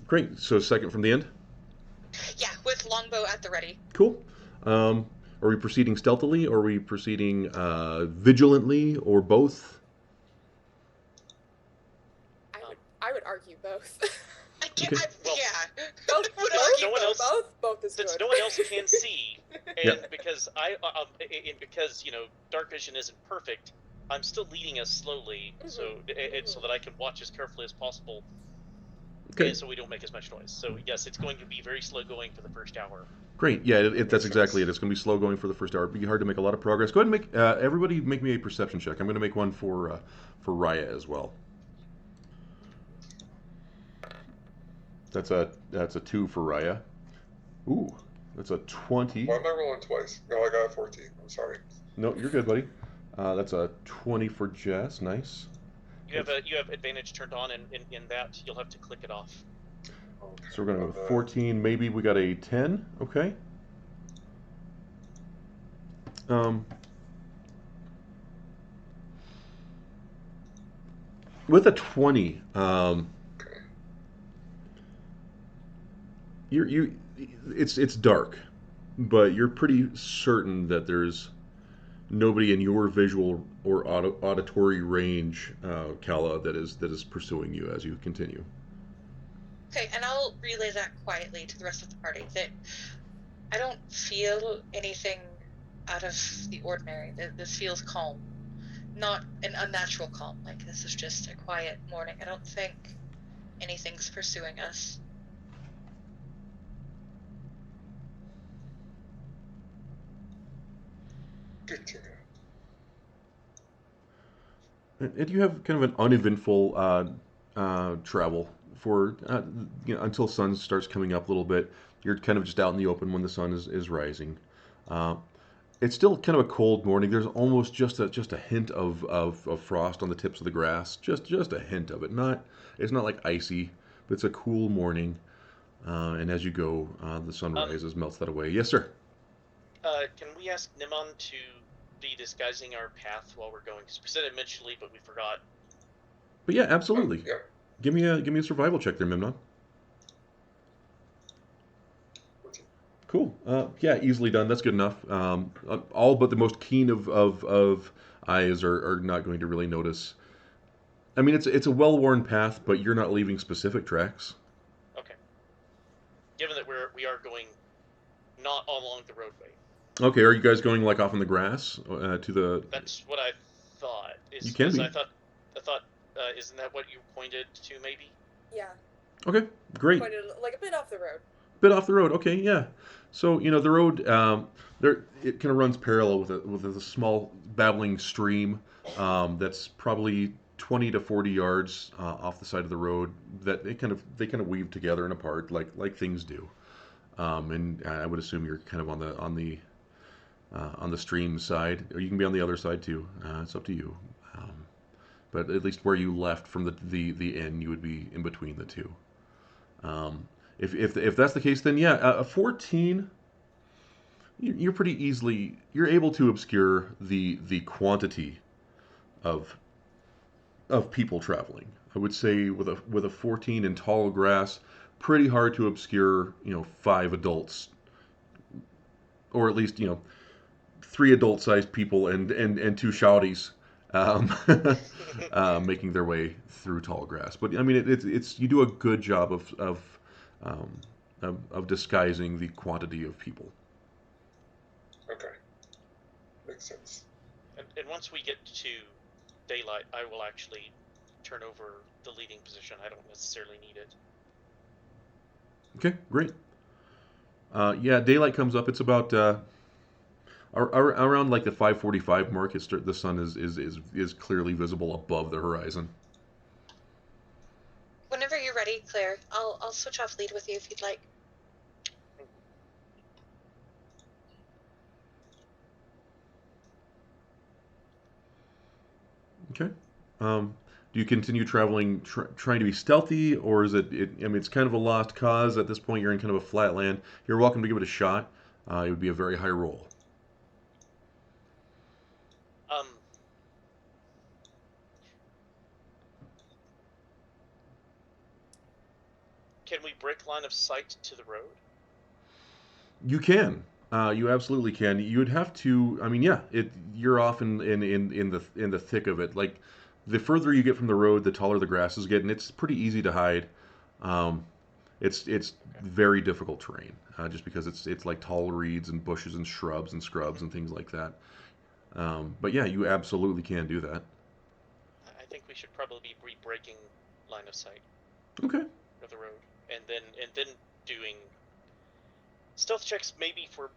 Great. So second from the end? Yeah, with longbow at the ready. Cool. Are we proceeding stealthily, or are we proceeding vigilantly, or both? I would argue both. I can't. Okay. Yeah. Both. Would Both. argue No one else- Both is Since good. no one else can see, and Yep. because because dark vision isn't perfect, I'm still leading us slowly, so that I can watch as carefully as possible, Okay. and so we don't make as much noise. So yes, it's going to be very slow going for the first hour. Great. Yeah, that's exactly it. It's going to be slow going for the first hour. It'll be hard to make a lot of progress. Go ahead and make everybody make me a perception check. I'm going to make one for Rhea as well. That's a 2 for Rhea. Ooh, that's a 20. Why am I rolling twice? No, I got a 14. I'm sorry. No, you're good, buddy. That's a 20 for Jess. Nice. You have advantage turned on, and in that you'll have to click it off. Okay. So we're going to go with 14. Maybe we got a 10. Okay. Um, with a 20, it's dark, but you're pretty certain that there's nobody in your visual or auditory range, Kala, that is pursuing you as you continue. Okay, and I'll relay that quietly to the rest of the party that I don't feel anything out of the ordinary. This feels calm, not an unnatural calm. Like this is just a quiet morning. I don't think anything's pursuing us. Good to know. And you have kind of an uneventful travel for until sun starts coming up a little bit. You're kind of just out in the open when the sun is rising. Uh, it's still kind of a cold morning. There's almost just a hint of frost on the tips of the grass. Just a hint of it. It's not like icy, but it's a cool morning. And as you go, the sun rises, melts that away. Yes, sir. Can we ask Nimon to be disguising our path while we're going? Because we said it eventually, but we forgot. But yeah, absolutely. Yeah. Give me a survival check there, Mimnon. Cool. Yeah, easily done. That's good enough. All but the most keen of eyes are not going to really notice. I mean, it's a well-worn path, but you're not leaving specific tracks. Okay. Given that we are going not along the roadway. Okay, are you guys going like off in the grass to the? That's what I thought. You can be. I thought. Isn't that what you pointed to? Maybe. Yeah. Okay, great. Pointed like a bit off the road. Bit off the road. Okay, yeah. So the road it kind of runs parallel with a small babbling stream that's probably 20 to 40 yards off the side of the road. That they kind of weave together and apart like things do. And I would assume you're kind of on the stream side, or you can be on the other side too. It's up to you. But at least where you left from the inn, you would be in between the two. If that's the case, then yeah, a 14, you're pretty easily you're able to obscure the quantity of people traveling. I would say with a 14 in tall grass, pretty hard to obscure 5 adults, or at least 3 adult-sized people and 2 shouties making their way through tall grass. But I mean, it's you do a good job of disguising the quantity of people. Okay. Makes sense. And once we get to daylight, I will actually turn over the leading position. I don't necessarily need it. Okay, great. Yeah, daylight comes up. It's about around like the 5:45 mark. The sun is clearly visible above the horizon. Whenever you're ready, Claire, I'll switch off lead with you if you'd like. Okay. Do you continue traveling, trying to be stealthy, or is it? I mean, it's kind of a lost cause at this point. You're in kind of a flat land. You're welcome to give it a shot. It would be a very high roll. Can we break line of sight to the road? You can. You absolutely can. You would have to. I mean, yeah. You're off in the thick of it. Like the further you get from the road, the taller the grass is getting. It's pretty easy to hide. It's very difficult terrain, just because it's like tall reeds and bushes and shrubs and scrubs and things like that. But yeah, you absolutely can do that. I think we should probably be breaking line of sight. Okay. Of the road, and then doing stealth checks, maybe for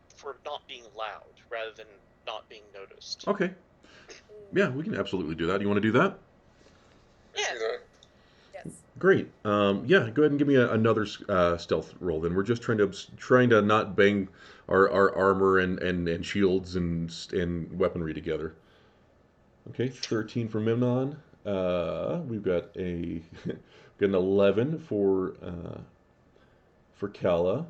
not being loud rather than not being noticed. Okay. Yeah, we can absolutely do that. You want to do that? Yeah. Yes. Great. Yeah, go ahead and give me another stealth roll. Then we're just trying to not bang our armor and shields and weaponry together. Okay, 13 for Memnon. We've got got an 11 for Kala.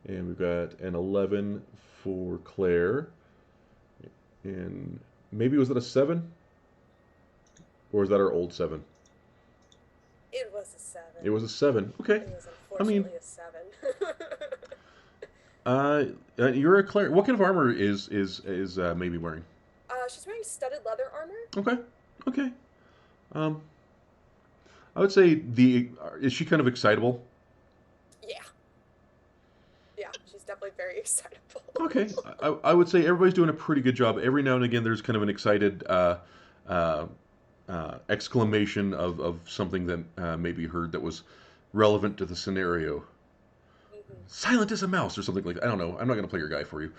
And we've got an 11 for Claire. And maybe was it a 7? Or is that our old 7? It was a 7. It was a 7. Okay. It was I mean, unfortunately a 7. You're a Claire. What kind of armor is maybe wearing? She's wearing studded leather armor. Okay. Okay. Um, I would say is she kind of excitable? Yeah. Yeah, she's definitely very excitable. Okay. I would say everybody's doing a pretty good job. Every now and again, there's kind of an excited exclamation of something that maybe heard that was relevant to the scenario. Silent as a mouse or something like that. I don't know. I'm not going to play your guy for you.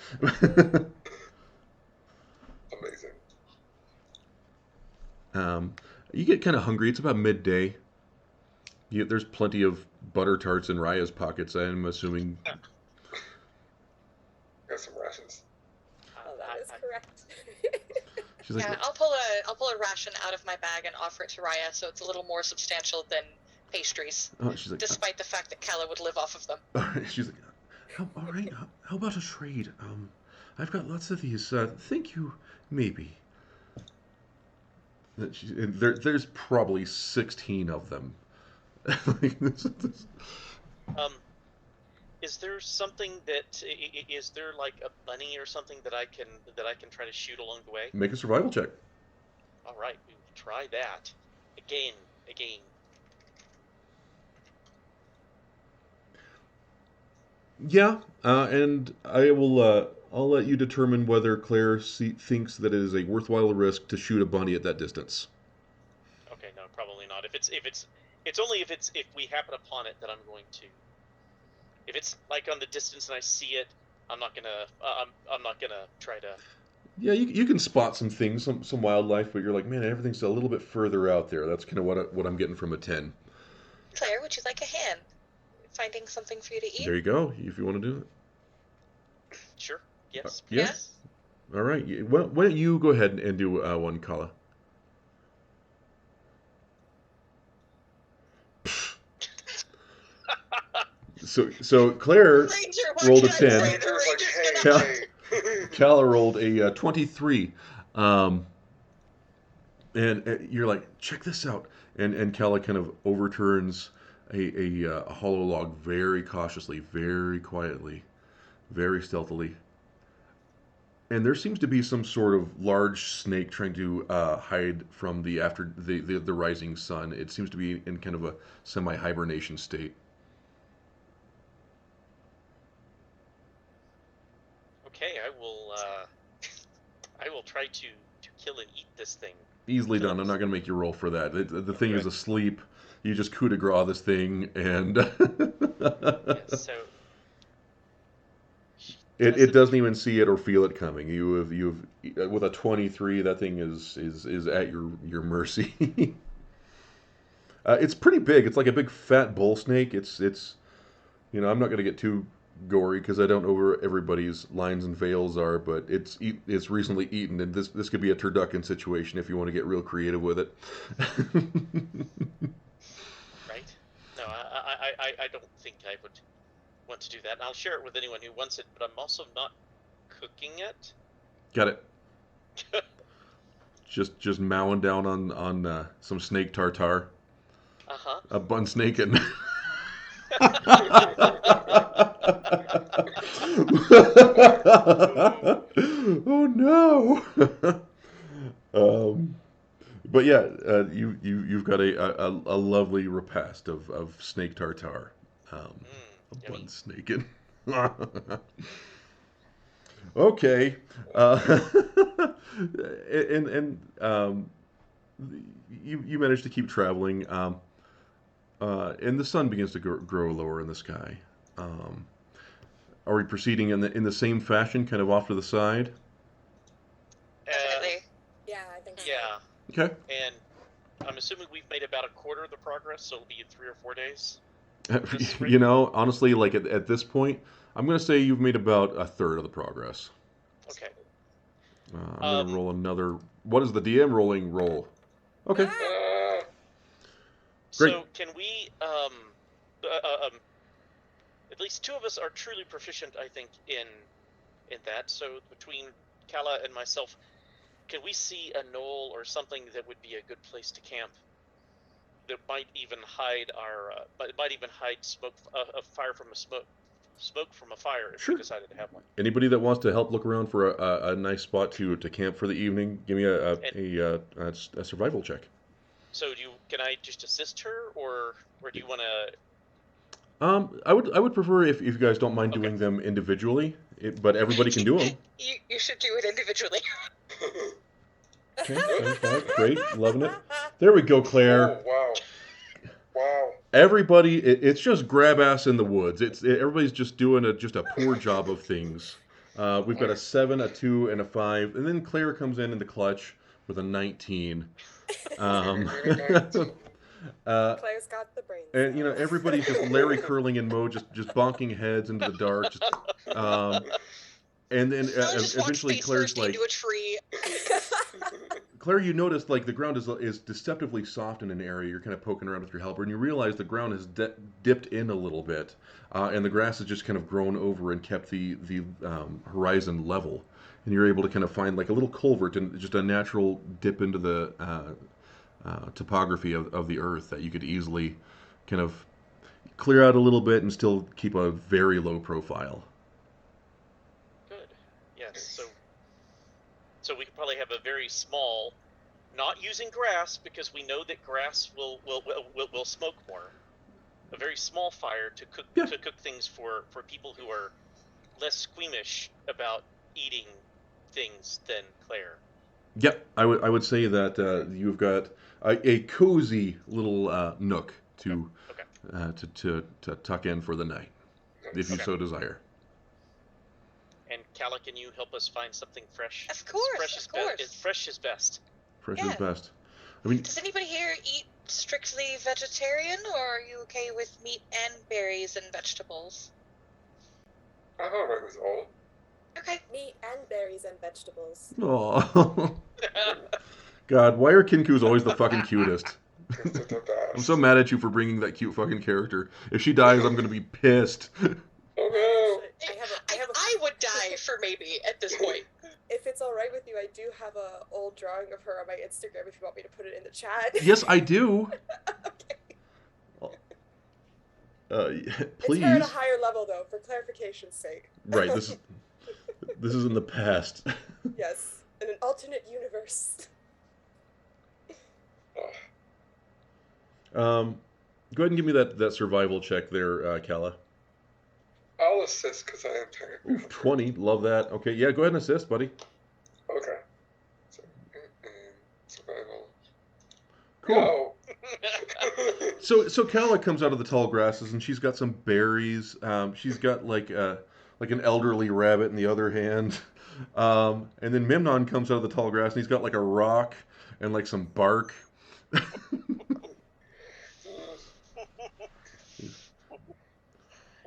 Amazing. You get kind of hungry. It's about midday. There's plenty of butter tarts in Rhea's pockets, I'm assuming. Got some rations. Oh, that is correct. She's like, Yeah, I'll pull a ration out of my bag and offer it to Rhea, so it's a little more substantial than pastries. oh, she's like, Despite the fact that Kala would live off of them. she's like, all right. How about a trade? I've got lots of these. Thank you, maybe. There's probably 16 of them. Is there something that is there like a bunny or something that I can try to shoot along the way? Make a survival check. All right, we will try that again. Yeah, and I will. I'll let you determine whether Claire thinks that it is a worthwhile risk to shoot a bunny at that distance. Okay, no, probably not. It's only if we happen upon it that I'm going to. If it's like on the distance and I see it, I'm not gonna try to. Yeah, you can spot some things, some wildlife, but you're like, man, everything's a little bit further out there. That's kind of what I'm getting from a 10. Claire, would you like a hand? Finding something for you to eat? There you go, if you want to do it. Sure. Yes. Yes. All right. Why don't you go ahead and do one, Kala? So Claire Ranger, rolled a what can I 10. say? The It's Ranger's like, gonna- hey. Kala rolled a 23. And you're like, check this out. And Kala kind of overturns a hollow log very cautiously, very quietly, very stealthily. And there seems to be some sort of large snake trying to hide from the rising sun. It seems to be in kind of a semi-hibernation state. Okay, I will try to kill and eat this thing. Easily done. I'm not going to make you roll for that. The thing is Okay. asleep. You just coup de grace this thing, and Yes, so it doesn't even see it or feel it coming. You've with a 23, that thing is at your mercy. It's pretty big. It's like a big fat bull snake. It's I'm not going to get too gory because I don't know where everybody's lines and veils are, but it's recently eaten, and this could be a turducken situation if you want to get real creative with it. right? No, I don't think I would want to do that. And I'll share it with anyone who wants it, but I'm also not cooking it. Got it. Just mowing down on some snake tartare. Uh-huh. A bun snake and. Oh no! But yeah, you've got a lovely repast of snake tartare, a Yummy. bun snake and. Okay, you managed to keep traveling. And the sun begins to grow lower in the sky. Are we proceeding in the same fashion, kind of off to the side? Definitely. Yeah, I think so. Yeah, Okay. and I'm assuming we've made about a quarter of the progress, so it'll be in 3 or 4 days. Honestly, like at this point, I'm going to say you've made about a third of the progress. Okay. I'm going to roll another. What is the DM rolling roll? Okay. Ah, Great. So can we At least two of us are truly proficient, I think, in that. So between Kala and myself, can we see a knoll or something that would be a good place to camp? That might even hide smoke, a fire from a smoke from a fire if Sure. we decided to have one. Anybody that wants to help look around for a nice spot to camp for the evening, give me a survival check. So can I just assist her, or do you want to? I would prefer if you guys don't mind Okay. doing them individually, but everybody can do them. You should do it individually. Okay, 75, great, loving it. There we go, Claire. Oh, wow. Wow. Everybody, it's just grab ass in the woods. Everybody's just doing just a poor job of things. We've got a 7, a 2, and a 5, and then Claire comes in the clutch with a 19. Claire's got the brains. And everybody's just Larry curling in mode, just bonking heads into the dark. And then Just walks eventually face Claire's first like, into a tree. Claire, you notice like the ground is deceptively soft in an area. You're kind of poking around with your helper, and you realize the ground has dipped in a little bit, and the grass has just kind of grown over and kept the horizon level. And you're able to kind of find like a little culvert and just a natural dip into the topography of the earth that you could easily kind of clear out a little bit and still keep a very low profile. Good. Yes. So we could probably have a very small, not using grass because we know that grass will smoke more. A very small fire to cook things for people who are less squeamish about eating things than Claire. Yep, I would say that you've got a cozy little nook to tuck in for the night, if you so desire. And Kala, can you help us find something fresh? Of course, Fresh is best. Fresh is best. Fresh is best. I mean, does anybody here eat strictly vegetarian, or are you okay with meat and berries and vegetables? I'm alright with all. Okay. Meat and berries and vegetables. oh, God, why are Kinku's always the fucking cutest? I'm so mad at you for bringing that cute fucking character. If she dies, I'm gonna be pissed. Oh no! I would die for maybe at this point. If it's alright with you, I do have a old drawing of her on my Instagram if you want me to put it in the chat. Yes, I do. Okay. Please. It's her at a higher level, though, for clarification's sake. Right, this is in the past. Yes, in an alternate universe. Go ahead and give me that survival check there, Kala. I'll assist because I am technically. Ooh, 20, love that. Okay, yeah, go ahead and assist, buddy. Okay. So, survival. Cool. No. So Kala comes out of the tall grasses and she's got some berries. She's got like an elderly rabbit in the other hand. And then Memnon comes out of the tall grass and he's got like a rock and like some bark.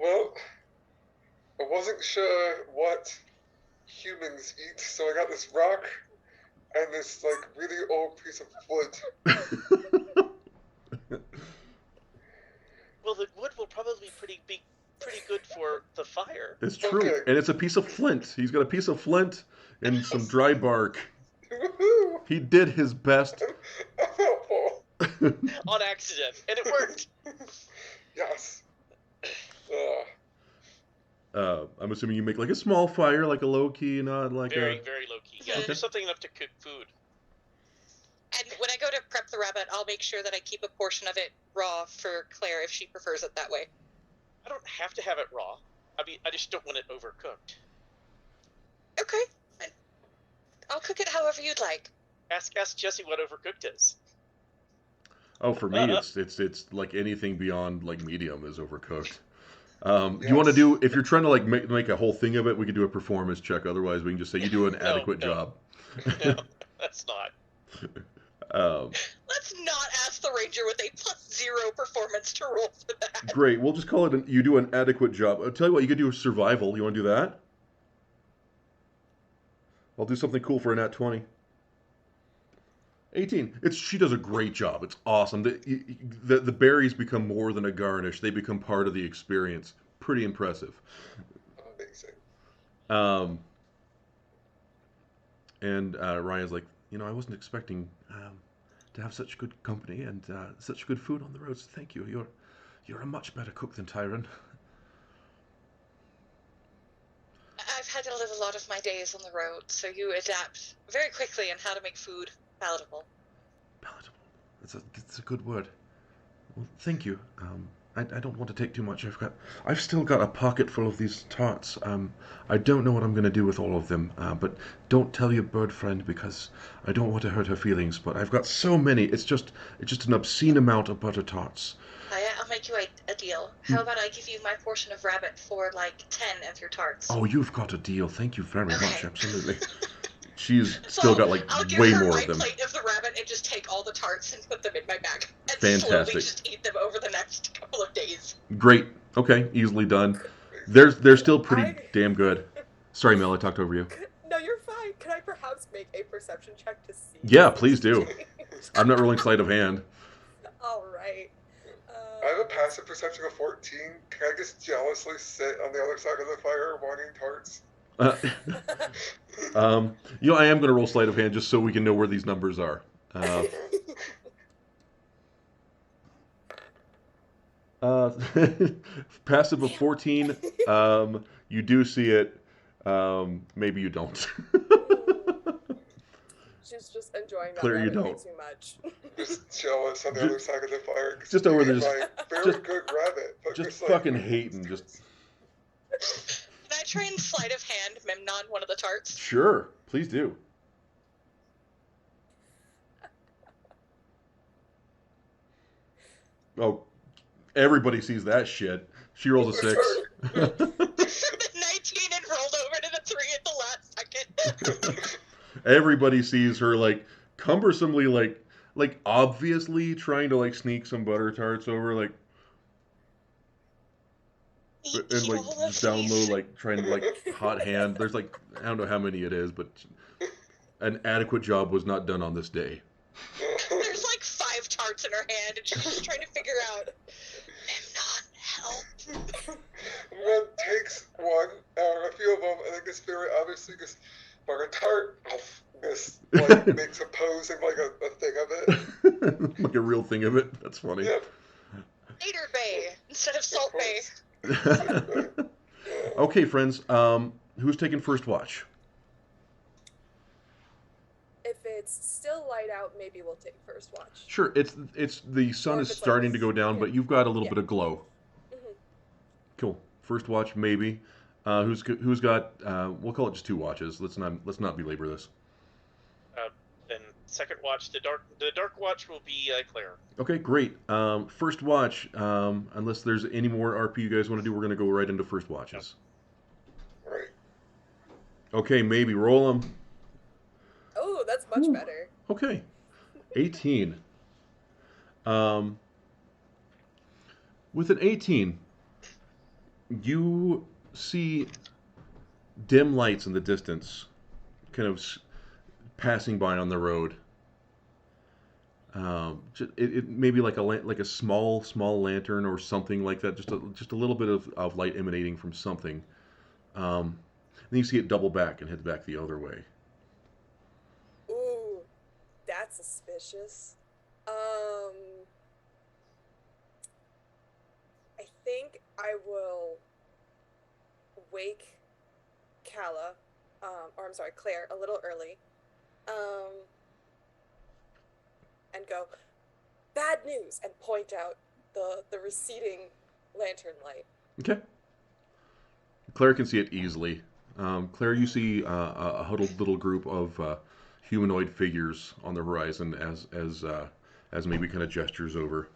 Well, I wasn't sure what humans eat, so I got this rock and this like really old piece of wood. Well, the wood will probably be pretty good for the fire. It's true, Okay. and it's a piece of flint. He's got a piece of flint and some dry bark. Woohoo! He did his best. On accident, and it worked. Yes. I'm assuming you make like a small fire, like a low key, not like very low key. Yeah, Okay. just something enough to cook food. And when I go to prep the rabbit, I'll make sure that I keep a portion of it raw for Claire if she prefers it that way. I don't have to have it raw. I mean, I just don't want it overcooked. Okay. I'll cook it however you'd like. Ask Jesse what overcooked is. Oh, for me, it's like anything beyond like medium is overcooked. Yes. You want to do if you're trying to like make a whole thing of it, we could do a performance check. Otherwise, we can just say you do an adequate job. No, that's not. Let's not ask the ranger with a +0 performance to roll for that. Great. We'll just call it you do an adequate job. I'll tell you what, you could do survival. You want to do that? I'll do something cool for a nat 20. 18. She does a great job. It's awesome. The berries become more than a garnish. They become part of the experience. pretty impressive. Amazing. And Ryan's like, I wasn't expecting to have such good company and such good food on the roads. Thank you. You're a much better cook than Tyron. I've had to live a lot of my days on the road, so you adapt very quickly on how to make food palatable. Palatable. It's a good word. Well, thank you. I don't want to take too much. I've still got a pocket full of these tarts. I don't know what I'm going to do with all of them. But don't tell your bird friend because I don't want to hurt her feelings. But I've got so many. It's just an obscene amount of butter tarts. I'll make you a deal. How about I give you my portion of rabbit for like 10 of your tarts? Oh, you've got a deal. Thank you very much. Okay. Absolutely. She's still got like I'll give way her more my of them. plate of the rabbit and just take all the tarts and put them in my bag. And Fantastic. slowly just eat them over the next couple of days. Great. Okay, easily done. They're still pretty damn good. Sorry, Mel, I talked over you. No, you're fine. Can I perhaps make a perception check to see? Yeah, please do. I'm not rolling sleight of hand. All right. I have a passive perception of 14. Can I just jealously sit on the other side of the fire wanting tarts? I am going to roll sleight of hand just so we can know where these numbers are. Passive of 14. You do see it. Maybe you don't. She's just enjoying that. Clear, you rabbit don't. way too much. Just jealous on the other side of the fire. Just over there, My very good rabbit. But just like, fucking hating. Just Can I try and sleight of hand Memnon one of the tarts? sure, please do. Oh, everybody sees that shit. She rolls a 6. 19 and rolled over to the 3 at the last second. Everybody sees her like cumbersomely like obviously trying to like sneak some butter tarts over like and like just down low like trying to like hot hand. There's like I don't know how many it is, but an adequate job was not done on this day. There's like 5 tarts in her hand and she's just trying to figure out Memnon, help. One takes one, a few of them, and then gets very obviously just like a tart. Just like makes a pose and like a thing of it. Like a real thing of it. That's funny. Yep. Tater Bay instead of Salt Bay. Okay, friends. Who's taking first watch? If it's still light out, maybe we'll take first watch. Sure. It's the sun Or is if it's starting like to go down, yeah. but you've got a little Yeah. bit of glow. Mm-hmm. Cool. First watch, maybe. Who's got? We'll call it just 2 watches. Let's not belabor this. Then second watch, the dark watch will be Claire. Okay, great. First watch. Unless there's any more RP you guys want to do, we're gonna go right into first watches. Right. Okay, maybe roll them. Oh, that's much better. Okay, 18. With an 18, you see dim lights in the distance, kind of passing by on the road. It maybe like a small lantern or something like that. Just a little bit of light emanating from something. Then you see it double back and head back the other way. Ooh, that's suspicious. I think I will wake Calla, or I'm sorry, Claire, a little early, and go, bad news, and point out the receding lantern light. Okay. Claire can see it easily. Claire, you see a huddled little group of humanoid figures on the horizon as maybe kind of gestures over.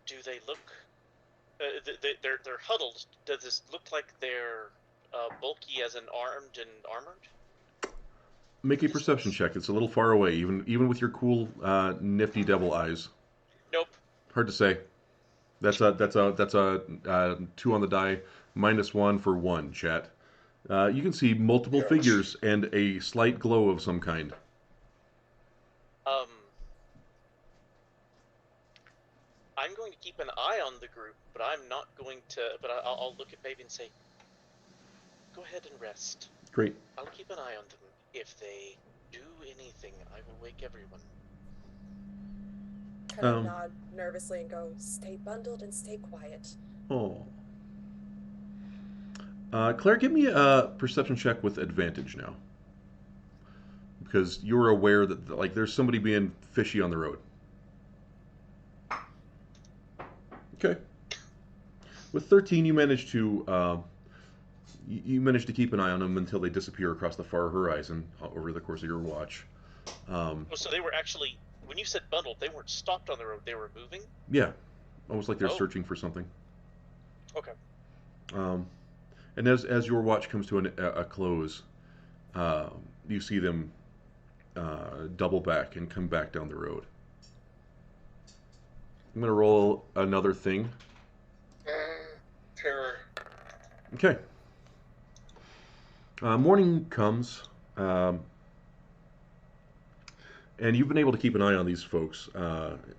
Do they look? They're huddled. Does this look like they're bulky as in armed and armored? Make a perception check. It's a little far away, even with your cool, nifty devil eyes. Nope. Hard to say. That's a 2 on the die, -1 for 1. Chat. You can see multiple figures and a slight glow of some kind. I'm going to keep an eye on the group, but I'm not going to. But I'll look at Baby and say, "Go ahead and rest. Great. I'll keep an eye on them. If they do anything, I will wake everyone." Kind of nod nervously and go, "Stay bundled and stay quiet." Oh. Claire, give me a perception check with advantage now. Because you're aware that, like, there's somebody being fishy on the road. Okay. With 13, you manage to keep an eye on them until they disappear across the far horizon over the course of your watch. So they were actually, when you said bundled, they weren't stopped on the road. They were moving? Yeah. Almost like they're searching for something. Okay. And as your watch comes to a close, you see them double back and come back down the road. I'm going to roll another thing. Terror. Okay. Morning comes, and you've been able to keep an eye on these folks,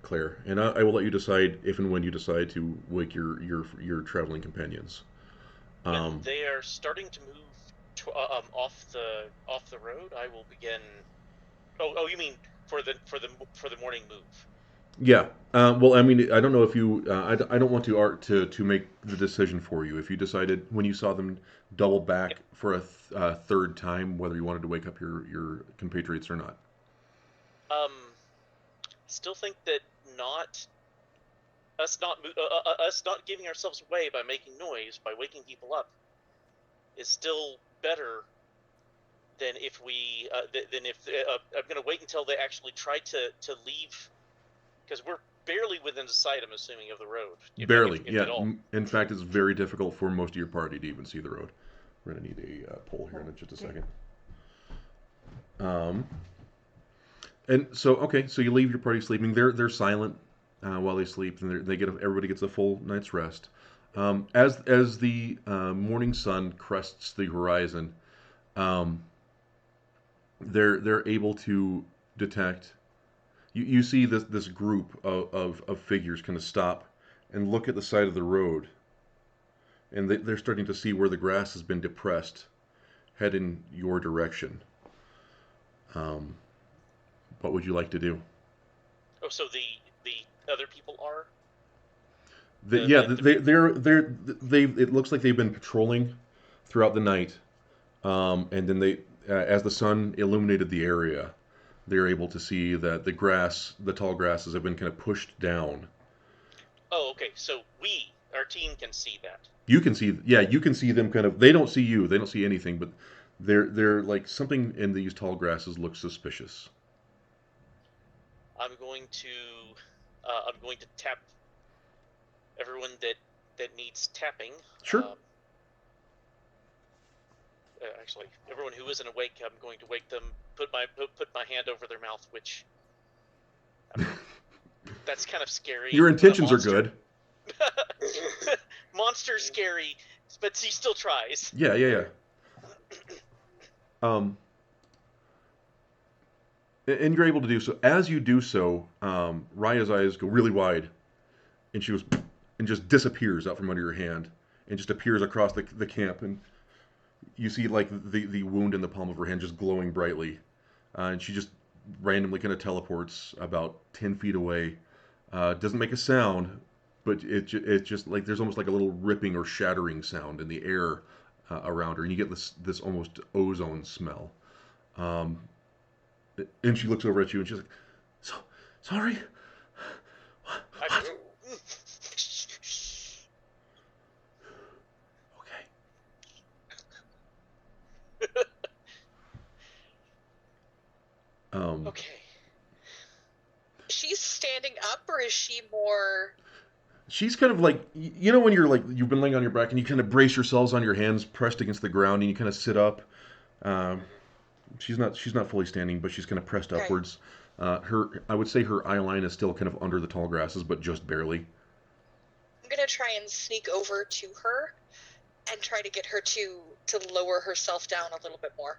Claire. And I will let you decide if and when you decide to wake your traveling companions. When they are starting to move off the road, I will begin. Oh, you mean for the morning move? Yeah. Well, I mean, I don't know if you. I don't want to make the decision for you. If you decided when you saw them double back for a third time, whether you wanted to wake up your compatriots or not. Still think that us not giving ourselves away by making noise, by waking people up, is still better than if we I'm going to wait until they actually try to leave, because we're barely within sight, I'm assuming, of the road. Barely, if yeah. at all. In fact, it's very difficult for most of your party to even see the road. We're going to need a poll here in just a second. And so, okay, so you leave your party sleeping. They're silent while they sleep, and everybody gets a full night's rest. As the morning sun crests the horizon, they're able to detect. You see this group of figures kind of stop and look at the side of the road, and they're starting to see where the grass has been depressed, head in your direction. What would you like to do? Oh, so the other people are? It looks like they've been patrolling throughout the night, and then as the sun illuminated the area, they're able to see that the tall grasses have been kind of pushed down. Oh, okay. So our team can see that. You can see them kind of. They don't see you. They don't see anything, but they're like something in these tall grasses looks suspicious. I'm going to tap everyone that needs tapping. Sure. Actually, everyone who isn't awake, I'm going to wake them. Put my hand over their mouth, which that's kind of scary. Your intentions are good. Monster's scary, but he still tries. Yeah. And you're able to do so. As you do so, Rhea's eyes go really wide, and she goes and just disappears out from under your hand, and just appears across the camp, and you see like the wound in the palm of her hand just glowing brightly, and she just randomly kind of teleports about 10 feet away. Doesn't make a sound, but it's just like there's almost like a little ripping or shattering sound in the air around her, and you get this almost ozone smell. And she looks over at you and she's like, sorry? What? Okay. Okay. She's standing up, or is she more? She's kind of like, when you're like, you've been laying on your back and you kind of brace yourselves on your hands pressed against the ground and you kind of sit up. She's not fully standing, but she's kind of pressed upwards. I would say her eye line is still kind of under the tall grasses, but just barely. I'm gonna try and sneak over to her and try to get her to lower herself down a little bit more.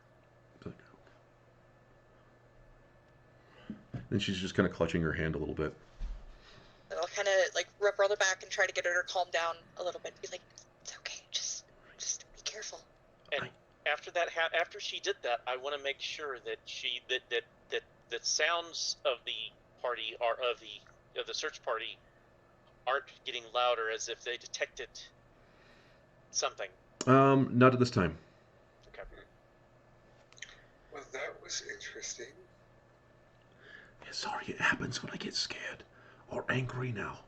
And she's just kind of clutching her hand a little bit. So kind of like rub her on the back and try to get her to calm down a little bit. Be like, it's okay, just be careful. And after she did that, I want to make sure that the sounds of the party are of the search party aren't getting louder, as if they detected something. Not at this time. Okay. Well, that was interesting. Yeah, sorry, it happens when I get scared or angry now.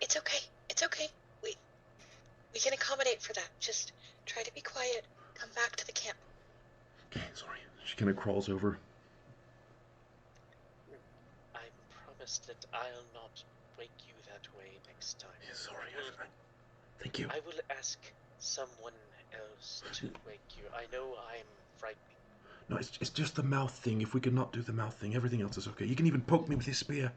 It's okay. It's okay. We can accommodate for that. Just try to be quiet. Come back to the camp. Okay, sorry. She kind of crawls over. I promise that I'll not wake you that way next time. Yeah, sorry. Thank you. I will ask someone else to wake you. I know I'm frightening. No, it's just the mouth thing. If we could not do the mouth thing, everything else is okay. You can even poke me with your spear.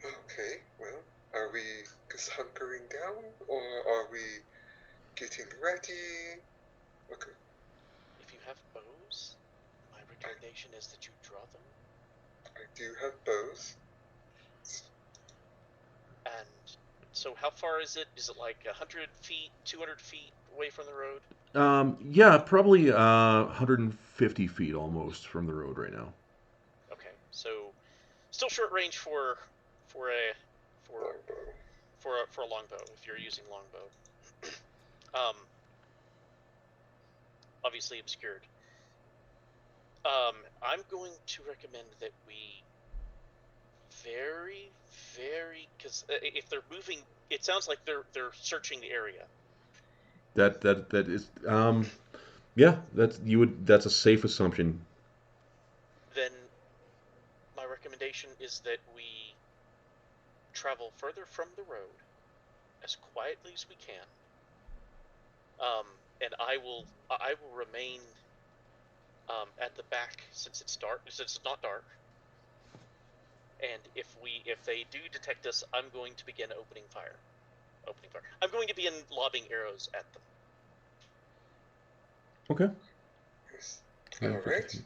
Okay, well, are we just hunkering down, or are we getting ready? Okay. If you have bows, my recommendation is that you draw them. I do have bows. And so how far is it? Is it like 100 feet, 200 feet away from the road? Yeah, probably 150 feet almost from the road right now. Okay, so still short range for a longbow if you're using longbow. Obviously obscured. I'm going to recommend that we because if they're moving, it sounds like they're searching the area. That is yeah, that's a safe assumption. Then my recommendation is that we travel further from the road as quietly as we can. And I will remain at the back since it's not dark. And if they do detect us, I'm going to begin opening fire. I'm going to begin lobbing arrows at them. Okay. Yes. All right.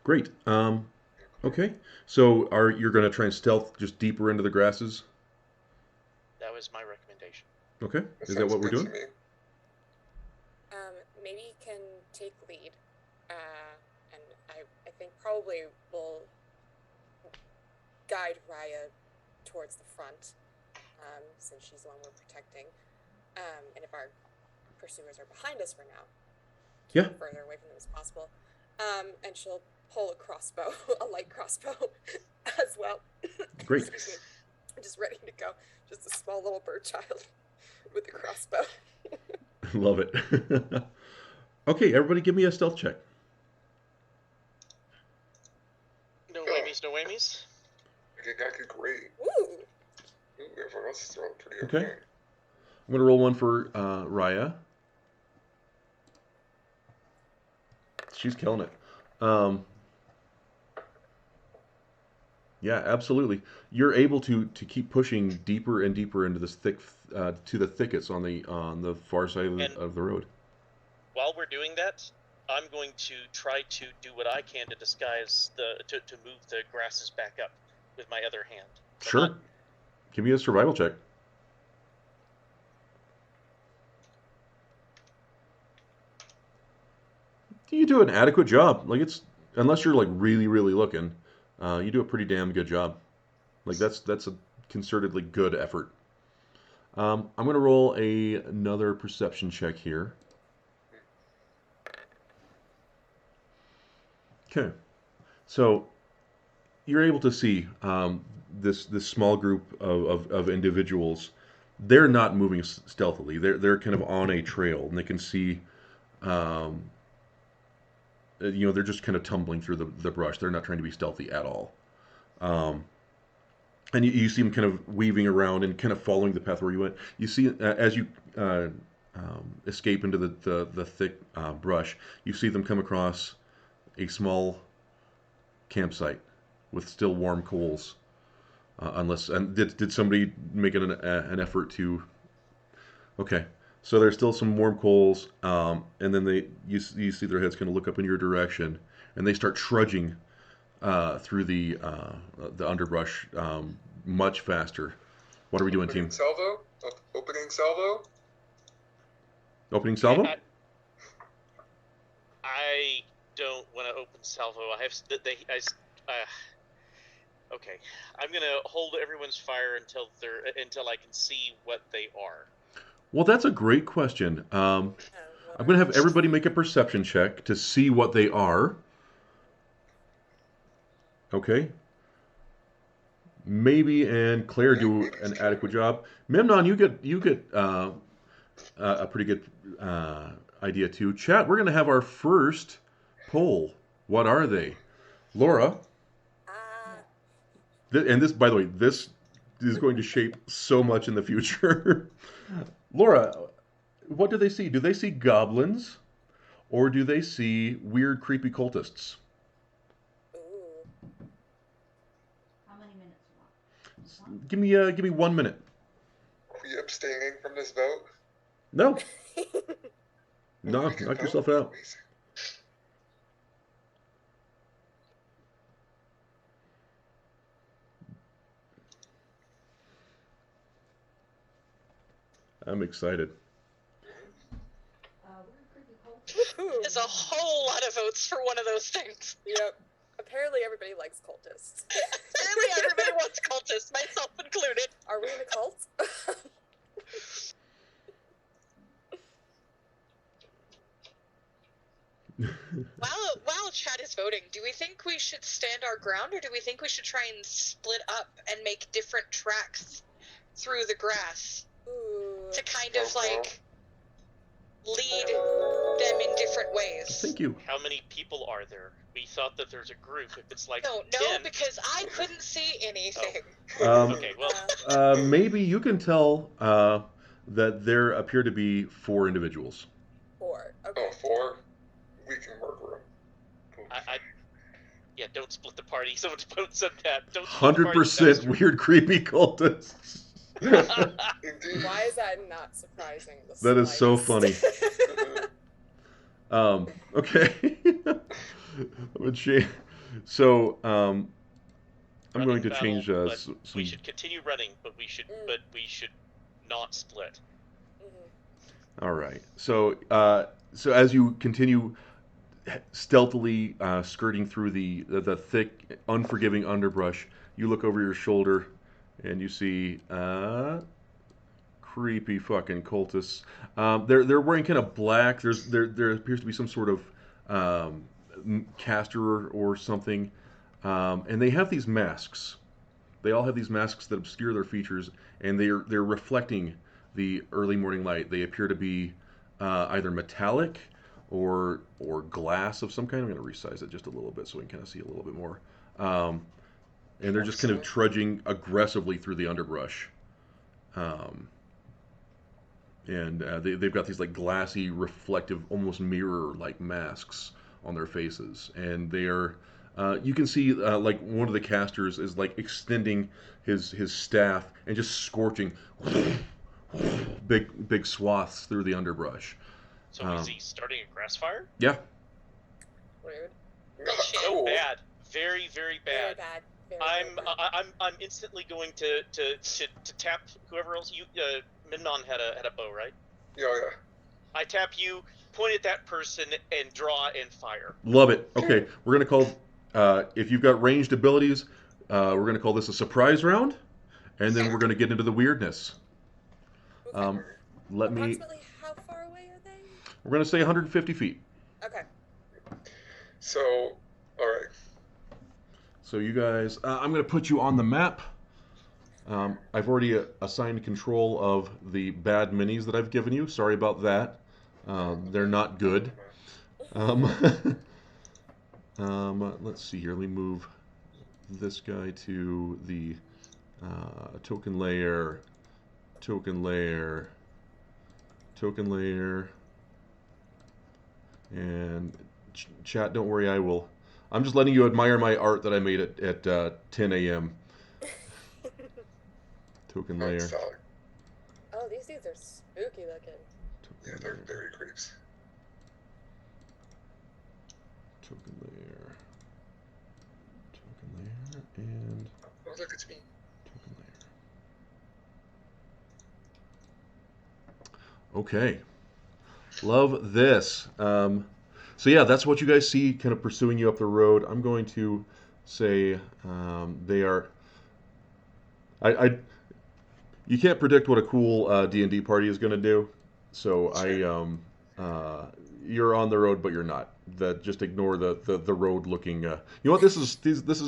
Great. Okay. So you're going to try and stealth just deeper into the grasses? That was my recommendation. Okay. Is that sounds what we're good doing? to me. Maybe you can take lead, and I think probably will guide Rhea towards the front, since she's the one we're protecting. And if our pursuers are behind us for now, Yeah. further away from them as possible. And she'll pull a crossbow, a light crossbow, as well. Great. Excuse me. Just ready to go. Just a small little bird child with a crossbow. Love it. Okay, everybody give me a stealth check. No whammies. I did great. Ooh! Everyone else is throwing pretty Okay. okay. I'm going to roll one for Rhea. She's killing it. Yeah, absolutely. You're able to keep pushing deeper and deeper into this to the thickets on the far side of the road. While we're doing that, I'm going to try to do what I can to disguise to move the grasses back up with my other hand. Sure. Give me a survival check. You do an adequate job. Like unless you're like really, really looking, you do a pretty damn good job. Like that's a concertedly good effort. I'm gonna roll another perception check here. Okay, so you're able to see this small group of individuals. They're not moving stealthily. They're kind of on a trail, and they can see. They're just kind of tumbling through the brush. They're not trying to be stealthy at all. And you see them kind of weaving around and kind of following the path where you went. You see as you escape into the thick brush, you see them come across a small campsite with still warm coals. Did somebody make an effort to? Okay, So there's still some warm coals, and then you see their heads kind of look up in your direction, and they start trudging through the underbrush much faster. What are we doing, team? Salvo? Opening salvo? Opening salvo? I don't want to open salvo. I have okay. I'm gonna hold everyone's fire until I can see what they are. Well, that's a great question. I'm going to have everybody make a perception check to see what they are. Okay. Maybe and Claire do an adequate job. Memnon, you get a pretty good idea too. Chat, we're going to have our first poll. What are they? Laura. And this, by the way, this is going to shape so much in the future. Laura, what do they see? Do they see goblins, or do they see weird, creepy cultists? How many minutes? Give me 1 minute. Are we abstaining from this vote? No. No, knock yourself out. I'm excited. There's a whole lot of votes for one of those things. Yep. Apparently everybody likes cultists. Apparently everybody wants cultists, myself included. Are we in a cult? While Chad is voting, do we think we should stand our ground, or do we think we should try and split up and make different tracks through the grass to kind of like lead them in different ways? Thank you. How many people are there? We thought that there's a group. If it's like No, 10, because I couldn't see anything. okay, well, Maybe you can tell that there appear to be 4 individuals. 4. Okay. Oh, 4? We can murder them. yeah, don't split the party. Someone said that. Don't split the party. 100% weird, creepy cultists. Indeed. Why is that not surprising? That is so funny. Okay. So, I'm going to change. Some... We should continue running, but we should not split. All right. So, so as you continue stealthily skirting through the thick, unforgiving underbrush, you look over your shoulder, and you see creepy fucking cultists. They're wearing kind of black. There appears to be some sort of caster or something, and they have these masks. They all have these masks that obscure their features, and they're reflecting the early morning light. They appear to be either metallic or glass of some kind. I'm going to resize it just a little bit so we can kind of see a little bit more. And they're just kind of trudging aggressively through the underbrush. And they've got these like glassy, reflective, almost mirror-like masks on their faces. And they are, you can see like one of the casters is like extending his staff and just scorching big swaths through the underbrush. So is he starting a grass fire? Yeah. Weird. So bad. Very, very bad. Very bad. I'm instantly going to tap whoever else you. Mignon had a bow, right? Yeah. I tap you, point at that person, and draw and fire. Love it. Okay, we're gonna call. If you've got ranged abilities, we're gonna call this a surprise round, and then we're gonna get into the weirdness. Okay. Let me. Approximately how far away are they? We're gonna say 150 feet. Okay. So, all right. So you guys, I'm going to put you on the map. I've already assigned control of the bad minis that I've given you. Sorry about that. They're not good. Let's see here. Let me move this guy to the token layer, and chat. Don't worry, I will. I'm just letting you admire my art that I made at 10 a.m. Token layer. Oh, these dudes are spooky looking. Yeah, they're very creeps. Token layer. Token layer and Oh, look, it's me. token layer. Okay. Love this. So yeah, that's what you guys see kind of pursuing you up the road. I'm going to say they are. I you can't predict what a cool D&D party is going to do. So you're on the road, but you're not. That just ignore the road looking. You know what? This is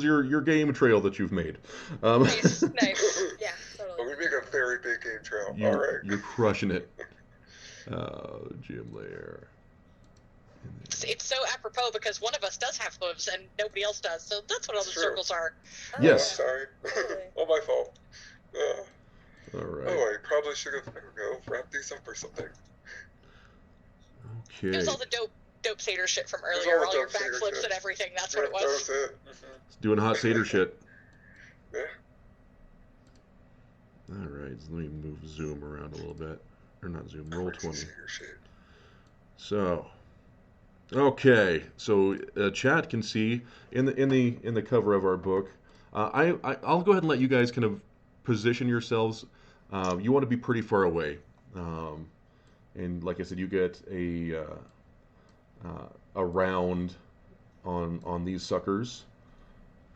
your game trail that you've made. Nice. Yeah, totally. Oh, we make a very big game trail. you, All right. You're crushing it. Gym layer. It's so apropos because one of us does have hooves and nobody else does, so that's what all the True. circles are. Oh, Yes. I'm sorry. Totally. All my fault. All right. Oh, I probably should have wrapped these up or something. It Okay. was all the dope satyr shit from was earlier, all the all your dope satyr backflips shit. and everything. That's Yeah, what it that was. was it. Mm-hmm. Doing hot satyr shit. Yeah. All right. So let me move zoom around a little bit, or not zoom. Roll Crazy 20. satyr shit. So, okay. So chat can see in the cover of our book. I'll go ahead and let you guys kind of position yourselves. You want to be pretty far away, and like I said, you get a round on these suckers.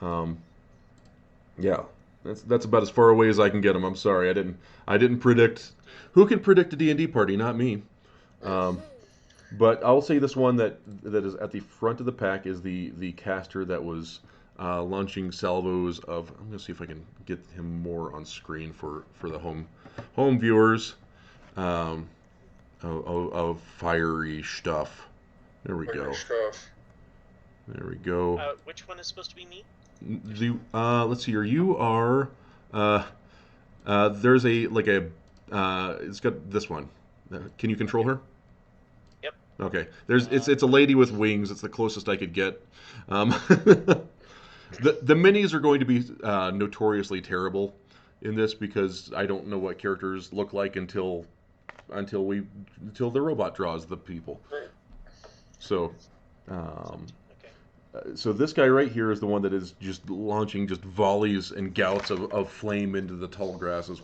Yeah, that's about as far away as I can get them. I'm sorry, I didn't predict. Who can predict a D&D party? Not me. But I'll say this one that is at the front of the pack is the caster that was launching salvos of. I'm gonna see if I can get him more on screen for the home viewers of fiery stuff. There we go. Stuff. There we go. Which one is supposed to be me? Let's see here. You are. There's a like a. It's got this one. Can you control her? Yep. Okay. It's a lady with wings. It's the closest I could get. The minis are going to be notoriously terrible in this because I don't know what characters look like until the robot draws the people. Right. So. Okay. So this guy right here is the one that is just launching just volleys and gouts of flame into the tall grasses.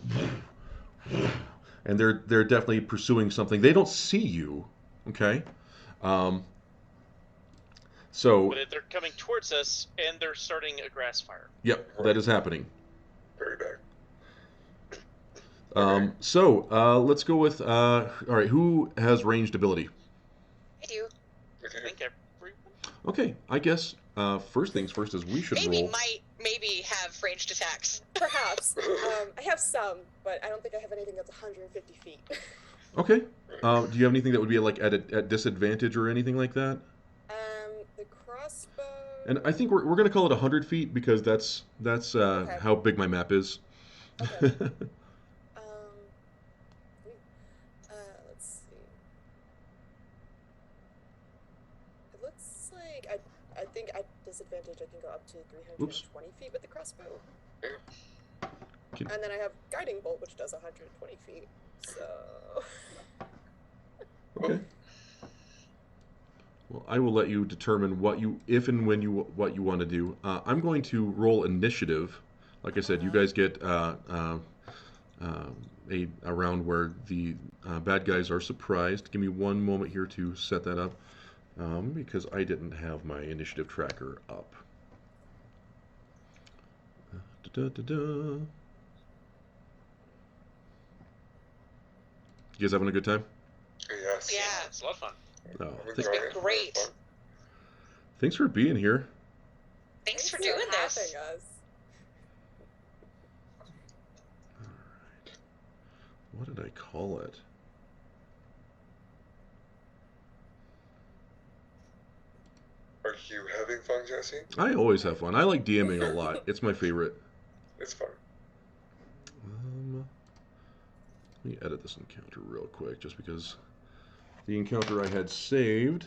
And they're definitely pursuing something. They don't see you, okay? So But they're coming towards us, and they're starting a grass fire. yep, that is happening. Very bad. Let's go with all right. Who has ranged ability? I do. I think everyone. Okay, I guess first things first is we should roll. Maybe have ranged attacks. Perhaps. I have some, but I don't think I have anything that's 150 feet. Okay. Do you have anything that would be like at disadvantage or anything like that? The crossbow. And I think we're gonna call it 100 feet because that's Okay. how big my map is. Okay. Let's see. It looks like I think at disadvantage I can go up to 320 feet with the crossbow. Can- And then I have guiding bolt, which does 120 feet. So. Okay. Well, I will let you determine what you want to do. I'm going to roll initiative. Like I said, you guys get a round where the bad guys are surprised. Give me one moment here to set that up because I didn't have my initiative tracker up. You guys having a good time? Yes. Yeah. It's a lot of fun. Oh, I'm th- enjoying it. Great. thanks for being here. Thanks for doing this. having us. What did I call it? Are you having fun, Jesse? I always have fun. I like DMing a lot. It's my favorite. It's fun. Let me edit this encounter real quick, just because the encounter I had saved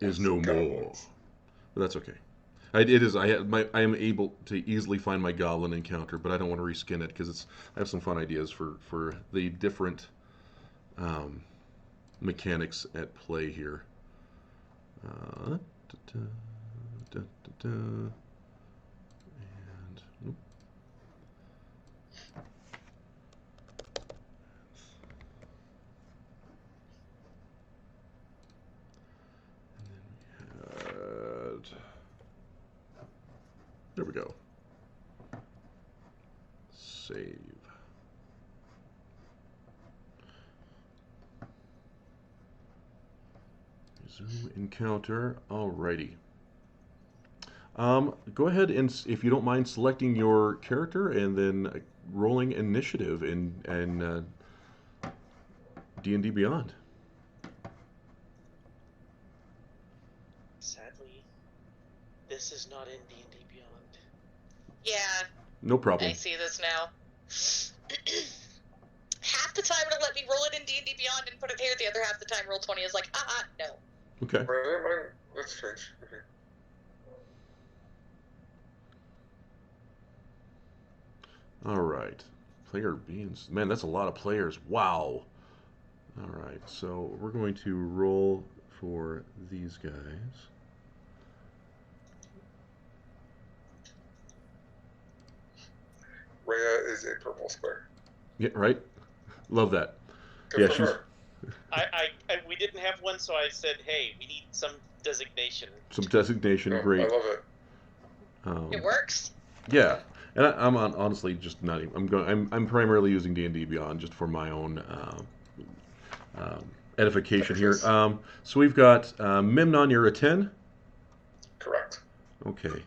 is no more. But that's okay. It is. I am able to easily find my goblin encounter, but I don't want to reskin it because I have some fun ideas for the different mechanics at play here. And oop. There we go. Save. Resume encounter. Alrighty. Go ahead and, if you don't mind, selecting your character and then rolling initiative in D&D Beyond. Sadly, this is not in D&D Beyond. Yeah, No problem. I see this now. Half the time it'll let me roll it in D&D Beyond and put it here. The other half the time, Roll20 is like, no. Okay. Mine, that's strange. Okay. All right. Player beings. Man, that's a lot of players. Wow. All right. So we're going to roll for these guys. Rhea is a purple square. Yeah, right? Love that. Good Yeah, for she's her. We didn't have one, so I said, hey, we need some designation. some designation. Oh, Great. I love it. It works. Yeah, and I'm honestly just not even. I'm primarily using D&D Beyond just for my own edification here. So we've got Memnon. You're a 10. Correct. Okay,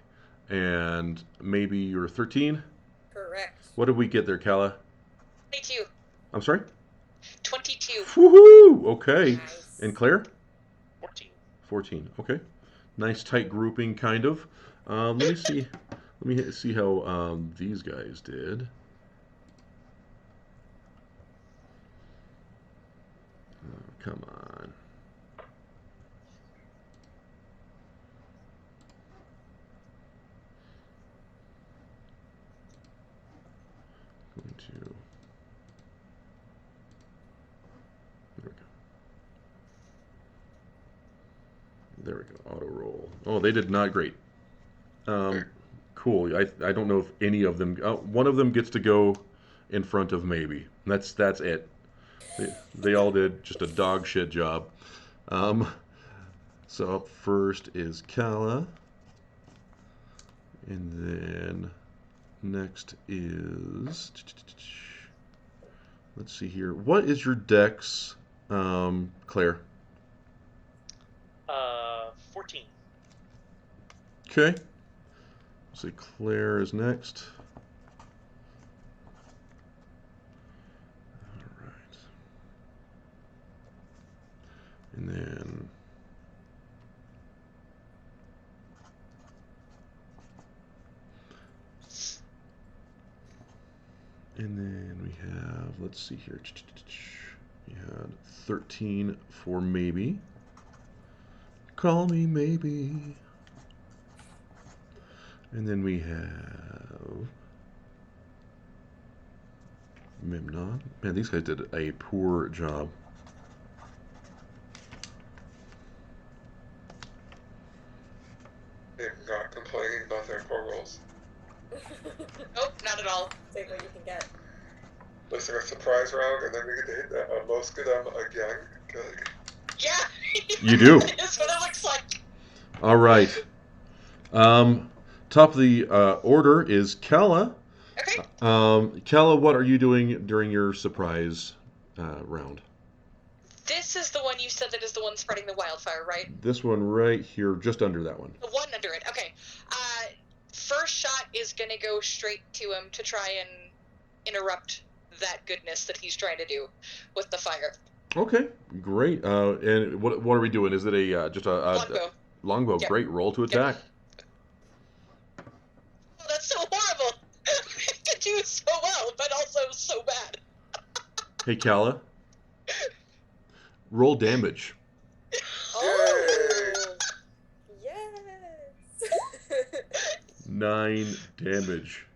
and maybe you're 13. Correct. What did we get there, Kala? 22. I'm sorry. 22. Woohoo! Okay, Nice. and Claire? 14. 14. Okay, nice tight grouping, kind of. Let me see. Let me see how these guys did. Oh, come on. Going to. There we go. There we go. Auto roll. Oh, they did not great. Cool. I don't know if any of them. One of them gets to go in front of maybe. That's it. They all did just a dog shit job. So up first is Kala, and then next is. Let's see here. What is your dex, Claire? 14. Okay. So Claire is next. All right. And then we have, let's see here. We had 13 for maybe. Call me maybe. And then we have Memnon. Man, these guys did a poor job. I'm not complaining about their poor rolls. Nope, not at all. Take what you can get. Listen, a surprise round, and then we get to hit that most of them again. Good. Yeah. You do. That's what it looks like. All right. Top of the order is Kala. Okay. Kala, what are you doing during your surprise round? This is the one you said that is the one spreading the wildfire, right? This one right here, just under that one. The one under it. Okay. First shot is gonna go straight to him to try and interrupt that goodness that he's trying to do with the fire. Okay, great. And what are we doing? Is it a just a Longbow. longbow? Yep. Great. Roll to attack. Oh, that's so horrible. I could do so well, but also so bad. Hey, Kala. Roll damage. Oh, yes. 9 damage.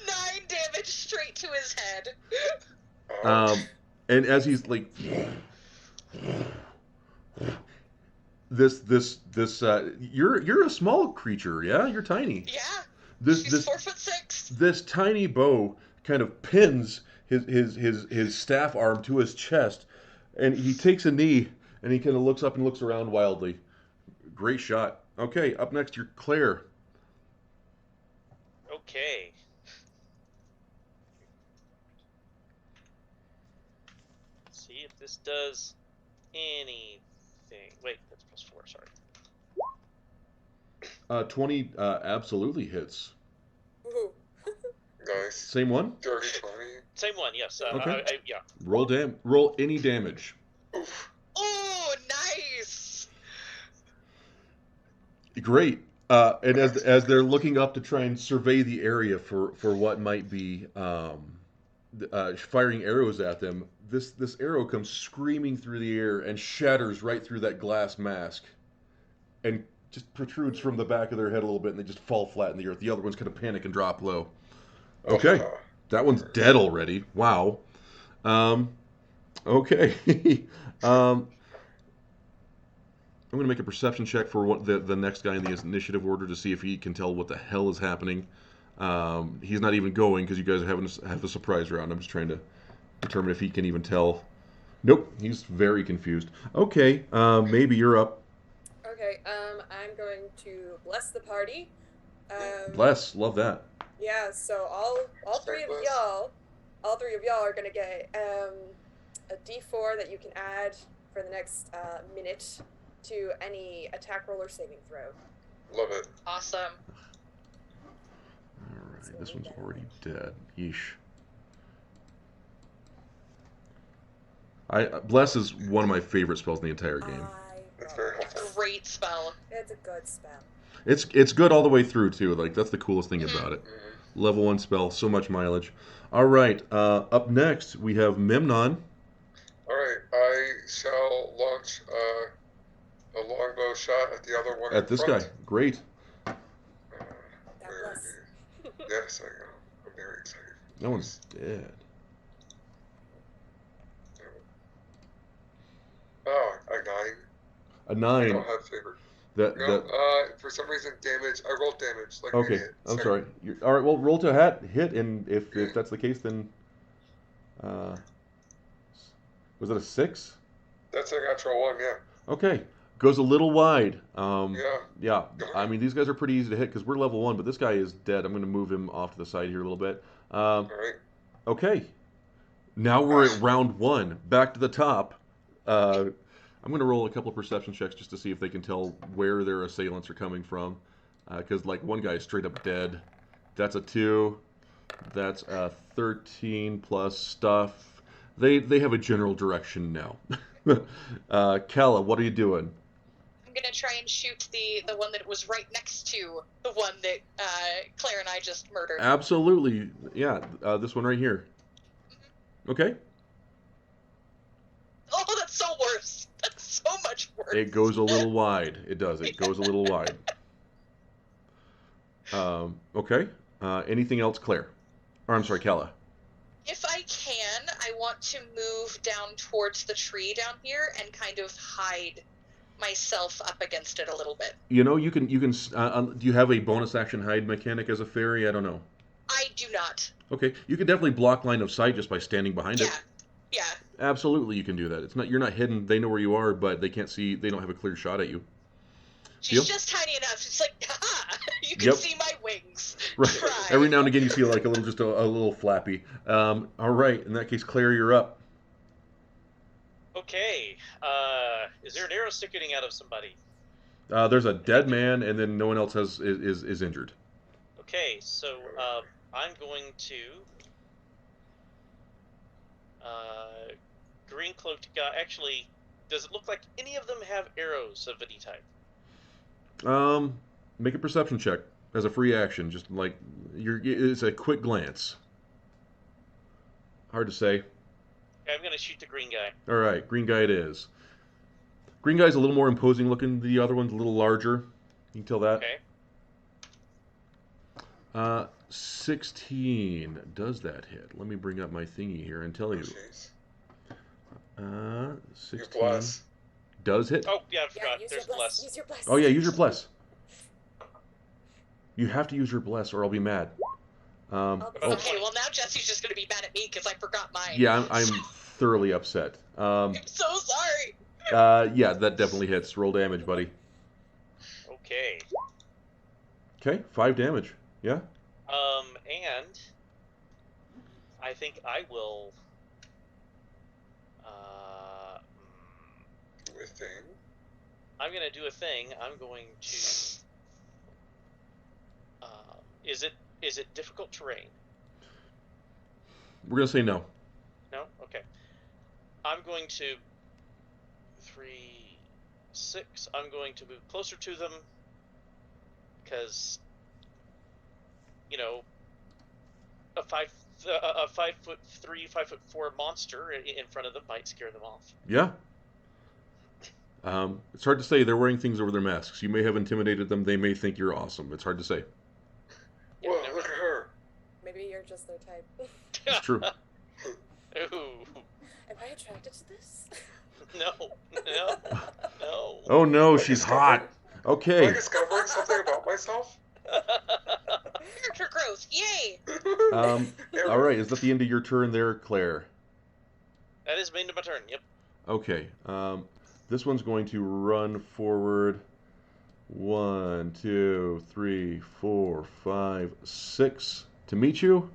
9 damage straight to his head. And as he's like You're a small creature, yeah? You're tiny. Yeah, This she's this 4'6". this tiny bow kind of pins his staff arm to his chest, and he takes a knee and he kind of looks up and looks around wildly. Great shot. Okay, up next you're Claire. Okay. Let's see if this does anything. Wait, that's +4. Sorry. 20 absolutely hits. Ooh. Nice. Same one. Dirty 20. Same one. Yes. Okay. Yeah. Roll any damage. Oof. Oh, nice! Great. And as they're looking up to try and survey the area for what might be firing arrows at them, this arrow comes screaming through the air and shatters right through that glass mask, and just protrudes from the back of their head a little bit, and they just fall flat in the earth. The other ones kind of panic and drop low. Okay, that one's dead already. Wow. Okay. I'm going to make a perception check for what the next guy in the initiative order to see if he can tell what the hell is happening. He's not even going because you guys have a surprise round. I'm just trying to determine if he can even tell. Nope, he's very confused. Okay, maybe you're up. Okay, I'm going to bless the party. Bless, love that. Yeah, so all three of y'all are gonna get a D4 that you can add for the next minute to any attack roll or saving throw. Love it. Awesome. Alright, this one's already dead. Yeesh. Bless is one of my favorite spells in the entire game. It's very helpful. Great spell. It's a good spell. It's good all the way through too. Like that's the coolest thing about it. Level 1 spell, so much mileage. All right, up next we have Memnon. All right, I shall launch a longbow shot at the other one. At this guy. Great. Where is he? Yes, I am. I'm very excited. That one's dead. Oh, a 9. A I 9. don't have favor. No, for some reason, damage. I rolled damage. Like okay, an idiot. I'm sorry. All right, well, roll to hit, and if that's the case, then was it a 6? That's a natural 1, yeah. Okay, goes a little wide. Yeah. I mean, these guys are pretty easy to hit because we're level 1, but this guy is dead. I'm going to move him off to the side here a little bit. All right. Okay, now we're at round 1. Back to the top. I'm going to roll a couple of perception checks just to see if they can tell where their assailants are coming from. Because, like, one guy is straight up dead. That's a 2. That's a 13 plus stuff. They have a general direction now. Kala, what are you doing? I'm gonna try and shoot the one that was right next to the one that Claire and I just murdered. Absolutely. Yeah, this one right here. Okay. Oh, that's so worse. That's so much worse. It goes a little wide. It does. It goes a little wide. Okay. Anything else, Claire? Or I'm sorry, Kala. If I can, I want to move down towards the tree down here and kind of hide myself up against it a little bit. You know, you can. Do you have a bonus action hide mechanic as a fairy? I don't know. I do not. Okay, you can definitely block line of sight just by standing behind it. Yeah. Absolutely, you can do that. It's not. You're not hidden. They know where you are, but they can't see. They don't have a clear shot at you. She's Deal? just tiny enough. It's like, ha! You can see my wings. Right. Try. Every now and again, you feel like a little flappy. All right. In that case, Claire, you're up. Okay. Is there an arrow sticking out of somebody? There's a dead man, and then no one else is injured. Okay, so I'm going to green cloaked guy. Actually, does it look like any of them have arrows of any type? Make a perception check as a free action. Just like it's a quick glance. Hard to say. Okay, I'm gonna shoot the green guy. All right, green guy it is. Green guy's a little more imposing looking. The other one's a little larger. You can tell that. Okay. 16. Does that hit? Let me bring up my thingy here and tell you. Jeez. 16. You bless. does hit. Oh yeah, I Yeah, forgot. use There's your bless. bless. Use your bless. Oh yeah, use your bless. You have to use your bless, or I'll be mad. I'll Oh, Okay, well now Jesse's just gonna be mad at me because I forgot mine. yeah, I'm thoroughly upset. I'm so sorry. Yeah, that definitely hits. Roll damage, buddy. Okay. Okay, 5 damage. Yeah. And I think I will. Do a thing. I'm gonna do a thing. I'm going to. Is it difficult terrain? We're gonna say no. No. Okay. I'm going to 3, 6. I'm going to move closer to them because a 5'3", 5'4" monster in front of them might scare them off. Yeah. It's hard to say. They're wearing things over their masks. You may have intimidated them. They may think you're awesome. It's hard to say. Yeah, Whoa, never look at know. her. Maybe you're just their type. It's true. Ooh. Am I attracted to this? No. Oh no, Am I she's discovering- hot. Am I Okay. discovering something about myself? Character growth, yay! All right. Is that the end of your turn there, Claire? That is main to my turn. Yep. Okay. This one's going to run forward. 1, 2, 3, 4, 5, 6 to meet you.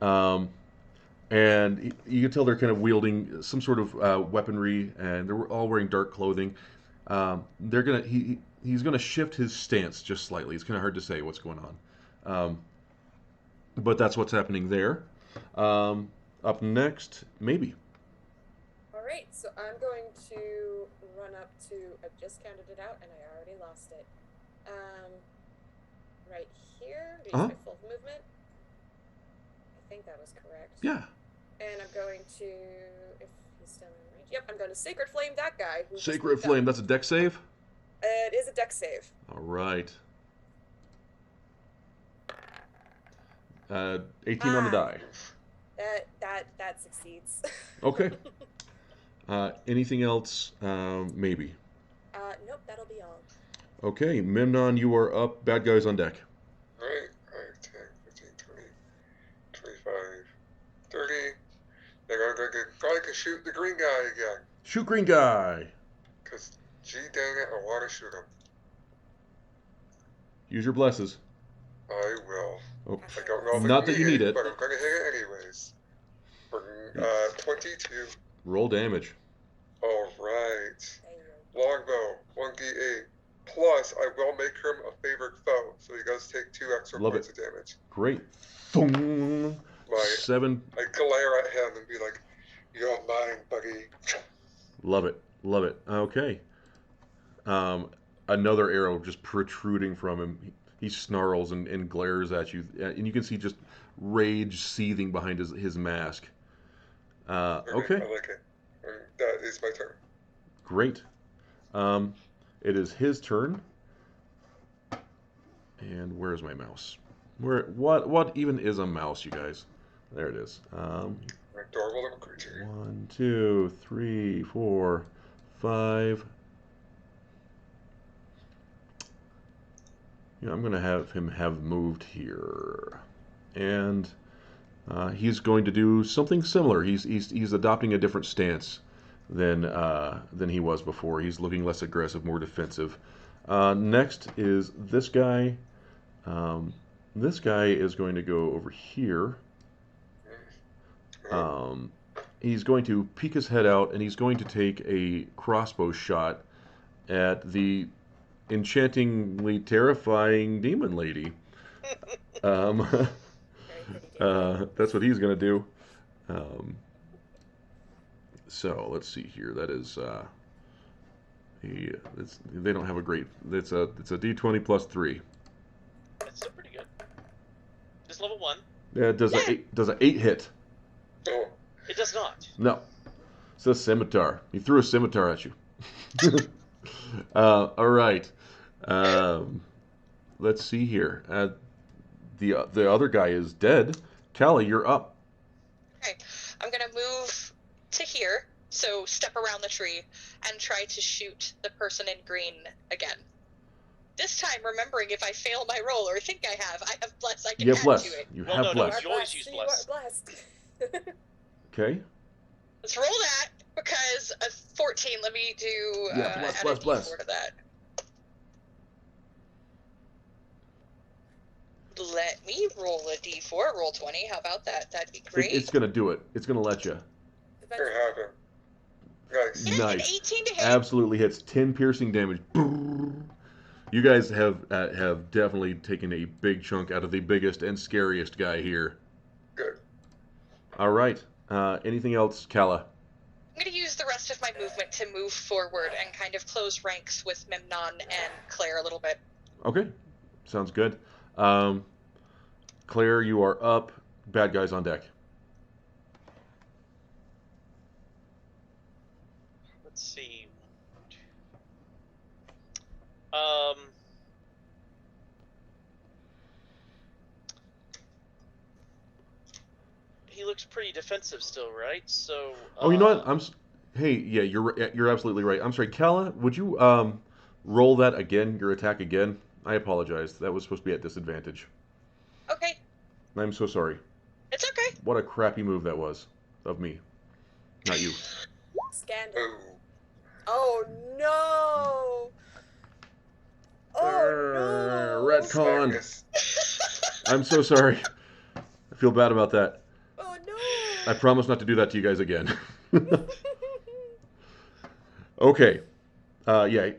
And you can tell they're kind of wielding some sort of weaponry, and they're all wearing dark clothing. He's gonna shift his stance just slightly. It's kind of hard to say what's going on, but that's what's happening there. Up next, maybe. Alright, so I'm going to run up to. I just counted it out and I already lost it. Right here. Use my full movement. I think that was correct. Yeah. And I'm going to. If he's still in range. Yep, I'm going to Sacred Flame that guy. Who just Sacred moved up. Flame. That's a deck save. It is a deck save. All right. 18 on the die. That succeeds. Okay. Anything else? Maybe. Nope, that'll be all. Okay, Memnon, you are up. Bad guys on deck. Alright, 5, 10, 15, 20, 25, 30. They're gonna probably can shoot the green guy again. Shoot green guy. Because, gee dang it, I want to shoot him. Use your blesses. I will. Oh, I don't know if Not I that can you hit need it, it. but I'm gonna hit it anyways. For 22. roll damage. Alright. There you Longbow, 1d8. Plus, I will make him a favorite foe, so he does take 2 extra Love points it. of damage. Great. Boom. My 7. I glare at him and be like, "You're mine, buddy." Love it. Love it. Okay. Another arrow just protruding from him. He snarls and glares at you, and you can see just rage seething behind his mask. Okay. I like it. And that is my turn. Great. It is his turn. And where's my mouse? What even is a mouse, you guys? There it is. An adorable little creature. 1, 2, 3, 4, 5. Yeah, I'm going to have him have moved here. And he's going to do something similar. He's adopting a different stance than he was before. He's looking less aggressive, more defensive. Next is this guy. This guy is going to go over here. He's going to peek his head out, and he's going to take a crossbow shot at the enchantingly terrifying demon lady. Very pretty. That's what he's going to do. So let's see here. That is they don't have a great. It's a D20 plus 3. That's still pretty good. Just level 1. Yeah, does a 8 hit? Oh, It does not. No. It's a scimitar. He threw a scimitar at you. All right. Let's see here. The other guy is dead. Callie, you're up. Okay, I'm gonna move to here, so step around the tree, and try to shoot the person in green again. This time, remembering if I fail my roll, or think I have bless. I can You have add bless. to it. You Well, have no, bless. you always use You bless. are blessed. Okay. Let's roll that, because a 14, let me do Yeah, bless, add bless, a d4 bless. to that. Let me roll a d4, roll 20. How about that? That'd be great. It's going to do it. It's going to let you. It happened. Nice. Yeah, an Nice. 18 to hit. Absolutely hits. 10 piercing damage. You guys have definitely taken a big chunk out of the biggest and scariest guy here. Good. All right. Anything else, Kala? I'm going to use the rest of my movement to move forward and kind of close ranks with Memnon and Claire a little bit. Okay. Sounds good. Claire, you are up. Bad guys on deck. Let's see. He looks pretty defensive still, right? So. Oh, you know what? Hey, yeah, you're absolutely right. I'm sorry, Kala. Would you roll that again? Your attack again? I apologize. That was supposed to be at disadvantage. Okay, I'm so sorry. it's okay. What a crappy move that was of me. Not you. Scandal. Ooh. Oh no! Oh no! Retcon. Magnus. I'm so sorry. I feel bad about that. Oh I no! promise not to do that to you guys again. Okay. Yeah.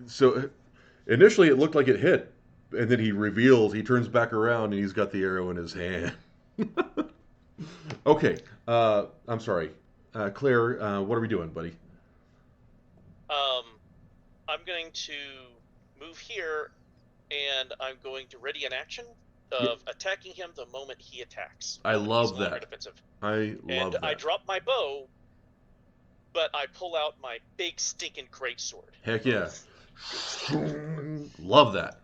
So initially it looked like it hit, and then he turns back around, and he's got the arrow in his hand. Okay. I'm sorry. Claire, what are we doing, buddy? I'm going to move here, and I'm going to ready an action of attacking him the moment he attacks. I When he's love no longer that. defensive. I love And that. I drop my bow, but I pull out my big stinking greatsword. Heck yeah. Love that.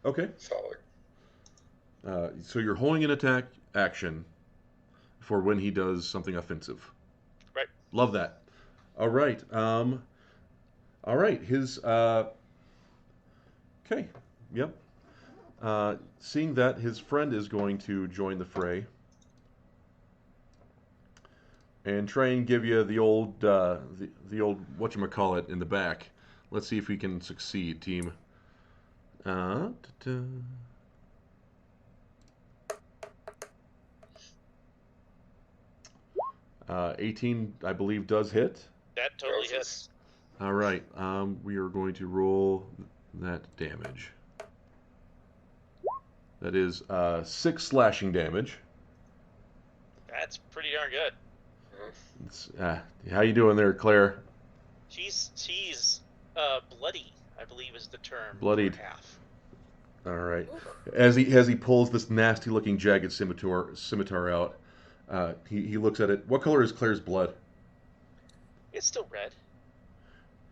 Okay. Solid. So you're holding an attack action for when he does something offensive. Right. Love that. All right. All right. His. Okay. Yep. Seeing that his friend is going to join the fray and try and give you the old whatchamacallit in the back. Let's see if we can succeed, team. 18, I believe, does hit. That totally hits. All right. We are going to roll that damage. That is 6 slashing damage. That's pretty darn good. It's, how you doing there, Claire? She's bloody, I believe is the term. Bloodied. For half. All right. As he pulls this nasty-looking jagged scimitar out, he looks at it. What color is Claire's blood? It's still red.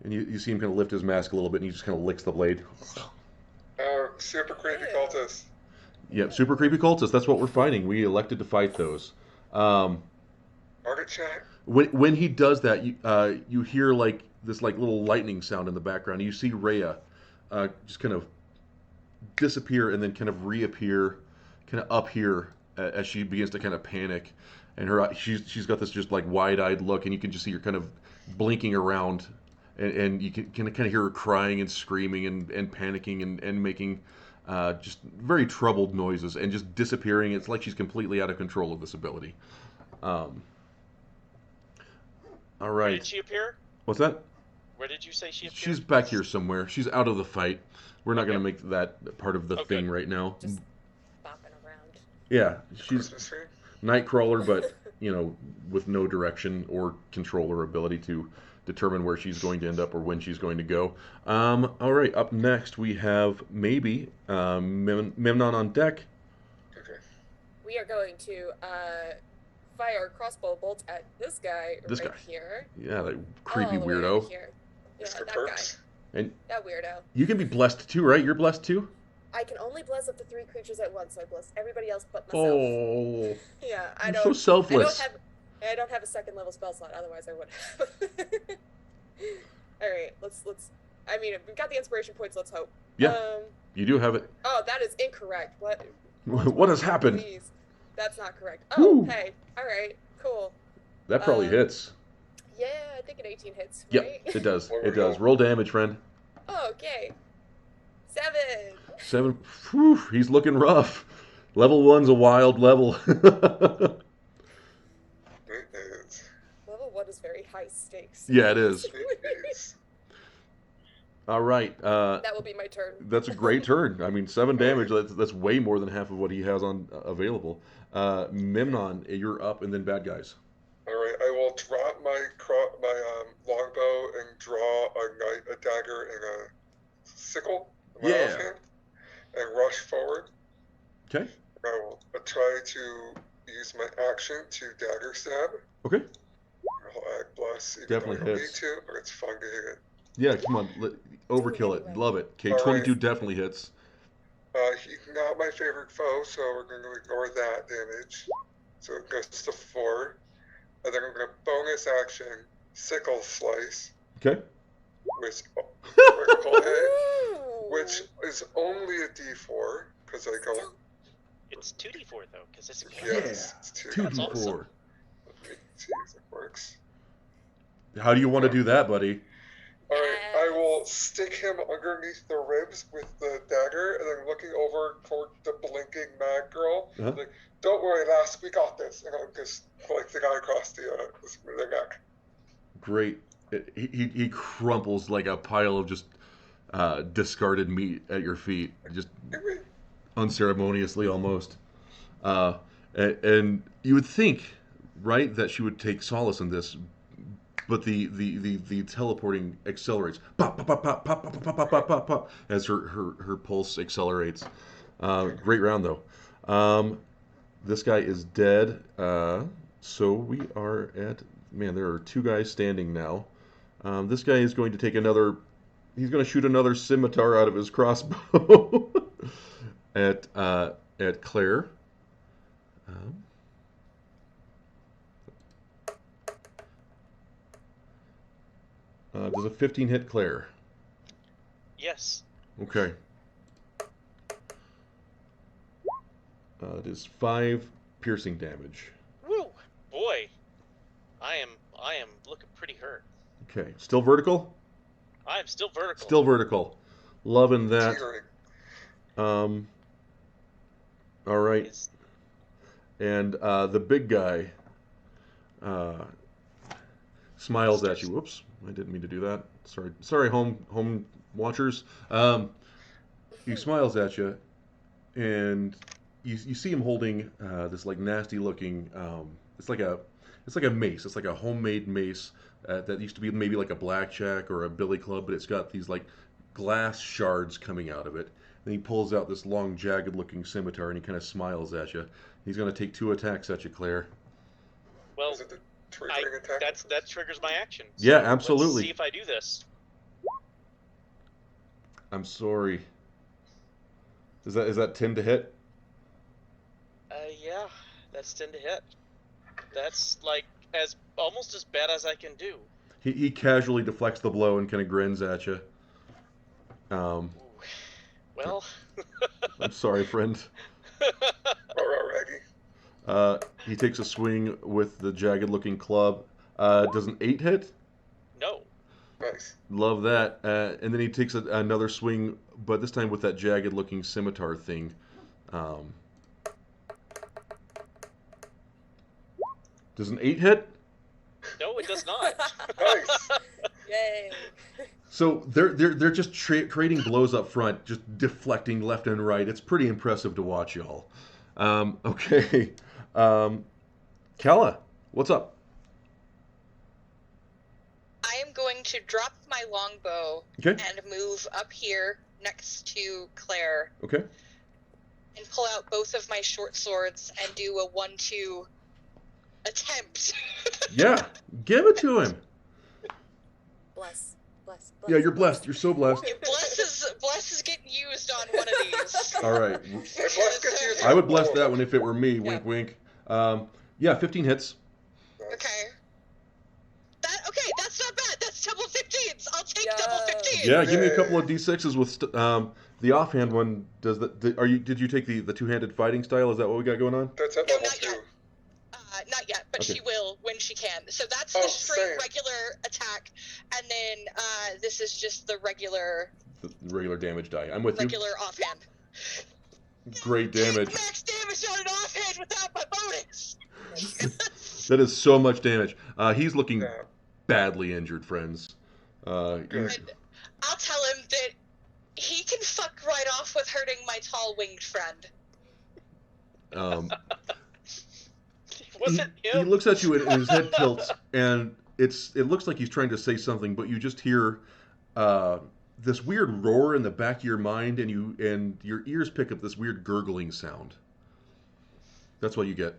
And you see him kind of lift his mask a little bit, and he just kind of licks the blade. Super creepy cultist. Yep, super creepy cultists. That's what we're fighting. We elected to fight those. Target check. When he does that, you hear like this little lightning sound in the background. You see Rhea just kind of disappear and then kind of reappear, kind of up here as she begins to kind of panic, and she's got this just like wide-eyed look, and you can just see her kind of blinking around, and you can kind of hear her crying and screaming and panicking and making just very troubled noises and just disappearing. It's like she's completely out of control of this ability. All Where right. did she appear? What's that? Where did you say she appeared? She's back here somewhere. She's out of the fight. We're not Okay. going to make that part of the Okay. thing right now. Just bopping around. Yeah, she's Christmas tree. Nightcrawler, but with no direction or control or ability to determine where she's going to end up or when she's going to go. All right, up next we have maybe Memnon on deck. Okay. We are going to fire crossbow bolts at this guy This right guy. here. Yeah, that creepy All the way weirdo. over here. Yeah, Mr. that Perks. guy. And That weirdo. you can be blessed too, right? You're blessed too? I can only bless up to 3 creatures at once, so I bless everybody else but myself. Oh, Yeah, I you're don't. so selfless. I don't have a second level spell slot. Otherwise, I would have. All right, let's. I mean, we've got the inspiration points. Let's hope. Yeah. You do have it. Oh, that is incorrect. What? What has happened? Please. That's not correct. Oh, Woo. hey. All right. Cool. That probably hits. Yeah, I think an 18 hits, Yep, right? it does. It does. Roll damage, friend. Oh, okay. 7. 7. Whew, he's looking rough. Level 1's a wild level. It is. Level 1 is very high stakes. Yeah, it is. It is. All right. That will be my turn. That's a great turn. I mean, 7 damage. That's way more than half of what he has on available. Memnon, you're up, and then bad guys. All right, I will drop my longbow and draw a dagger and a sickle in my left hand and rush forward. Okay. I will try to use my action to dagger stab. Okay. I'll add bless. Even Definitely though I don't hits. need to, but it's fun to hit it. Yeah, come on. Overkill it. Love it. Okay, All 22 right. definitely hits. He's not my favorite foe, so we're going to ignore that damage. So it goes to 4. And then I'm going to bonus action sickle slice, Okay. which critical hit, which is only a D4 because I go. It's 2d4 though, because it's a Yes, it's 2. 2d4. awesome. Let me see if it works. How do you want to do that, buddy? All right, I will stick him underneath the ribs with the dagger, and then looking over toward the blinking mad girl, Uh-huh. like, "Don't worry, lass, we got this." And I'll just like the guy across the neck. Great. He crumples like a pile of just discarded meat at your feet, just unceremoniously almost. And you would think, right, that she would take solace in this, but the teleporting accelerates, pop pop pop pop pop pop pop pop pop pop, as her pulse accelerates. Great round though. This guy is dead. So we are at, man, there are 2 guys standing now. This guy is going to take another. He's going to shoot another scimitar out of his crossbow at Claire. Does a 15 hit Claire? Yes. Okay. It is 5 piercing damage. Woo! Boy, I am looking pretty hurt. Okay. Still vertical? I am still vertical. Still vertical. Loving that. Teetering. All right. And the big guy smiles at you. Whoops, I didn't mean to do that. Sorry, home watchers. He smiles at you, and you see him holding this like nasty looking. It's like a mace. It's like a homemade mace that used to be maybe like a blackjack or a billy club, but it's got these like glass shards coming out of it. And he pulls out this long, jagged-looking scimitar, and he kind of smiles at you. He's going to take 2 attacks at you, Claire. Well, Is it the triggering attack? that triggers my action. Yeah, So absolutely. Let's see if I do this. I'm sorry. Is that 10 to hit? Yeah, that's 10 to hit. That's like almost as bad as I can do. He casually deflects the blow and kind of grins at you. Ooh. Well, I'm sorry, friend. Raggy. He takes a swing with the jagged-looking club. Does an 8 hit? no. Nice. Love that. And then he takes another swing, but this time with that jagged-looking scimitar thing. Does an 8 hit? No, it does not. Nice. Yay. So they're just trading blows up front, just deflecting left and right. It's pretty impressive to watch, y'all. Okay. Kella, what's up? I am going to drop my longbow Okay. and move up here next to Claire Okay. and pull out both of my short swords and do a 1-2 attempt. Yeah, give it to him. Bless. Yeah, you're blessed. You're so blessed. Bless is getting used on one of these. All right. Bless gets used I would on bless all. that one if it were me. Wink, wink. Yeah, 15 hits. Okay. That's not bad. That's double 15. Yeah, give me a couple Yay. of d6s with the offhand one. Does that? Did you take the two-handed fighting style? Is that what we got going on? That's at No, level not 2. yet. Not yet, but Okay. she will when she can. So that's Oh, the straight same. regular attack, and then this is just the regular The regular damage die. I'm with you. offhand. Great damage. Max damage on an offhand without my bonus. That is so much damage. He's looking Yeah. badly injured, friends. Good. And I'll tell him that he can fuck right off with hurting my tall winged friend. Um, Was it he him? looks at you and his head tilts, and it looks like he's trying to say something, but you just hear this weird roar in the back of your mind, and your ears pick up this weird gurgling sound. That's what you get.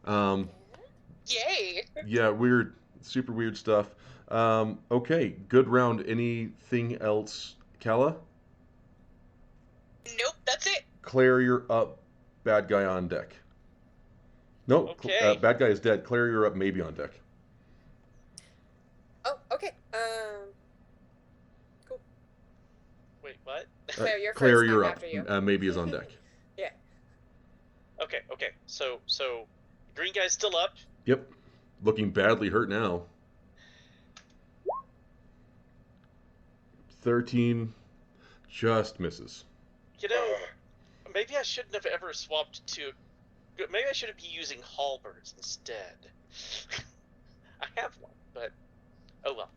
Yay! Yeah, weird, super weird stuff. Okay, good round. Anything else, Kala? Nope, that's it. Claire, you're up. Bad guy on deck. No, Okay. bad guy is dead. Claire, you're up. Maybe on deck. Oh, okay. Cool. Wait, what? Claire, you're Claire, first. you're I'm up. after you. Maybe is on deck. Yeah. Okay. So green guy's still up. Yep. Looking badly hurt now. 13 just misses. You know, maybe I shouldn't have ever swapped to. Maybe I should be using halberds instead. I have one, but oh well.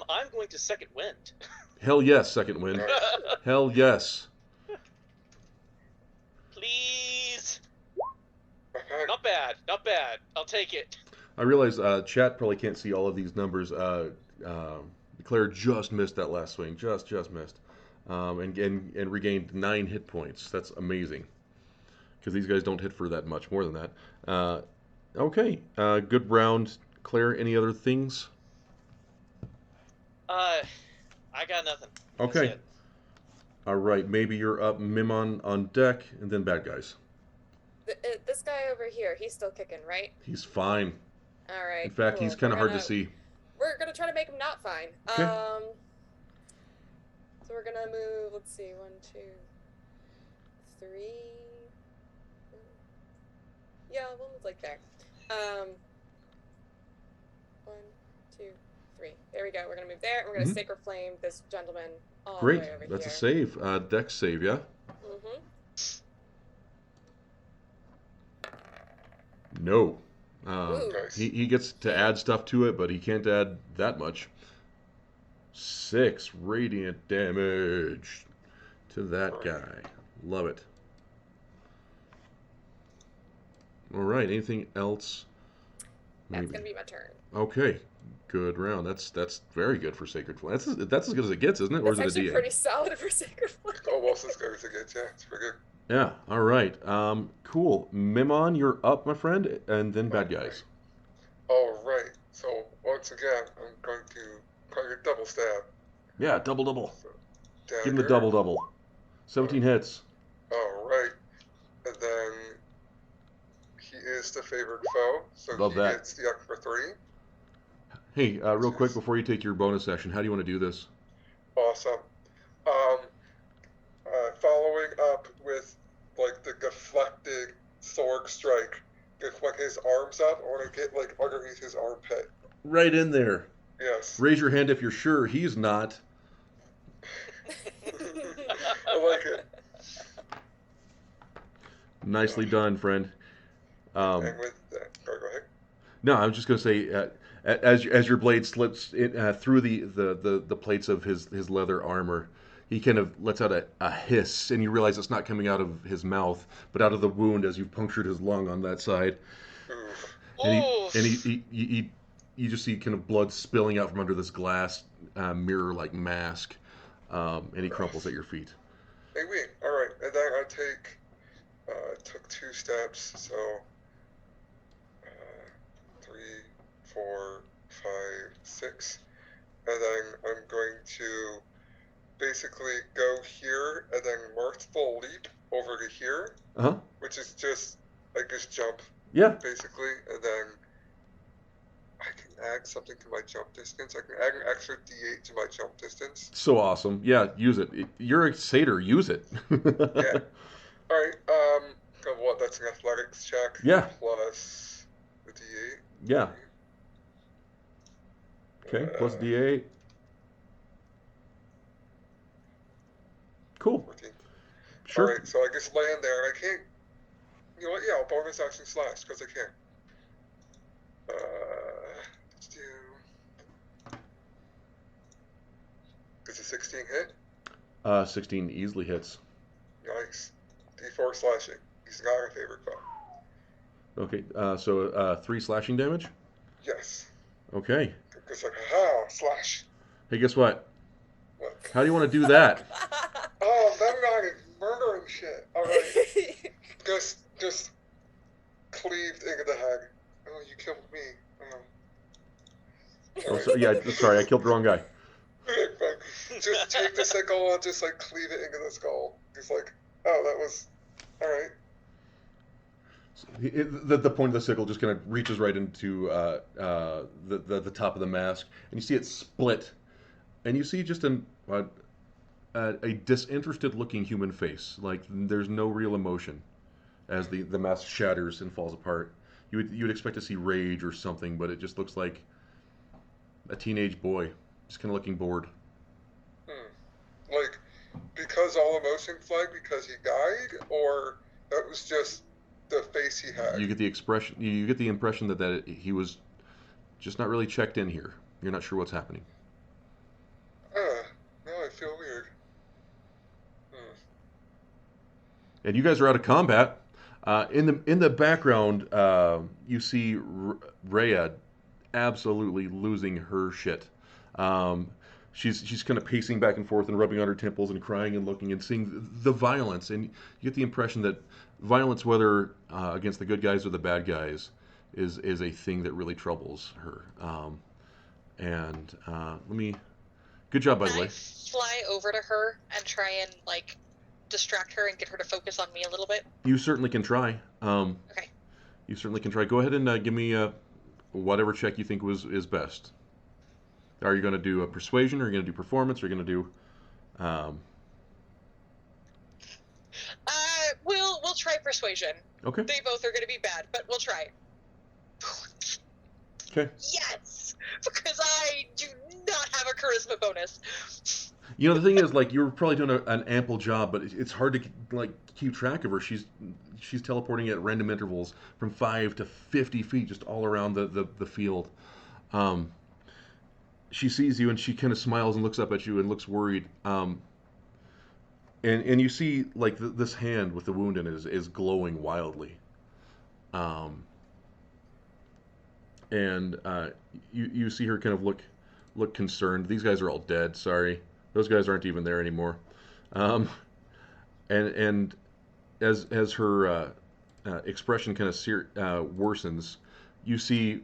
I'm going to second wind. Hell yes, second wind. Hell yes. Please. Okay. Not bad. Not bad. I'll take it. I realize chat probably can't see all of these numbers. Claire just missed that last swing. Just missed. And regained 9 hit points. That's amazing. Because these guys don't hit for that much more than that. Okay. Good round. Claire, any other things? I got nothing. That's Okay. it. All right. Maybe you're up. Mimon on deck, and then bad guys. This guy over here, he's still kicking, right? He's fine. All right. In fact, cool. he's kind of hard to We're gonna- see. We're gonna try to make him not fine. Okay. So we're gonna move. Let's see. 1, 2, 3. Yeah, we'll move like there. 1, 2, 3. There we go. We're gonna move there. And we're gonna Mhm. sacred flame this gentleman all Great. the way over That's a here. save. Dex save, yeah? Mm-hmm. No. Ooh. Nice. He gets to add stuff to it, but he can't add that much. 6 radiant damage to that guy. Love it. All right. Anything else? That's Maybe. gonna be my turn. Okay. Good round. That's very good for Sacred Flame. That's as good as it gets, isn't it? Or is That's it a actually DA? pretty solid for sacred flame. Almost as good as it gets. Yeah, it's pretty good. Yeah. All right. Cool. Mimon, you're up, my friend, and then bad guys. All right. So once again, I'm going to target double stab. Yeah. Double. So, down Give him the here. double. 17 hits. All right. And then he is the favored foe, so Love he that. gets the extra 3. Hey, real quick before you take your bonus action, how do you want to do this? Awesome. Following up with like the deflected sword strike, just when his arms up, I want to get like underneath his armpit. Right in there. Yes. Raise your hand if you're sure he's not. I like it. Nicely done, friend. And with that, go ahead. No, I was just going to say, as your blade slips through the plates of his leather armor, he kind of lets out a hiss, and you realize it's not coming out of his mouth, but out of the wound as you've punctured his lung on that side. Oof. And you just see kind of blood spilling out from under this glass mirror-like mask, and he crumples at your feet. Hey, wait. All right. And then I took 2 steps, so 3, 4, 5, 6, and then I'm going to basically go here and then mirthful leap over to here, Uh-huh. which is just I just jump Yeah. basically, and then I can add something to my jump distance. I can add an extra D8 to my jump distance. So awesome. Yeah, use it. You're a satyr. Use it. Yeah. All right. What? That's an athletics check. Yeah. Plus the D8. Yeah. Okay. Plus D8. Cool. 14. Sure. All right. So I just land there, and I can't. You know what? Yeah, I'll bonus action slash because I can. Let's do. Is a 16 hit? 16 easily hits. Nice. D4 slashing. He's not our favorite class. Okay. So 3 slashing damage. Yes. Okay. It's like, aha, slash. Hey, guess what? What? How do you want to do that? Oh, that guy murdering shit. All right. just cleaved into the head. Oh, you killed me. Oh, so, yeah. Sorry, I killed the wrong guy. Just take the sickle and just like cleave it into the skull. Just like, oh, that was all right. The point of the sickle just kind of reaches right into the top of the mask, and you see it split, and you see just a disinterested-looking human face. Like there's no real emotion as the mask shatters and falls apart. You would expect to see rage or something, but it just looks like a teenage boy, just kind of looking bored. Like, because all emotion fled because he died, or that was just the face he had? You get the expression. You get the impression that he was just not really checked in here. You're not sure what's happening. Now I feel weird. And you guys are out of combat. In the background, you see Rhea absolutely losing her shit. She's kind of pacing back and forth and rubbing on her temples and crying and looking and seeing the violence. And you get the impression that violence, whether against the good guys or the bad guys, is a thing that really troubles her. Good job, by the Can I way. fly over to her and try and like distract her and get her to focus on me a little bit? You certainly can try. Okay. You certainly can try. Go ahead and give me whatever check you think is best. Are you going to do a persuasion, or are you going to do performance, or are you going to do? We'll try persuasion. Okay. They both are going to be bad, but we'll try. Okay. Yes, because I do not have a charisma bonus. You know, the thing is, like, you were probably doing an ample job, but it's hard to like keep track of her. She's teleporting at random intervals from 5 to 50 feet, just all around the field. She sees you and she kind of smiles and looks up at you and looks worried. And you see like this hand with the wound in it is glowing wildly. You see her kind of look concerned. These guys are all dead. Sorry, those guys aren't even there anymore. And as her expression kind of worsens, you see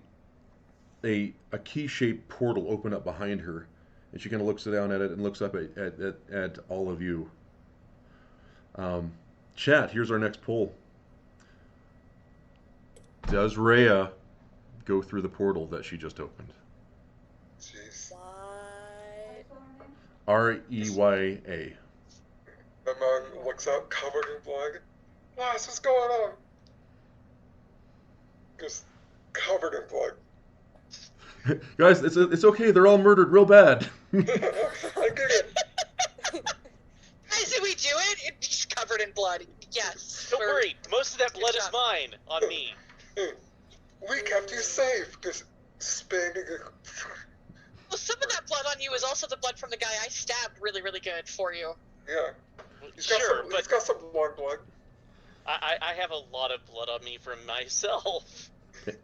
a key-shaped portal open up behind her, and she kind of looks down at it and looks up at all of you. Chat, here's our next poll. Does Rhea go through the portal that she just opened? Jeez. What? Reya. The man looks out covered in blood. Lass, what's going on? Just covered in blood. Guys, it's okay. They're all murdered real bad. I get it. Guys, did we do it? It's covered in blood. Yes. Don't worry, most of that blood is job. mine on me. We kept you safe. Just spinning. Well, some of that blood on you is also the blood from the guy I stabbed really, really good for you. Yeah. He's But got some warm blood. I have a lot of blood on me from myself.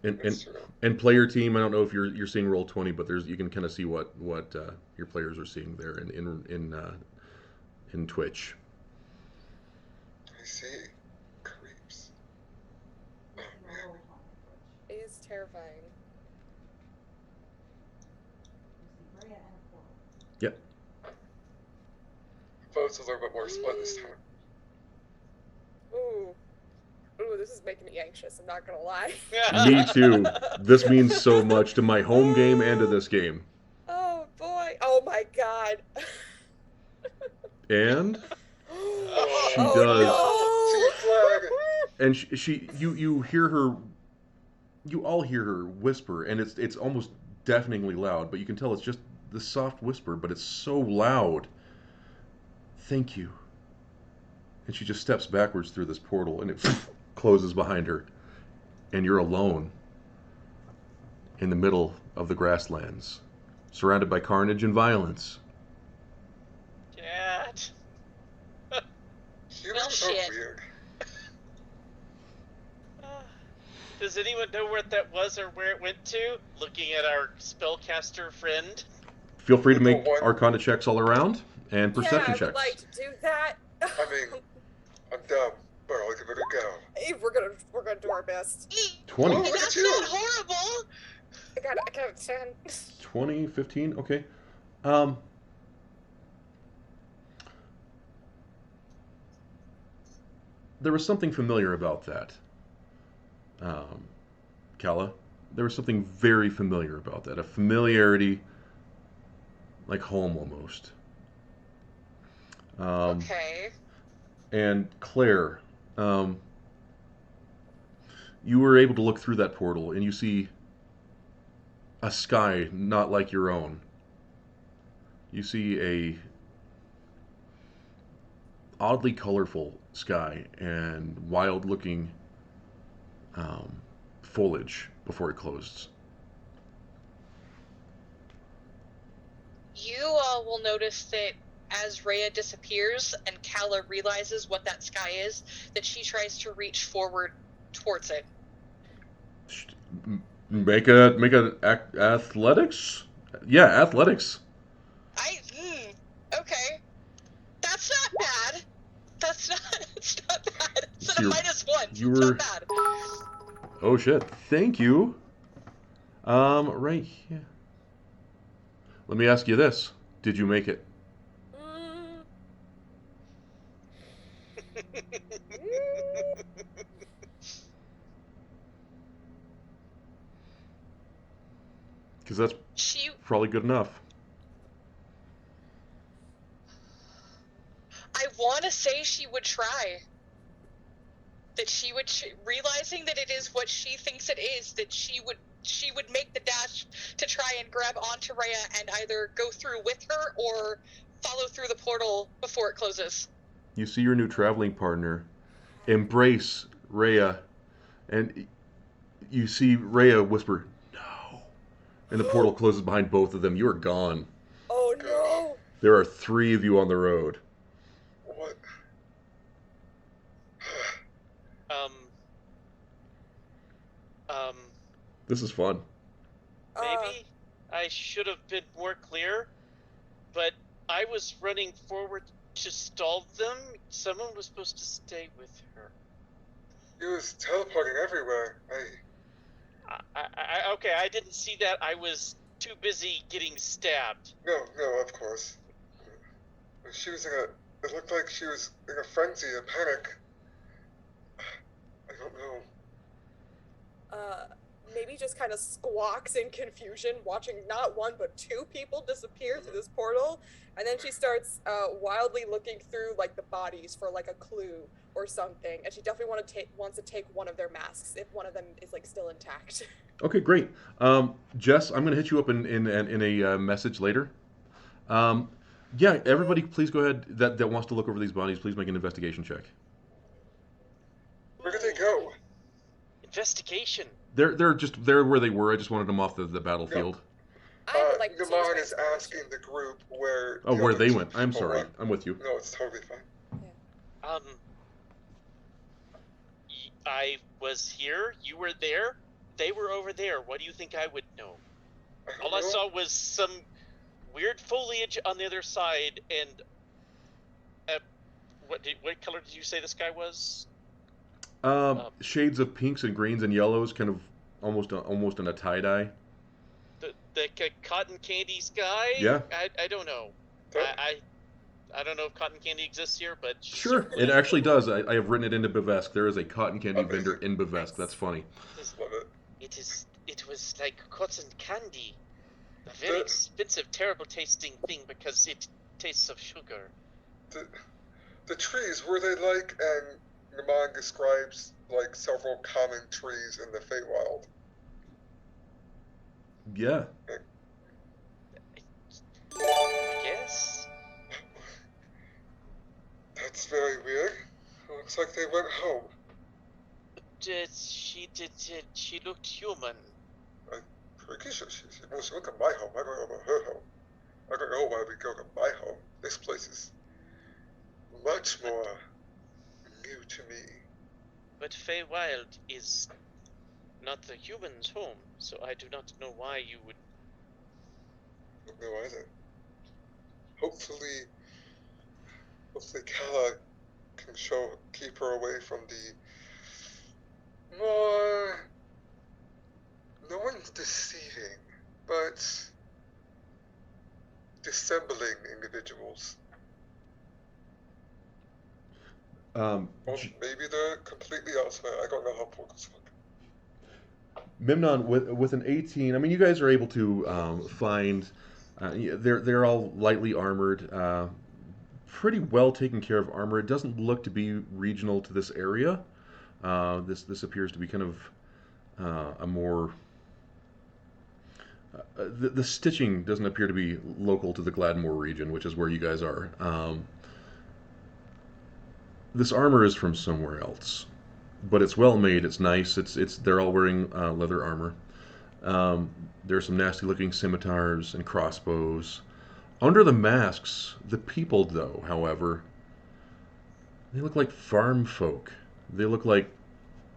And player team, I don't know if you're seeing Roll20, but you can kind of see what your players are seeing there in Twitch. I see. Creeps. Oh, man. It is terrifying. Yep. Votes a little bit more split this time. Ooh. Ooh, this This is making me anxious, I'm not gonna lie. Me too. This means so much to my home game and to this game. Oh boy. Oh my god. And she Oh does. no! And you hear her. You all hear her whisper, and it's almost deafeningly loud. But you can tell it's just the soft whisper, but it's so loud. Thank you. And she just steps backwards through this portal, and it closes behind her, and you're alone in the middle of the grasslands, surrounded by carnage and violence. Dad. Humans are shit. weird. Does anyone know where that was or where it went to? Looking at our spellcaster friend. Feel free to The make one- Arcana checks all around and perception Yeah, I would checks. like to do that. I mean, I'm dumb, but I'll give it a go. Hey, we're gonna do our best. 20. Oh, look at That's you. not horrible. I got a 10. 20, 15, okay. There was something familiar about that. Kala, there was something very familiar about that. A familiarity like home almost. Okay. And Claire, you were able to look through that portal and you see a sky not like your own. You see a oddly colorful sky and wild looking foliage before it closed. You all will notice that as Rhea disappears and Kala realizes what that sky is, that she tries to reach forward towards it. Make a athletics? Yeah, athletics. Okay. That's not bad. It's not bad. It's So a you're- -1. you It's were- not bad. Oh shit. Thank you. Right here. Let me ask you this. Did you make it? Because that's She probably good enough. I want to say she would try. That she would, realizing that it is what she thinks it is, that she would make the dash to try and grab onto Rhea and either go through with her or follow through the portal before it closes. You see your new traveling partner embrace Rhea, and you see Rhea whisper, "No," and the portal closes behind both of them. You are gone. Oh no! There are 3 of you on the road. What? This is fun. Maybe I should have been more clear, but I was running forward to stall them. Someone was supposed to stay with her. He was teleporting everywhere. Okay, I didn't see that. I was too busy getting stabbed. No, of course. She was it looked like she was in a frenzy, a panic. I don't know. Maybe just kind of squawks in confusion, watching not 1 but 2 people disappear through this portal, and then she starts wildly looking through like the bodies for like a clue or something, and she definitely wants to take one of their masks if one of them is like still intact. Okay, great. Jess, I'm going to hit you up in a message later. Yeah, everybody, please go ahead. That wants to look over these bodies, please make an investigation check. Where did they go? Investigation. They're where they were. I just wanted them off the battlefield. I would like to Namon use is my asking the group where. Oh, the where other they two went. I'm people sorry. went. I'm with you. No, it's totally fine. I was here. You were there. They were over there. What do you think I would know? All I saw was some weird foliage on the other side, and what color did you say the sky was? Shades of pinks and greens and yellows, kind of almost in a tie-dye. The cotton candy sky? Yeah. I don't know. That- I don't know if cotton candy exists here, but Sure, certainly it actually does. I have written it into Bavesque. There is a cotton candy vendor Amazing. in Bavesque. Nice. That's funny. it is. Love it. It was like cotton candy, a very The- expensive, terrible tasting thing because it tastes of sugar. The trees, were they like, and Naman describes like several common trees in the Feywild. Yeah. I guess. That's very weird. Looks like they went home. She looked human. Pretty sure she wants to look at my home. I don't know about her home. I don't know why we go to my home. This place is much more new to me. But Feywild is not the human's home, so I do not know why you would. I don't know either. Hopefully Kala can keep her away from the more, no one's deceiving, but dissembling individuals. Or maybe they're completely elsewhere. I don't know how portals work. Memnon with an 18. I mean, you guys are able to find. They're all lightly armored, pretty well taken care of armor. It doesn't look to be regional to this area. This appears to be kind of a more. The stitching doesn't appear to be local to the Gladmore region, which is where you guys are. This armor is from somewhere else, but it's well made. It's nice. They're all wearing leather armor. There's some nasty looking scimitars and crossbows. Under the masks, the people, though, however, they look like farm folk. They look like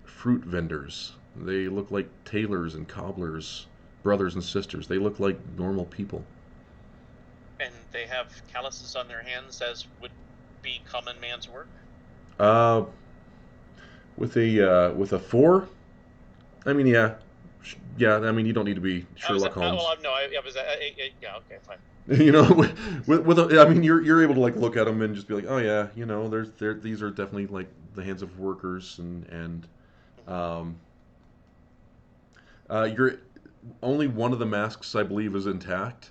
fruit vendors. They look like tailors and cobblers, brothers and sisters. They look like normal people. And they have calluses on their hands, as would be common man's work. With a 4, I mean, yeah. I mean, you don't need to be Sherlock Holmes. Yeah, okay, fine. You know, I mean, you're able to like look at them and just be like, oh yeah, you know, these are definitely like the hands of workers, and you're only one of the masks I believe is intact,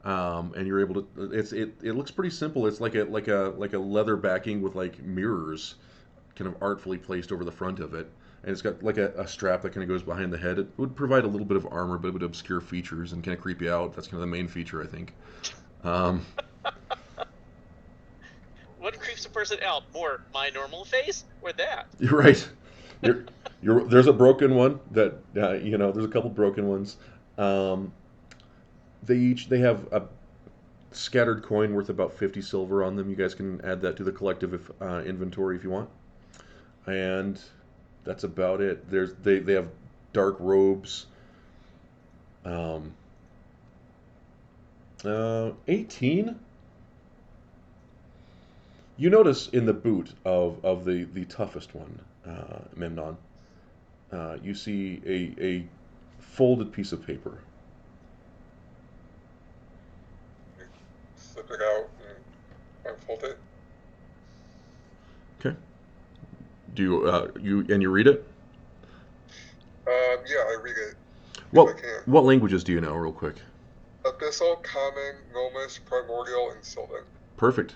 and you're able to. It looks pretty simple. It's like a leather backing with like mirrors, kind of artfully placed over the front of it. And it's got like a strap that kind of goes behind the head. It would provide a little bit of armor, but it would obscure features and kind of creep you out. That's kind of the main feature, I think. What creeps a person out more, my normal face or that? You're right. There's a broken one that there's a couple broken ones. They have a scattered coin worth about 50 silver on them. You guys can add that to the collective inventory if you want. And that's about it. They have dark robes. 18. You notice in the boot of the toughest one, Memnon, you see a folded piece of paper. Slip it out and unfold it. Okay. Do you read it? Yeah, I read it. What I can. what languages do you know, real quick? Abyssal, Common, Gnomish, Primordial, and Sylvan. Perfect.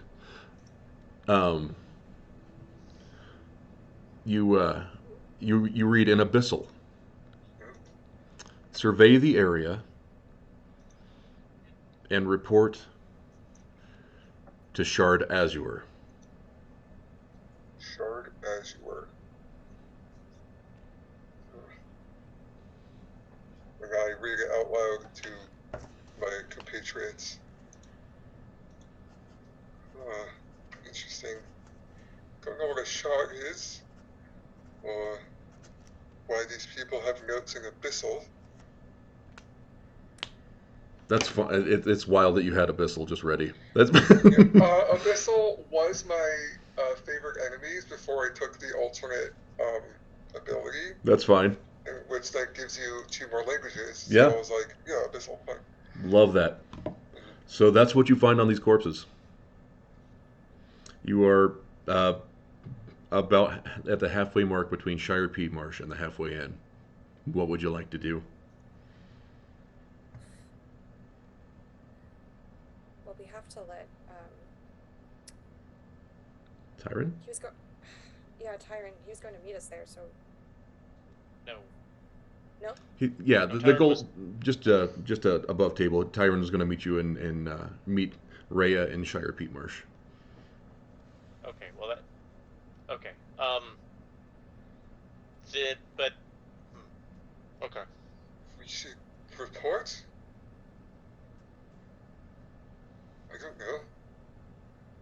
You read in Abyssal. Survey the area and report to Shard Azure. Shard Azure. And I read it out loud to my compatriots. Interesting. Don't know what a shard is, or why these people have notes in Abyssal. That's fun. It's wild that you had Abyssal just ready. That's Abyssal was my favorite enemies before I took the alternate ability. That's fine. Which then gives you 2 more languages. Yeah. So I was like, yeah, Abyssal, fine. Love that. So that's what you find on these corpses. You are about at the halfway mark between Shire Peat Marsh and the halfway inn. What would you like to do? Well, we have to let Tyron? he was going. Yeah, Tyron. He was going to meet us there. So No. no. Yeah, No, the Tyron goal was- just above table. Tyron is going to meet you and meet Rhea in Shire Peat Marsh. Okay, well that. Okay. But. Okay. We should report? I don't know.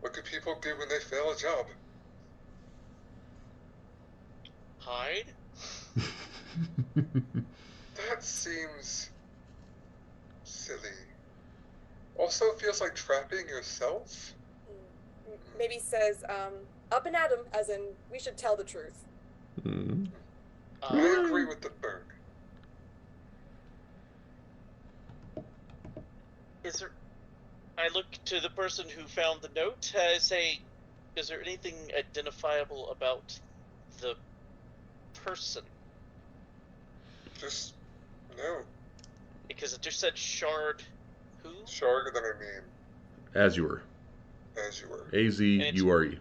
What could people do when they fail a job? Hide. That seems silly. Also feels like trapping yourself. Maybe says up and at 'em, as in we should tell the truth. Hmm. I agree with the bird. Is there? I look to the person who found the note. Say, is there anything identifiable about the person? Just no. Because it just said shard. Who? Shard than I mean, Azure. as you were. A-Z-U-R-E.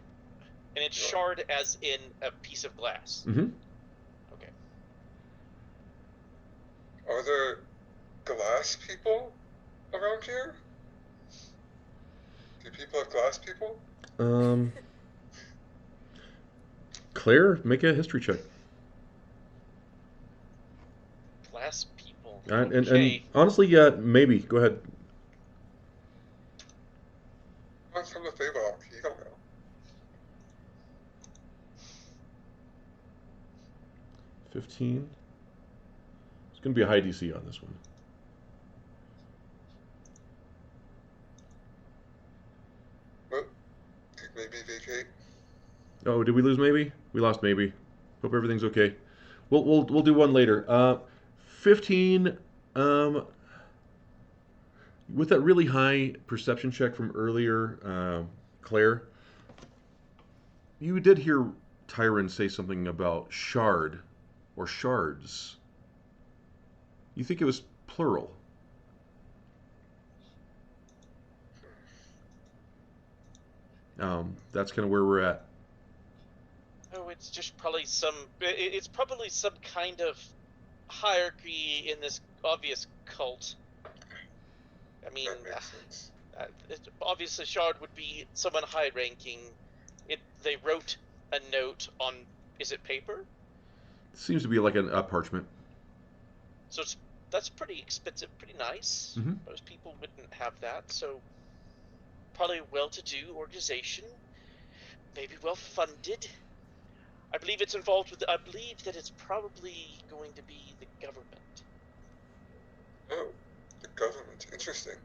And it's shard as in a piece of glass. Mm-hmm. Okay. Are there glass people around here? Do people have glass people? Claire, make a history check. Glass people. And Okay. honestly, maybe. Go ahead. I'm from the Feywild. You don't know. $15. It's going to be a high DC on this one. Well, maybe vacate. Oh, did we lose maybe? We lost maybe. Hope everything's okay. We'll do one later. 15. With that really high perception check from earlier, Claire, you did hear Tyron say something about shard or shards. You think it was plural. That's kind of where we're at. Oh, it's just probably some. It's probably some kind of hierarchy in this obvious cult. I mean, That makes sense. obviously, shard would be someone high-ranking. They wrote a note on. Is it paper? Seems to be like a parchment. So that's pretty expensive, pretty nice. Mhm. Most people wouldn't have that. So probably a well-to-do organization, maybe well-funded. I believe it's involved with. I believe that it's probably going to be the government. Oh, the government. Interesting.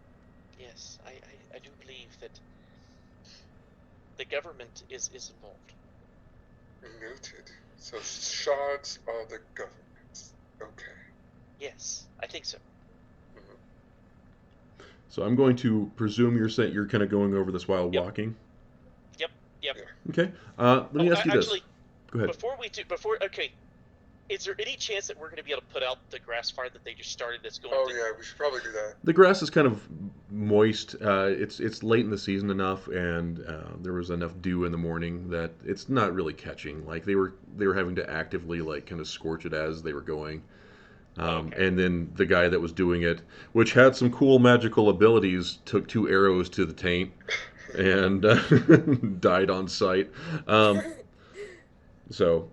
Yes, I do believe that the government is involved. Noted. So shards are the government. Okay. Yes, I think so. So I'm going to presume you're kind of going over this while Yep. walking. Yep. Okay. Let me ask you this. Actually, Go ahead. Okay. Is there any chance that we're going to be able to put out the grass fire that they just started that's going Oh to... yeah, we should probably do that. The grass is kind of moist. It's late in the season enough, and there was enough dew in the morning that it's not really catching. Like they were having to actively like kind of scorch it as they were going. Okay. And then the guy that was doing it, which had some cool magical abilities, took 2 arrows to the taint and died on sight. So.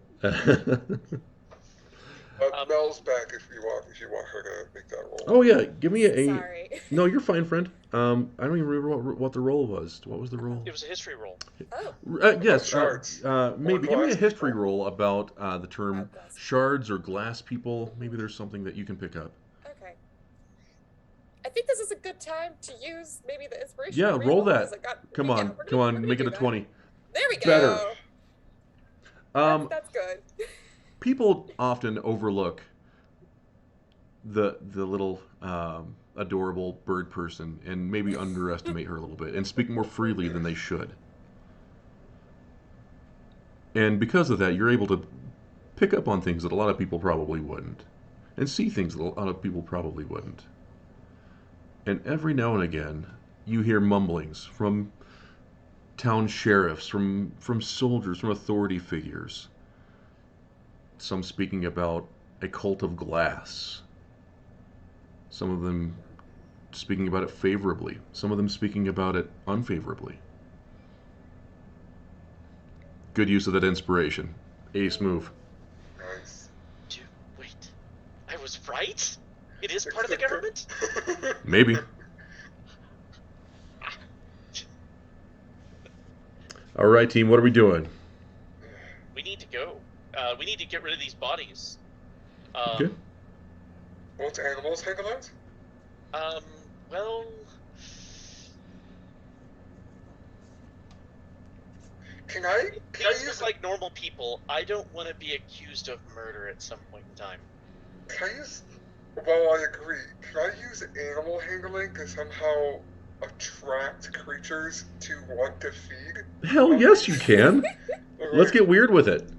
Mel's back if you want her to make that roll. Oh yeah, give me a. Sorry. No, you're fine, friend. I don't even remember what the roll was. What was the roll? It was a history roll. Oh. Yes, shards. maybe Or give me a glass history people. roll about the term Oh, glass. shards or glass people. Maybe there's something that you can pick up. Okay. I think this is a good time to use maybe the inspiration. Yeah, to roll reroll, that. 'cause I got- Come yeah, on, we're come gonna on, make it do a that. 20. There we go. Better. That's good. People often overlook the little adorable bird person and maybe underestimate her a little bit and speak more freely than they should. And because of that, you're able to pick up on things that a lot of people probably wouldn't, and see things that a lot of people probably wouldn't. And every now and again, you hear mumblings from town sheriffs, from soldiers, from authority figures. Some speaking about a cult of glass. Some of them speaking about it favorably. Some of them speaking about it unfavorably. Good use of that inspiration. Ace move. Nice. Dude, wait. I was right? It is part of the government? Maybe. All right, team. What are we doing? We need to go. We need to get rid of these bodies. Okay. Won't animals handle it? Well, Can I these use look like normal people. I don't want to be accused of murder at some point in time. Can I use? Well, I agree. Can I use animal handling to somehow attract creatures to want to feed? Hell yes, you can. Let's get weird with it.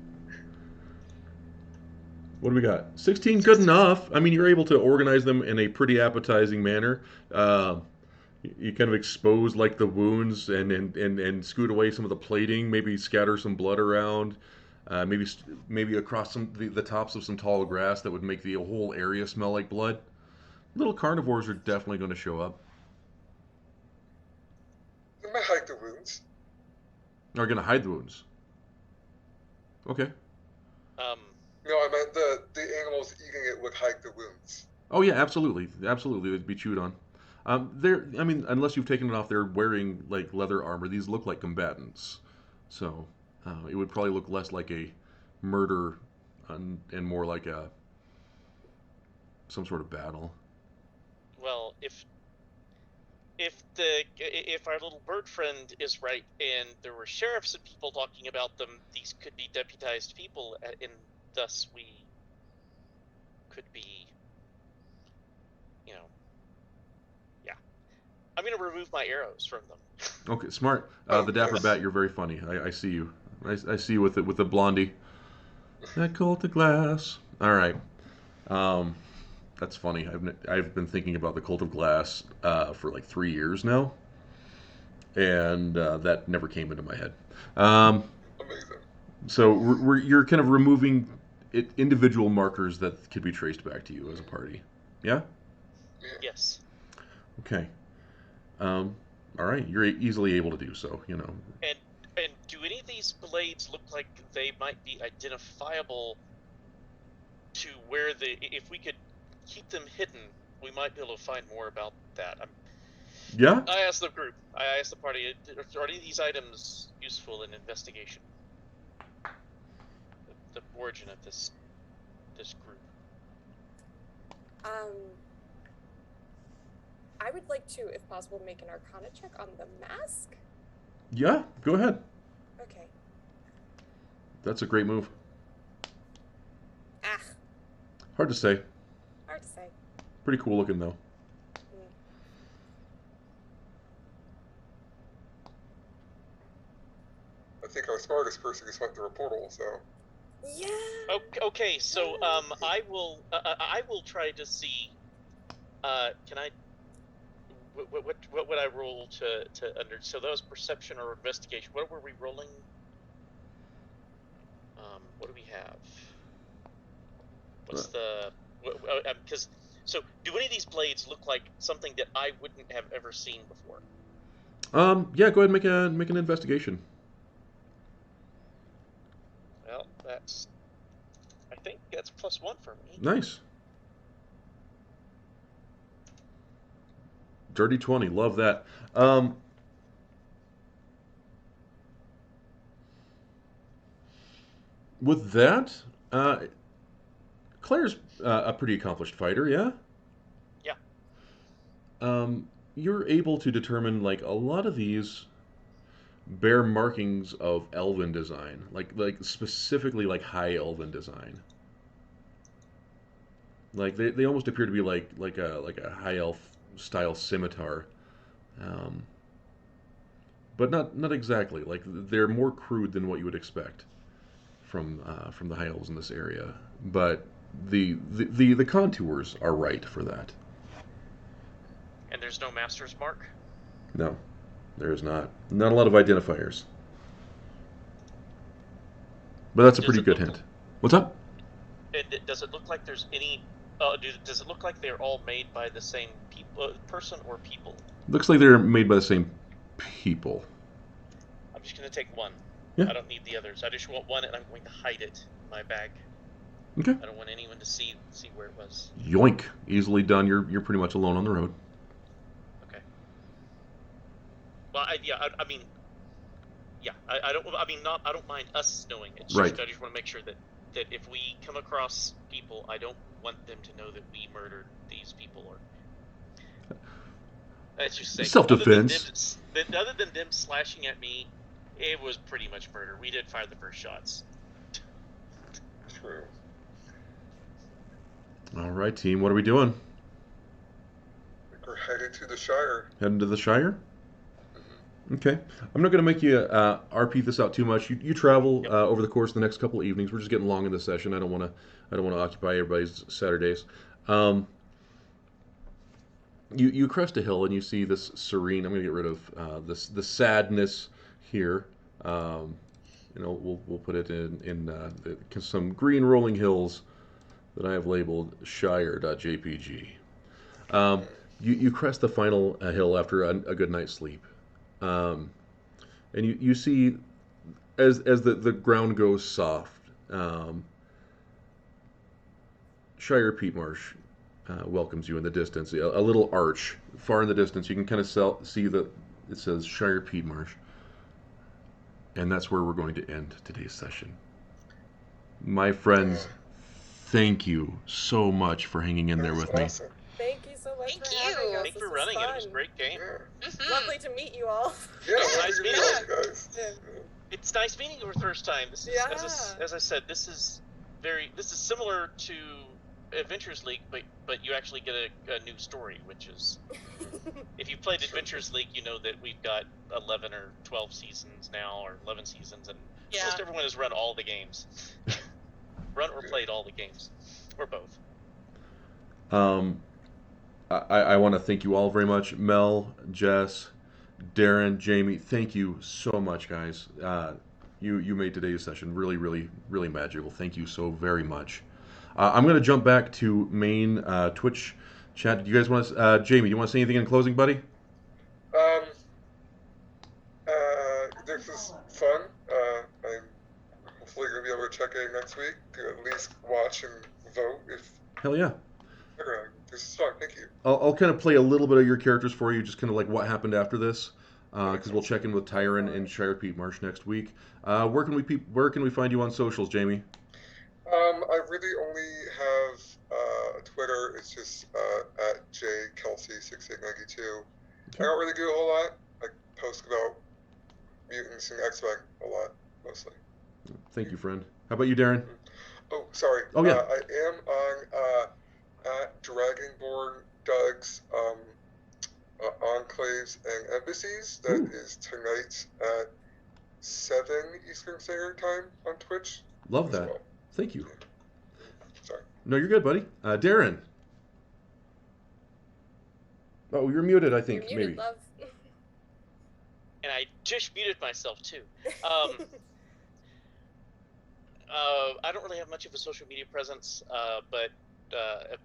What do we got? 16, good enough. I mean, you're able to organize them in a pretty appetizing manner. You kind of expose like the wounds and scoot away some of the plating. Maybe scatter some blood around. Maybe across the tops of some tall grass that would make the whole area smell like blood. Little carnivores are definitely going to show up. I'm gonna hide the wounds. Are going to hide the wounds. Okay. No, I meant the animals eating it would hide the wounds. Oh yeah, absolutely, absolutely. They'd be chewed on. They're, I mean, unless you've taken it off, they're wearing like leather armor. These look like combatants, so it would probably look less like a murder and more like some sort of battle. Well, if our little bird friend is right, and there were sheriffs and people talking about them, these could be deputized people, and thus we could be, yeah. I'm gonna remove my arrows from them. Okay, smart. The dapper bat, you're very funny. I see you. I see you with the blondie. That cult of glass. All right. That's funny. I've been thinking about the cult of glass for like 3 years now, and that never came into my head. Amazing. So you're kind of removing individual markers that could be traced back to you as a party. Yeah. Yes. Okay. All right. You're easily able to do so. And do any of these blades look like they might be identifiable to where if we could keep them hidden, we might be able to find more about that. Yeah. I asked the group. I asked the party. Are any of these items useful in investigation? The origin of this group. I would like to, if possible, make an Arcana check on the mask. Yeah. Go ahead. Okay. That's a great move. Ah, Hard to say. hard to say. Pretty cool looking though. I think our smartest person just went through a portal, so. Yeah. Okay. So I will try to see. Can I? What would I roll to under? So that was perception or investigation. What were we rolling? What do we have? What's the? Because so do any of these blades look like something that I wouldn't have ever seen before? Yeah. Go ahead and make an investigation. Well, I think that's +1 for me. Nice. Dirty 20. Love that. With that, Claire's a pretty accomplished fighter, yeah? Yeah. You're able to determine, like, a lot of these bear markings of elven design, like specifically like high elven design. Like they almost appear to be like a high elf style scimitar, but not exactly. Like they're more crude than what you would expect. from the high elves in this area, but the contours are right for that. And there's no master's mark? No, there is not. Not a lot of identifiers. But that's a Does pretty it good look- hint. What's up? And does it look like there's any? Does it look like they're all made by the same person or people? Looks like they're made by the same people. I'm just gonna take one. Yeah. I don't need the others. I just want one, and I'm going to hide it in my bag. Okay. I don't want anyone to see where it was. Yoink! Easily done. You're pretty much alone on the road. Okay. Well, I don't mind us knowing. It's Right. just I just want to make sure that if we come across people, I don't want them to know that we murdered these people. Or let's just say Self-defense. Other than them slashing at me, it was pretty much murder. We did fire the first shots. True. All right, team. What are we doing? I think we're headed to the Shire. Heading to the Shire? Okay. I'm not going to make you RP this out too much. You travel over the course of the next couple of evenings. We're just getting long in this session. I don't want to occupy everybody's Saturdays. You crest a hill and you see this serene. I'm going to get rid of the sadness here. We'll put it in some green rolling hills that I have labeled Shire.jpg. You crest the final hill after a good night's sleep. And you see, as the ground goes soft, Shire Peat Marsh welcomes you in the distance. A little arch far in the distance. You can kind of see that it says Shire Peat Marsh. And that's where we're going to end today's session. My friends, thank you so much for hanging in there with me. Awesome. Thank you so much Thank for you. having us. Thanks for This was running it. It was a fun. great game. Yeah. Mhm. Lovely to meet you all. Yeah, Nice nice meeting meeting you guys. Yeah. It's nice meeting you for the first time. This is, Yeah. as I said, this is similar to Adventures League, but you actually get a new story, which is, if you've played Adventures League, you know that we've got 11 or 12 seasons now, or 11 seasons, and Yeah. most everyone has run all the games. Run or played all the games, or both. I want to thank you all very much. Mel, Jess, Darren, Jamie, thank you so much, guys. You made today's session really, really, really magical. Thank you so very much. I'm going to jump back to main Twitch chat. Do you guys want to, Jamie, do you want to say anything in closing, buddy? This is fun. I'm hopefully going to be able to check in next week to at least watch and vote if. Hell yeah. This is fun. Thank you. I'll kind of play a little bit of your characters for you, just kind of like what happened after this, because we'll check in with Tyron and Shire Peat Marsh next week. Where can we find you on socials, Jamie? I really only have Twitter. It's just at jkelsey6892. I don't really do a whole lot. I post about mutants and X-Men a lot, mostly. Thank you, friend. How about you, Darren? Oh, sorry. Oh, yeah. I am on at Dragonborn Doug's Enclaves and Embassies. That Ooh. is tonight at 7 Eastern Standard Time on Twitch. Love as that. well. Thank you. Sorry. No, you're good, buddy. Darren. Oh, you're muted, I think, You're maybe. muted, love. And I just muted myself too. I don't really have much of a social media presence, but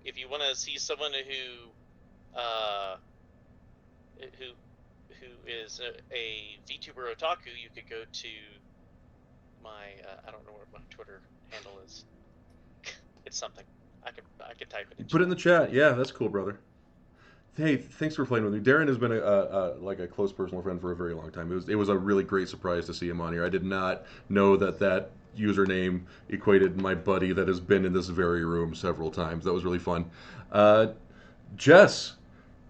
if you want to see someone who is a VTuber otaku, you could go to my I don't know what my Twitter handle is. It's something. I could type it in. Put it in the chat. Yeah, that's cool, brother. Hey, thanks for playing with me. Darren has been like a close personal friend for a very long time. It was a really great surprise to see him on here. I did not know that username equated my buddy that has been in this very room several times. That was really fun. Jess.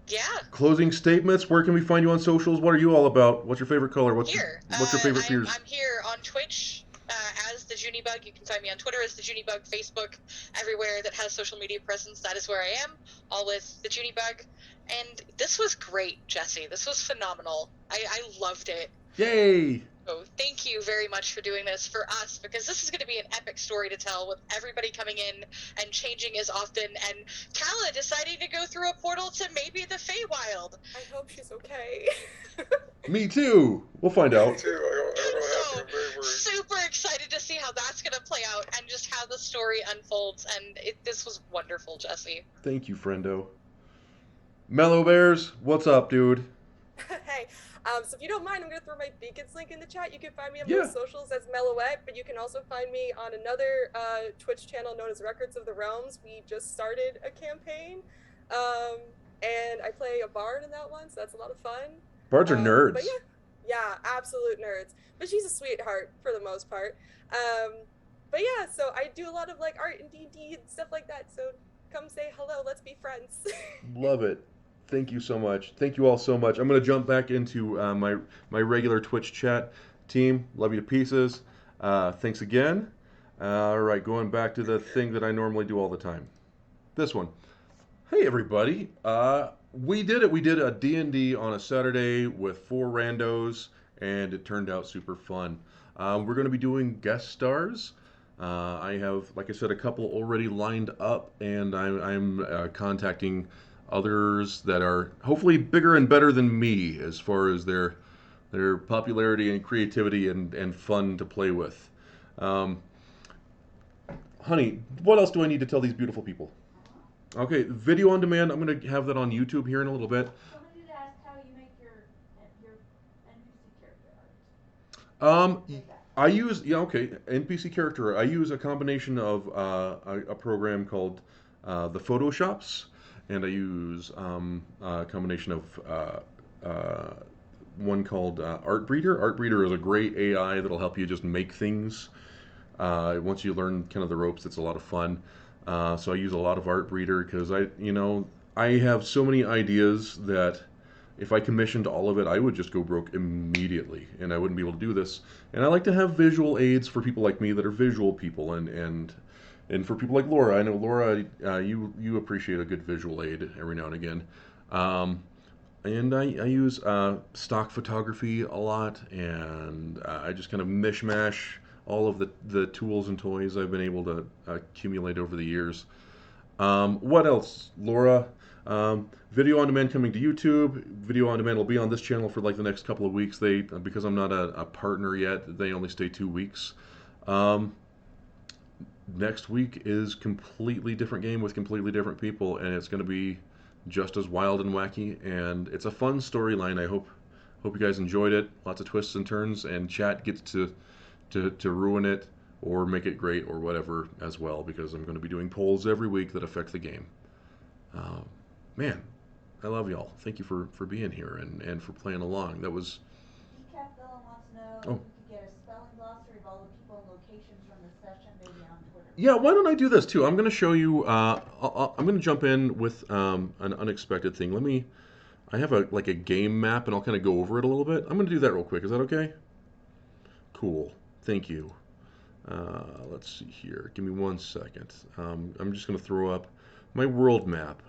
Yeah. Closing statements. Where can we find you on socials? What are you all about? What's your favorite color? What's your favorite fears? I'm here on Twitch as the Junibug. You can find me on Twitter as the Junibug, Facebook, everywhere that has social media presence. That is where I am, all with the Junibug. And this was great, Jesse. This was phenomenal. I loved it. Yay! So thank you very much for doing this for us, because this is going to be an epic story to tell, with everybody coming in and changing as often, and Kala deciding to go through a portal to maybe the Feywild. I hope she's okay. Me too. We'll find Me out. too. I don't know what So happened. I'm very worried. super excited to see how that's going to play out and just how the story unfolds. And this was wonderful, Jesse. Thank you, friendo. Mellow Bears, what's up, dude? Hey, so if you don't mind, I'm gonna throw my Beacons link in the chat. You can find me on Yeah. most socials as Mellowette, but you can also find me on another Twitch channel known as Records of the Realms. We just started a campaign, and I play a bard in that one, so that's a lot of fun. Bards are nerds. But yeah, absolute nerds. But she's a sweetheart for the most part. But yeah, so I do a lot of like art and D&D and stuff like that. So come say hello. Let's be friends. Love it. Thank you so much. Thank you all so much. I'm going to jump back into my regular Twitch chat. Team, love you to pieces. Thanks again. All right, going back to the thing that I normally do all the time. This one. Hey, everybody. We did it. We did a D&D on a Saturday with 4 randos, and it turned out super fun. We're going to be doing guest stars. I have, like I said, a couple already lined up, and I'm contacting others that are hopefully bigger and better than me as far as their popularity and creativity and fun to play with. Honey, what else do I need to tell these beautiful people? Okay, video on demand. I'm going to have that on YouTube here in a little bit. Somebody had asked how you make your NPC character art. I use NPC character. I use a combination of a program called the Photoshops, and I use a combination of one called Artbreeder. Artbreeder is a great AI that'll help you just make things. Once you learn kind of the ropes, it's a lot of fun. So I use a lot of Artbreeder because I have so many ideas that if I commissioned all of it, I would just go broke immediately, and I wouldn't be able to do this. And I like to have visual aids for people like me that are visual people, and for people like Laura. I know Laura, you appreciate a good visual aid every now and again. And I use stock photography a lot, and I just kind of mishmash all of the tools and toys I've been able to accumulate over the years. What else, Laura? Video on demand coming to YouTube. Video on demand will be on this channel for like the next couple of weeks. Because I'm not a partner yet, they only stay 2 weeks. Next week is completely different game with completely different people, and it's going to be just as wild and wacky, and it's a fun storyline. I hope you guys enjoyed it. Lots of twists and turns, and chat gets to ruin it or make it great or whatever as well, because I'm going to be doing polls every week that affect the game. Man, I love y'all. Thank you for being here and for playing along. That was... Decaf Villain wants to know if we could get a spelling glossary of all the people and locations from the session, maybe on Twitter. Yeah, why don't I do this too? I'm going to show you... I'm going to jump in with an unexpected thing. I have a game map, and I'll kind of go over it a little bit. I'm going to do that real quick. Is that okay? Cool. Thank you. Let's see here. Give me 1 second. I'm just going to throw up my world map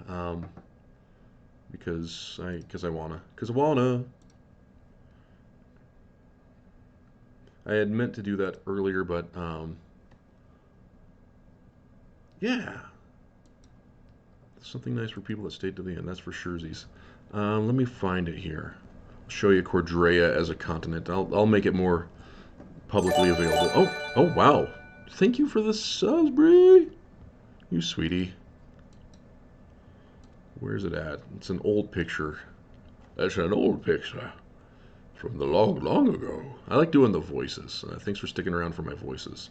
because I wanna. I had meant to do that earlier, but yeah, something nice for people that stayed to the end. That's for surezies. Let me find it here. I'll show you Cordreia as a continent. I'll make it more publicly available. Oh wow! Thank you for the subs, Bree. You sweetie. Where's it at? It's an old picture. That's an old picture from the long, long ago. I like doing the voices. Thanks for sticking around for my voices.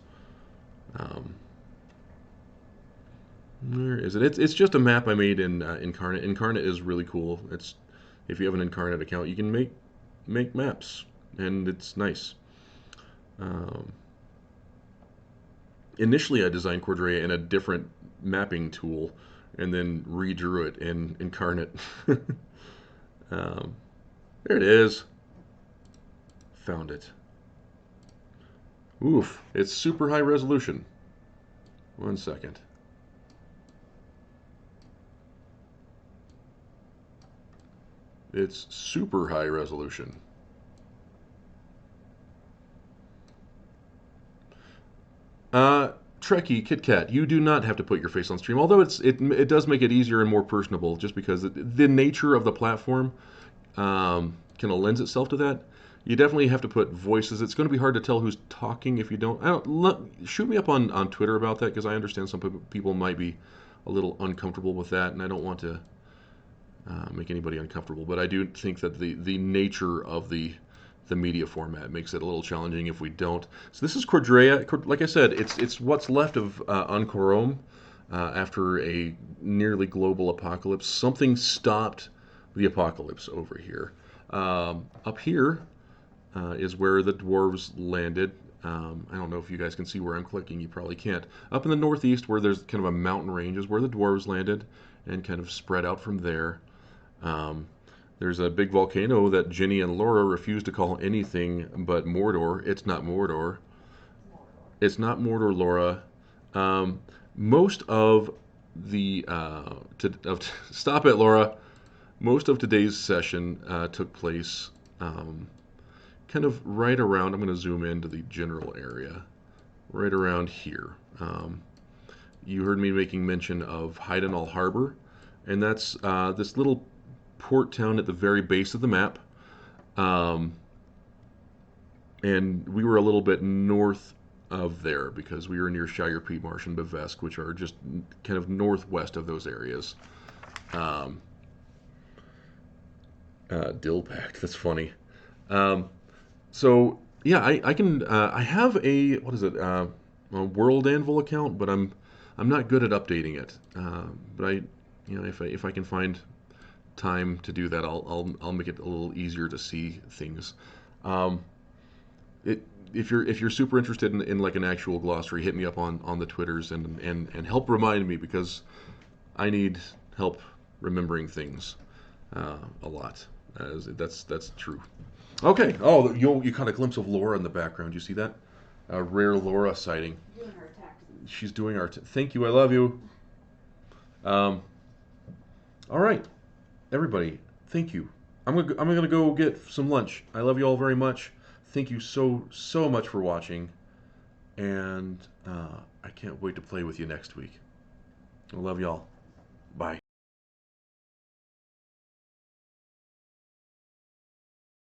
Where is it? It's just a map I made in Incarnate. Incarnate is really cool. It's if you have an Incarnate account, you can make maps, and it's nice. Initially, I designed Cordreia in a different mapping tool, and then redrew it in Incarnate. There it is. Found it. Oof, it's super high resolution. 1 second. It's super high resolution. Trekkie Kit Kat, you do not have to put your face on stream, although it does make it easier and more personable, just because the nature of the platform kind of lends itself to that. You definitely have to put voices. It's going to be hard to tell who's talking if you don't. Shoot me up on Twitter about that, because I understand some people might be a little uncomfortable with that, and I don't want to make anybody uncomfortable. But I do think that the nature of the media format makes it a little challenging if we don't. So this is Cordreia. Like I said, it's what's left of Ancorom after a nearly global apocalypse. Something stopped the apocalypse over here. Up here is where the dwarves landed. I don't know if you guys can see where I'm clicking. You probably can't. Up in the northeast, where there's kind of a mountain range, is where the dwarves landed, and kind of spread out from there. There's a big volcano that Ginny and Laura refuse to call anything but Mordor. It's not Mordor. It's not Mordor, Laura. Most of the stop it, Laura. Most of today's session took place kind of right around. I'm going to zoom into the general area, right around here. You heard me making mention of Heidenall Harbor, and that's this little port town at the very base of the map. And we were a little bit north of there because we were near Shire Peat Marsh and Bevesk, which are just kind of northwest of those areas. Dillpack, that's funny. So yeah, I can I have a what is it a World Anvil account, but I'm not good at updating it. But if I can find time to do that, I'll make it a little easier to see things. If you're super interested in like an actual glossary, hit me up on the Twitters and help remind me, because I need help remembering things a lot. That's true. Okay. Oh, you caught a glimpse of Laura in the background. You see that? A rare Laura sighting. Doing her taxes. She's doing our. Thank you. I love you. All right, everybody. Thank you. I'm gonna go get some lunch. I love you all very much. Thank you so much for watching, and I can't wait to play with you next week. I love y'all. Bye.